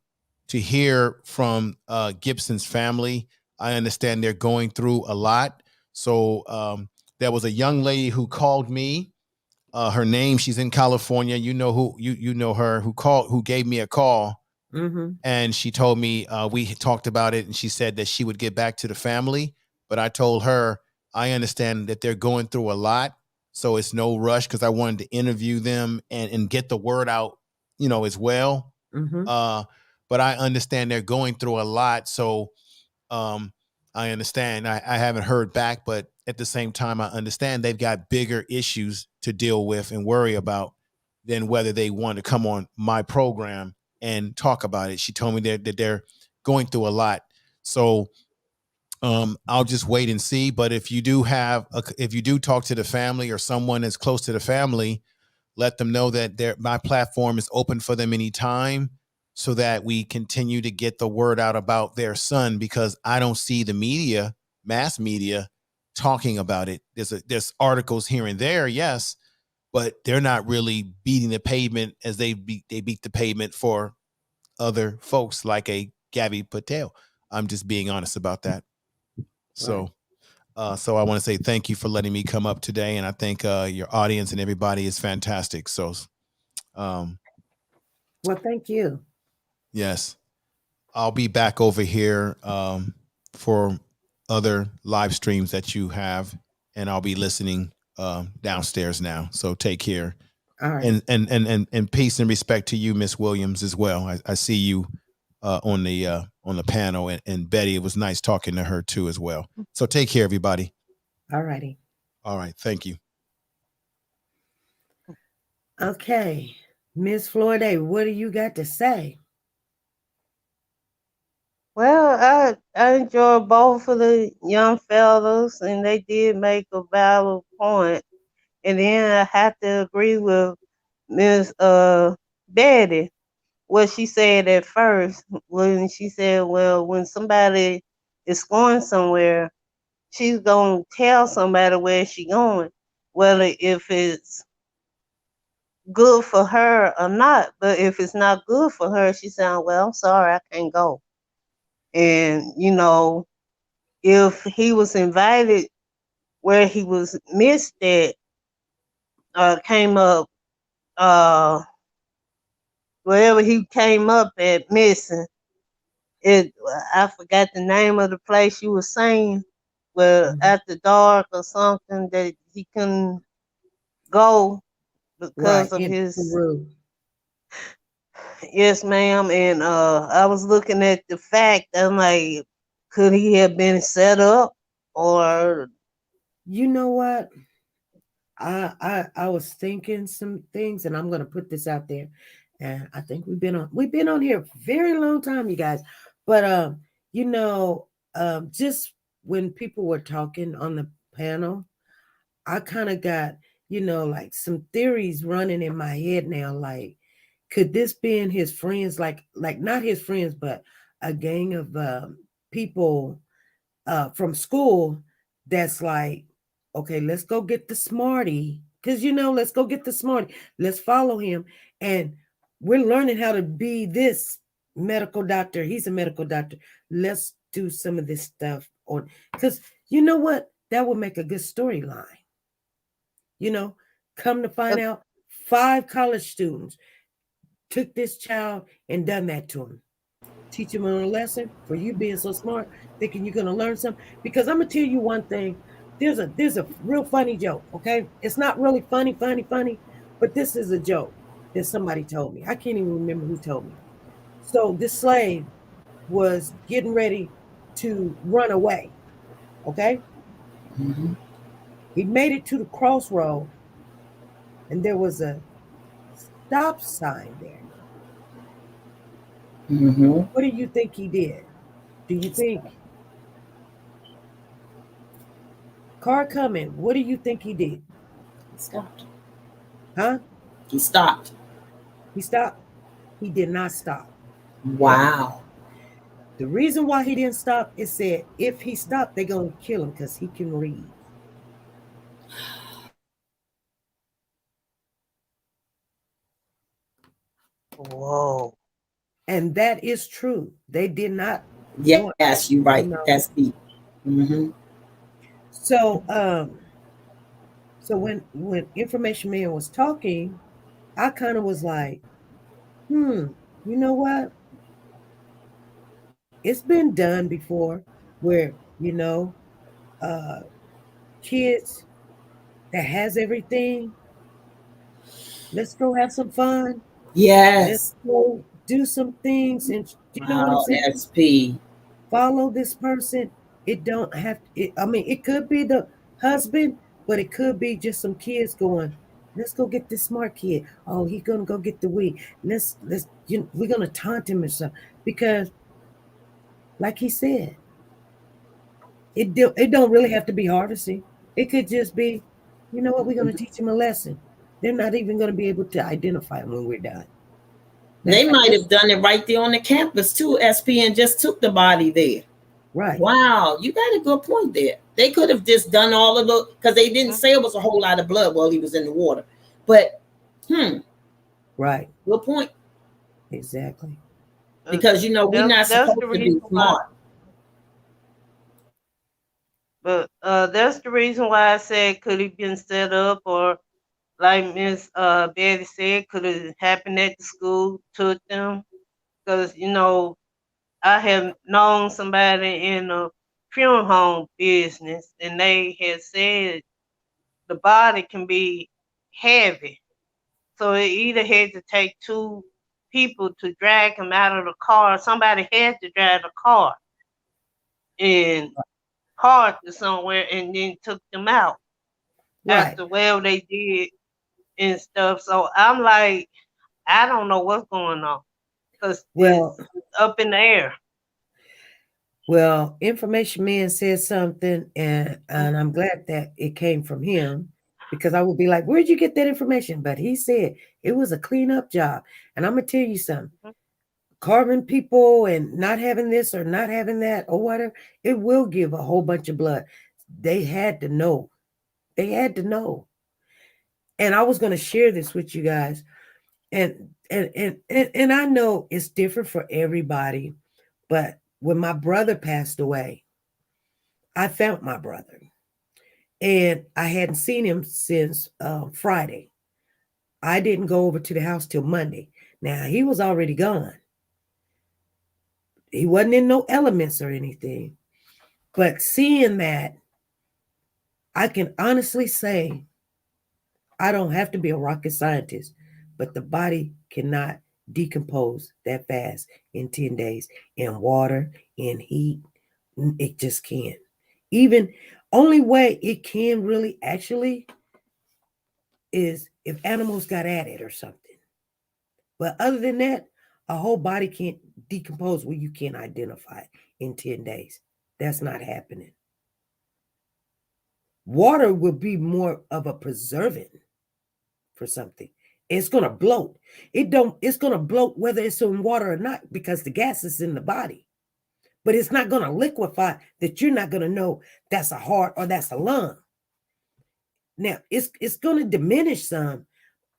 hear from Gibson's family. I understand they're going through a lot. So there was a young lady who called me. Her name, she's in California. You know who you know her, who gave me a call. And she told me we had talked about it, and she said that she would get back to the family. But I told her I understand that they're going through a lot, so it's no rush because I wanted to interview them and get the word out, as well. But I understand they're going through a lot, so I understand. I haven't heard back, but at the same time, I understand they've got bigger issues to deal with and worry about than whether they want to come on my program and talk about it. She told me that they're going through a lot. So I'll just wait and see. But if you do talk to the family or someone that's close to the family, let them know that my platform is open for them anytime so that we continue to get the word out about their son, because I don't see the media, mass media, talking about it. There's articles here and there, yes, but they're not really beating the pavement as they beat the pavement for other folks like a Gabby Patel. I'm just being honest about that. So So I want to say thank you for letting me come up today, and I think your audience and everybody is fantastic. So, um, Well, thank you. yes, I'll be back over here for other live streams that you have, and I'll be listening downstairs now. So take care, All right. and peace and respect to you, Miss Williams, as well. I see you on the panel, and Betty. It was nice talking to her too, as well. So take care, everybody. All righty. All right, thank you. Okay, Miss Florida, what do you got to say? Well, I enjoy both of the young fellas, and they did make a valid point. And then I have to agree with Miss Betty, what she said at first when she said, "Well, when somebody is going somewhere, she's gonna tell somebody where she going, whether if it's good for her or not. But if it's not good for her, she saying, well, I'm sorry, I can't go." And if he was invited where he was missed at, came up, uh, wherever he came up at missing, it I forgot the name of the place you were saying, but after dark or something that he couldn't go Right, because of in his. Peru. Yes, ma'am. And I was looking at the fact. I'm like, could he have been set up, or You know what? I was thinking some things, and I'm gonna put this out there. And I think we've been on here a very long time, you guys. But just when people were talking on the panel, I kind of got, like some theories running in my head now. Like, could this be in his friends, like not his friends, but a gang of people from school that's like, okay, let's go get the smarty. Because, let's go get the smarty. Let's follow him. And we're learning how to be this medical doctor. He's a medical doctor. Let's do some of this stuff on, because you know what? That would make a good storyline. Come to find out, 5 college students took this child and done that to him. Teach him a lesson for you being so smart, thinking you're gonna learn something. Because I'm gonna tell you one thing. There's a real funny joke. Okay, it's not really funny, but this is a joke that somebody told me. I can't even remember who told me. So this slave was getting ready to run away. Okay, he made it to the crossroad, and there was a stop sign there. What do you think he did? Do you think car coming? What do you think he did? He stopped. Huh? He stopped. He stopped. He did not stop. Wow. The reason why he didn't stop is said if he stopped, they're gonna kill him because he can read. whoa? And that is true. They did not want. Yes, you're right. That's deep. So so when Information Man was talking, I kind of was like, you know what? It's been done before where, kids that has everything, let's go have some fun. Let's Yes. go do some things, and you know what I'm Wow, saying? SP. Follow this person. It don't have. I mean, it could be the husband, but it could be just some kids going. Let's go get this smart kid. Oh, he's gonna go get the weed. We're gonna taunt him or something because, like he said, it don't really have to be harvesting. It could just be, you know what? We're gonna teach him a lesson. They're not even gonna be able to identify him when we're done. They might have done it right there on the campus too, SP, and just took the body there. Right. Wow, you got a good point there. They could have just done all of the, because they didn't say it was a whole lot of blood while he was in the water. But, right. Good point. Exactly. Because we're not supposed to be smart. But that's the reason why I said could he been set up, or like Miss Betty said, could it happen at the school, took them? Because I have known somebody in a funeral home business, and they had said the body can be heavy, so it either had to take two people to drag him out of the car. Somebody had to drive the car and parked it somewhere, and then took them out Right. after they did and stuff. So I'm like, I don't know what's going on because Well, it's up in the air. Information Man said something, and I'm glad that it came from him, because I would be like, where'd you get that information? But he said it was a cleanup job. And I'm gonna tell you something. Carving people and not having this or not having that or whatever, it will give a whole bunch of blood. They had to know. They had to know. And I was going to share this with you guys. And I know it's different for everybody, but when my brother passed away, I found my brother, and I hadn't seen him since Friday. I didn't go over to the house till Monday. Now he was already gone. He wasn't in no elements or anything, but seeing that, I can honestly say I don't have to be a rocket scientist, but the body cannot decompose that fast in 10 days in water, in heat. It just can't. Even only way it can really actually is if animals got at it or something. But other than that, a whole body can't decompose where you can't identify in 10 days. That's not happening. Water will be more of a preserving for something. It's gonna bloat. It's gonna bloat whether it's in water or not, because the gas is in the body. But it's not gonna liquefy that you're not gonna know that's a heart or that's a lung. Now it's gonna diminish some,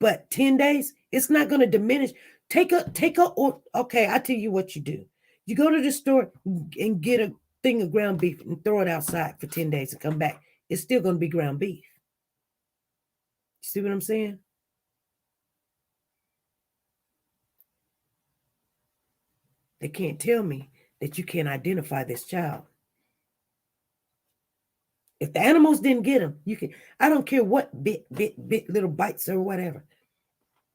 but 10 days, it's not gonna diminish. Okay, I tell you what you do. You go to the store and get a thing of ground beef and throw it outside for 10 days and come back. It's still gonna be ground beef. You see what I'm saying? They can't tell me that you can't identify this child. If the animals didn't get him, you can. I don't care what bit little bites or whatever.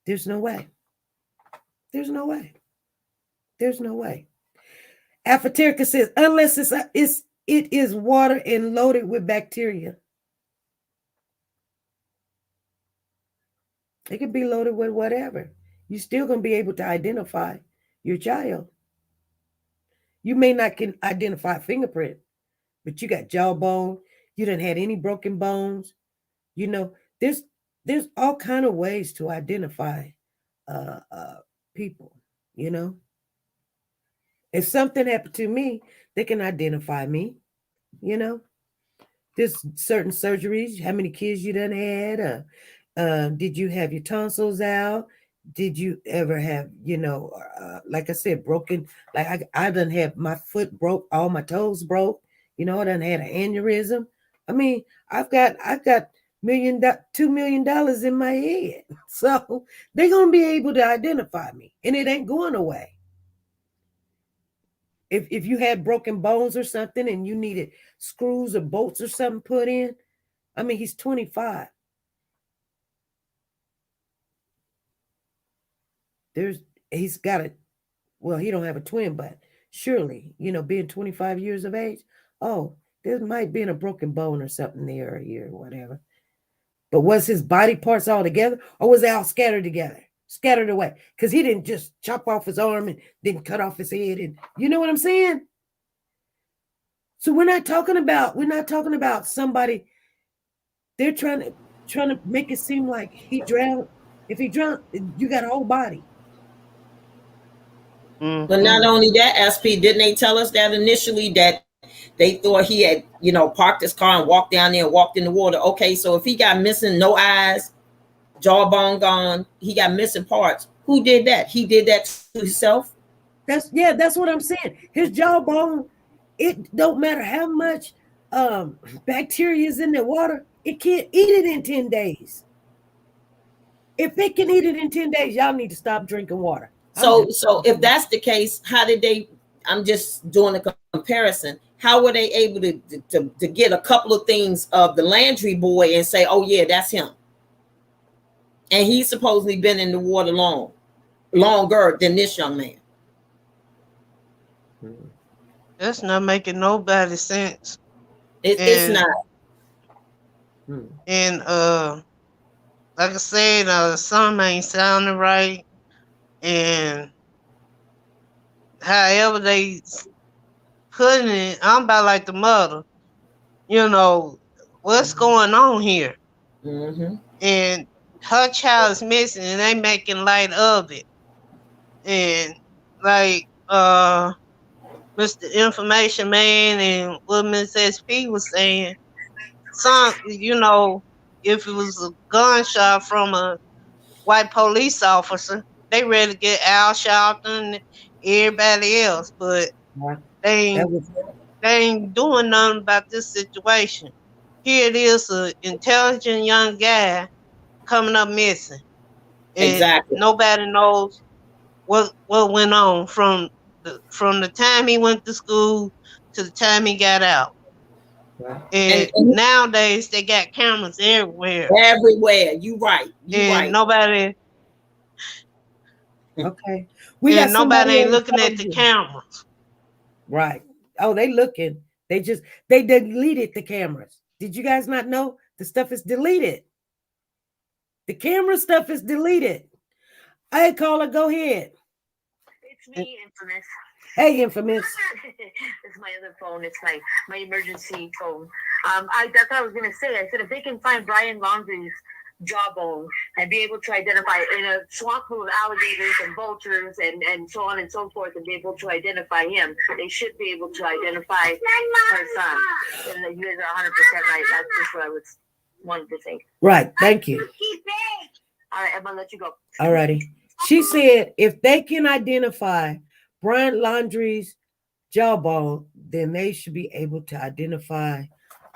There's no way. There's no way. There's no way. Aphoterica says, unless it is water and loaded with bacteria. It can be loaded with whatever. You're still going to be able to identify your child. You may not can identify a fingerprint, but you got jawbone. You didn't had any broken bones. There's all kind of ways to identify people. If something happened to me, they can identify me. There's certain surgeries. How many kids you done had? Did you have your tonsils out? Did you ever have, like I said, broken? Like I done have my foot broke, all my toes broke. I done had an aneurysm. I mean, I've got $2 million in my head, so they're gonna be able to identify me, and it ain't going away. If you had broken bones or something and you needed screws or bolts or something put in, I mean, he's 25. He's got it. Well, he don't have a twin, but surely, being 25 years of age, there might be a broken bone or something there or here or whatever. But was his body parts all together, or was they all scattered together, scattered away? Because he didn't just chop off his arm and then cut off his head, and you know what I'm saying? So we're not talking about somebody. They're trying to make it seem like he drowned. If he drowned, you got a whole body. But not only that, SP, didn't they tell us that initially that they thought he had, parked his car and walked down there and walked in the water? Okay, so if he got missing no eyes, jawbone gone, he got missing parts. Who did that? He did that to himself? That's what I'm saying. His jawbone, it don't matter how much bacteria is in the water, it can't eat it in 10 days. If it can eat it in 10 days, y'all need to stop drinking water. So if that's the case, how did they? I'm just doing a comparison. How were they able to get a couple of things of the Landry boy and say, "Oh yeah, that's him," and he's supposedly been in the water longer than this young man? That's not making nobody sense. It's not. And like I said, some ain't sounding right, and however they putting it, I'm about like the mother. You know what's going on here, and her child is missing, and they making light of it, and like Mr. Information Man and what Miss SP was saying, some, if it was a gunshot from a white police officer, they ready to get Al Sharpton and everybody else, but they ain't doing nothing about this situation. Here it is, an intelligent young guy coming up missing, and nobody knows what went on from the time he went to school to the time he got out. And nowadays they got cameras everywhere. Everywhere, you right. And nobody. Okay, we got nobody ain't looking at the cameras. Right. Oh, they looking. They deleted the cameras. Did you guys not know the stuff is deleted? The camera stuff is deleted. Hey, caller, go ahead. It's me, Infamous. Hey, Infamous. It's my other phone. It's my emergency phone. That's what I was gonna say. I said if they can find Brian Laundrie's jawbone and be able to identify in a swamp full of alligators and vultures and so on and so forth, and be able to identify him, they should be able to identify her son. And you guys are 100% right. That's just what I was wanted to say. Right. Thank you. All right, I'm gonna let you go. All righty. She said if they can identify Brian Laundrie's jawbone, then they should be able to identify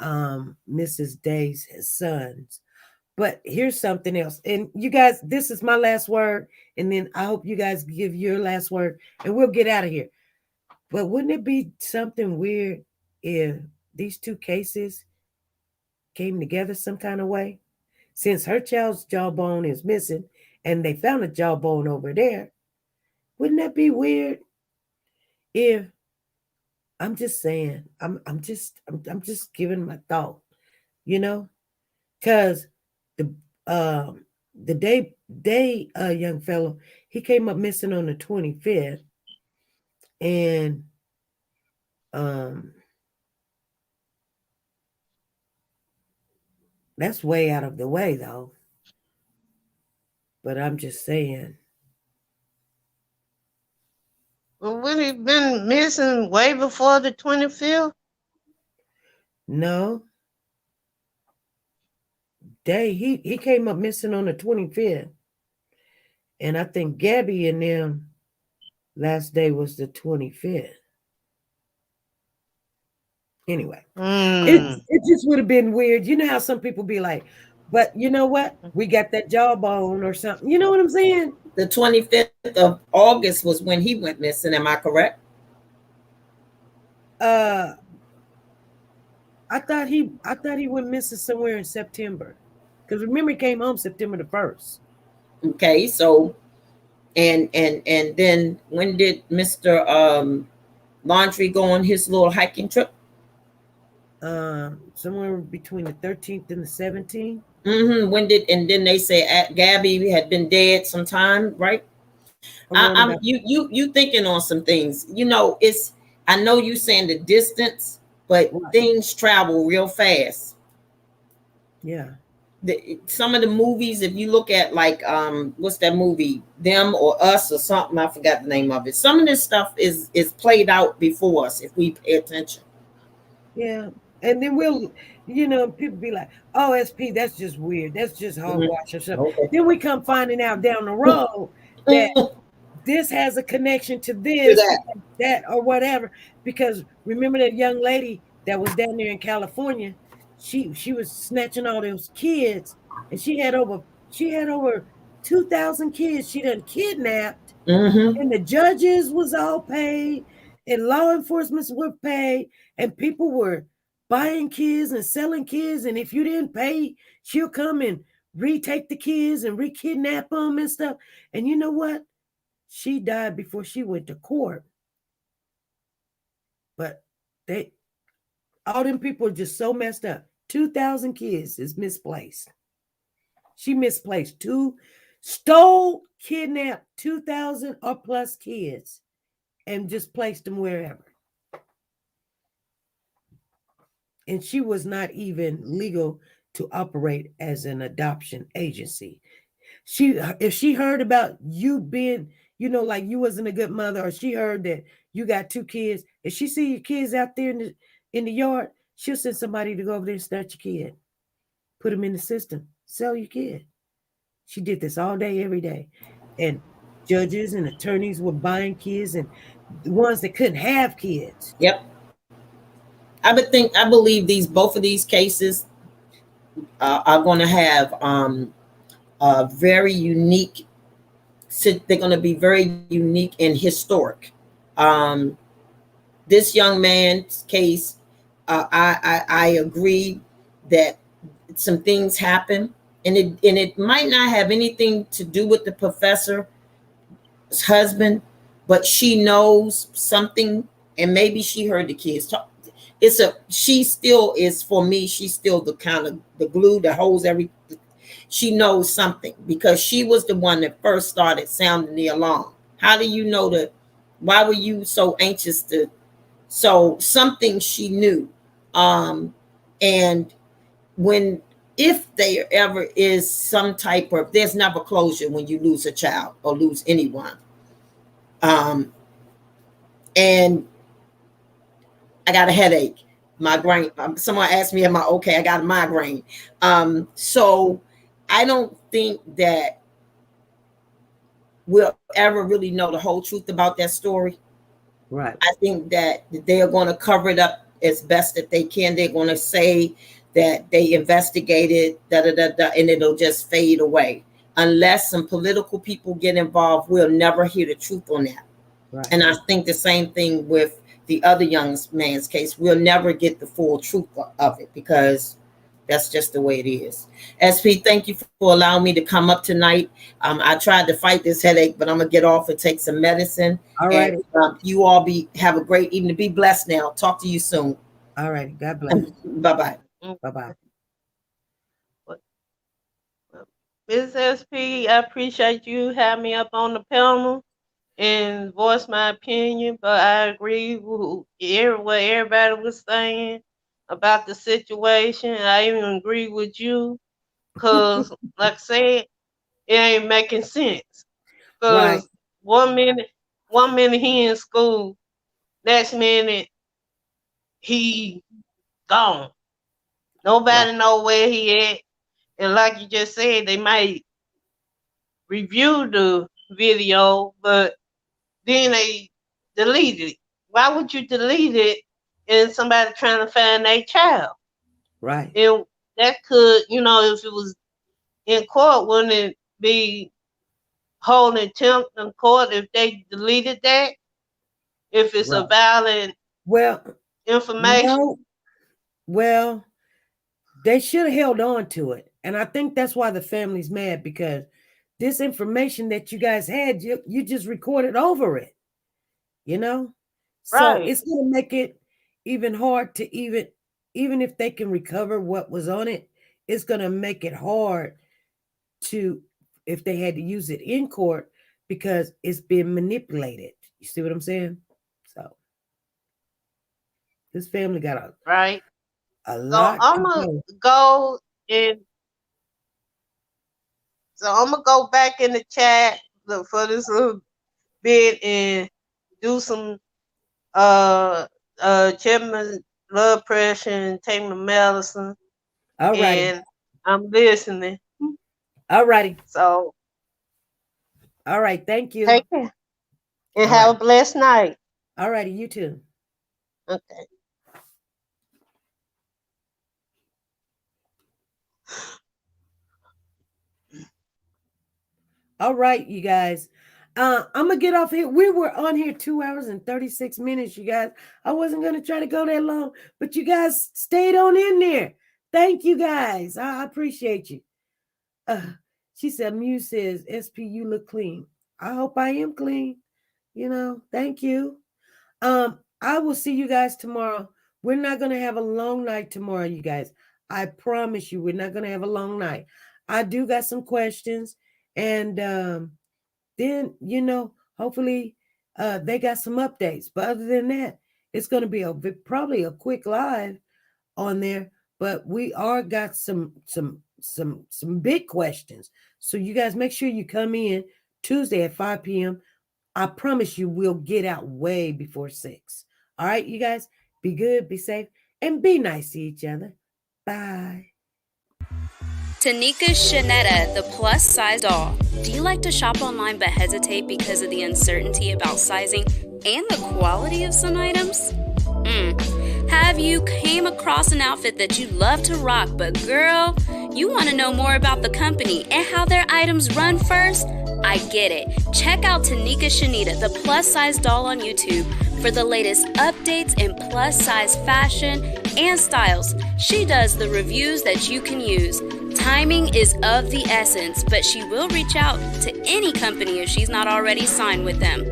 Mrs. Day's sons. But here's something else. And you guys, this is my last word. And then I hope you guys give your last word and we'll get out of here. But wouldn't it be something weird if these two cases came together some kind of way? Since her child's jawbone is missing and they found a jawbone over there, wouldn't that be weird? If I'm just saying, I'm just giving my thought, because the day young fellow, he came up missing on the 25th, and that's way out of the way though. But I'm just saying. Well, would he been missing way before the 25th? No. Day he came up missing on the 25th. And I think Gabby and them last day was the 25th. Anyway, it just would have been weird. You know how some people be like, but you know what? We got that jawbone or something. You know what I'm saying? The 25th of August was when he went missing. Am I correct? I thought he went missing somewhere in September. Because remember, he came home September the 1st. Okay, so and then when did Mr. Laundrie go on his little hiking trip? Somewhere between the 13th and the 17th. When did, and then they say Gabby had been dead some time, right? You thinking on some things. It's, I know you saying the distance, but things travel real fast. Yeah. Some of the movies, if you look at like what's that movie, Them or Us or something, I forgot the name of it. Some of this stuff is played out before us if we pay attention. Yeah. And then people be like, oh, SP, that's just weird. That's just hogwash or something. Okay. Then we come finding out down the road that this has a connection to this, that or whatever. Because remember that young lady that was down there in California. She was snatching all those kids, and she had over 2,000 kids she done kidnapped, Mm-hmm. and the judges was all paid, and law enforcement were paid, and people were buying kids and selling kids, and if you didn't pay, she'll come and retake the kids and re-kidnap them and stuff. And you know what? She died before she went to court. But they all them people are just so messed up. 2,000 kids is misplaced. She misplaced kidnapped 2,000 or plus kids and just placed them wherever. And she was not even legal to operate as an adoption agency. If she heard about you being, like you wasn't a good mother, or she heard that you got 2 kids, if she see your kids out there in the yard, she'll send somebody to go over there and snatch your kid, put them in the system, sell your kid. She did this all day, every day. And judges and attorneys were buying kids, and the ones that couldn't have kids. Yep. I believe both of these cases are going to have a very unique. They're going to be very unique and historic. This young man's case, I agree that some things happen, and it might not have anything to do with the professor's husband, but she knows something, and maybe she heard the kids talk. She still is, for me, she's still the kind of the glue that holds she knows something, because she was the one that first started sounding the alarm. How do you know that? Why were you so anxious to? So something she knew. And if there ever is some type of, there's never closure when you lose a child or lose anyone. And I got a headache, migraine. Someone asked me, am I okay? I got a migraine. So I don't think that we'll ever really know the whole truth about that story. Right. I think that they are going to cover it up as best that they can. They're going to say that they investigated, and it'll just fade away. Unless some political people get involved, we'll never hear the truth on that. Right. And I think the same thing with the other young man's case. We'll never get the full truth of it, because that's just the way it is. SP, thank you for allowing me to come up tonight. I tried to fight this headache, but I'm going to get off and take some medicine. All right. And, you all have a great evening. Be blessed now. Talk to you soon. All right. God bless. Bye-bye. Bye-bye. Ms. SP, I appreciate you having me up on the panel and voice my opinion, but I agree with what everybody was saying about the situation. I even agree with you, because, like I said, it ain't making sense. Because Right. one minute he in school, next minute he gone. Nobody know where he at. And like you just said, they might review the video, but then they deleted it. Why would you delete it and somebody trying to find their child? Right. And that could, if it was in court, wouldn't it be holding contempt in court if they deleted that? If it's a valid information? No. Well, they should have held on to it. And I think that's why the family's mad, because this information that you guys had, you just recorded over it, So it's going to make it even hard to even if they can recover what was on it, it's going to make it hard if they had to use it in court, because it's been manipulated. You see what I'm saying? So this family got a lot. So I'm gonna go in. So I'm gonna go back in the chat for this little bit and do some check my blood pressure and take my medicine. All right. And I'm listening. All righty. So. All right. Thank you. Take care. And have a blessed night. All righty. You too. Okay. All right, you guys. I'm gonna get off here. We were on here 2 hours and 36 minutes, you guys. I wasn't gonna try to go that long, but you guys stayed on in there. Thank you guys. I appreciate you. She said, Muse says, SP, you look clean. I hope I am clean. Thank you. I will see you guys tomorrow. We're not gonna have a long night tomorrow, you guys. I promise you, we're not gonna have a long night. I do got some questions, and then hopefully they got some updates. But other than that, it's gonna be probably a quick live on there. But we are got some big questions. So you guys make sure you come in Tuesday at 5 p.m. I promise you we'll get out way before 6. All right, you guys, be good, be safe, and be nice to each other. Bye. Tanika Shanetta, the plus size doll. Do you like to shop online but hesitate because of the uncertainty about sizing and the quality of some items? Have you came across an outfit that you love to rock, but girl, you want to know more about the company and how their items run first? I get it. Check out Tanika Shanetta, the plus size doll on YouTube for the latest updates in plus size fashion and styles. She does the reviews that you can use. Timing is of the essence, but she will reach out to any company if she's not already signed with them.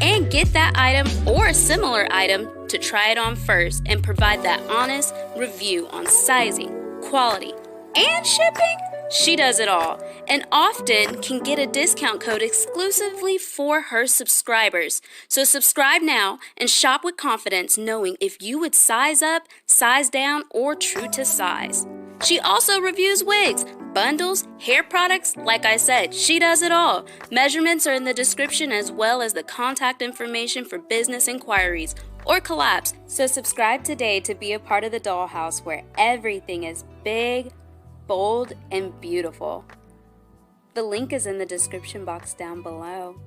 And get that item or a similar item to try it on first and provide that honest review on sizing, quality, and shipping. She does it all, and often can get a discount code exclusively for her subscribers. So subscribe now and shop with confidence, knowing if you would size up, size down, or true to size. She also reviews wigs, bundles, hair products. Like I said, she does it all. Measurements are in the description, as well as the contact information for business inquiries or collabs. So subscribe today to be a part of the dollhouse where everything is big, bold, and beautiful. The link is in the description box down below.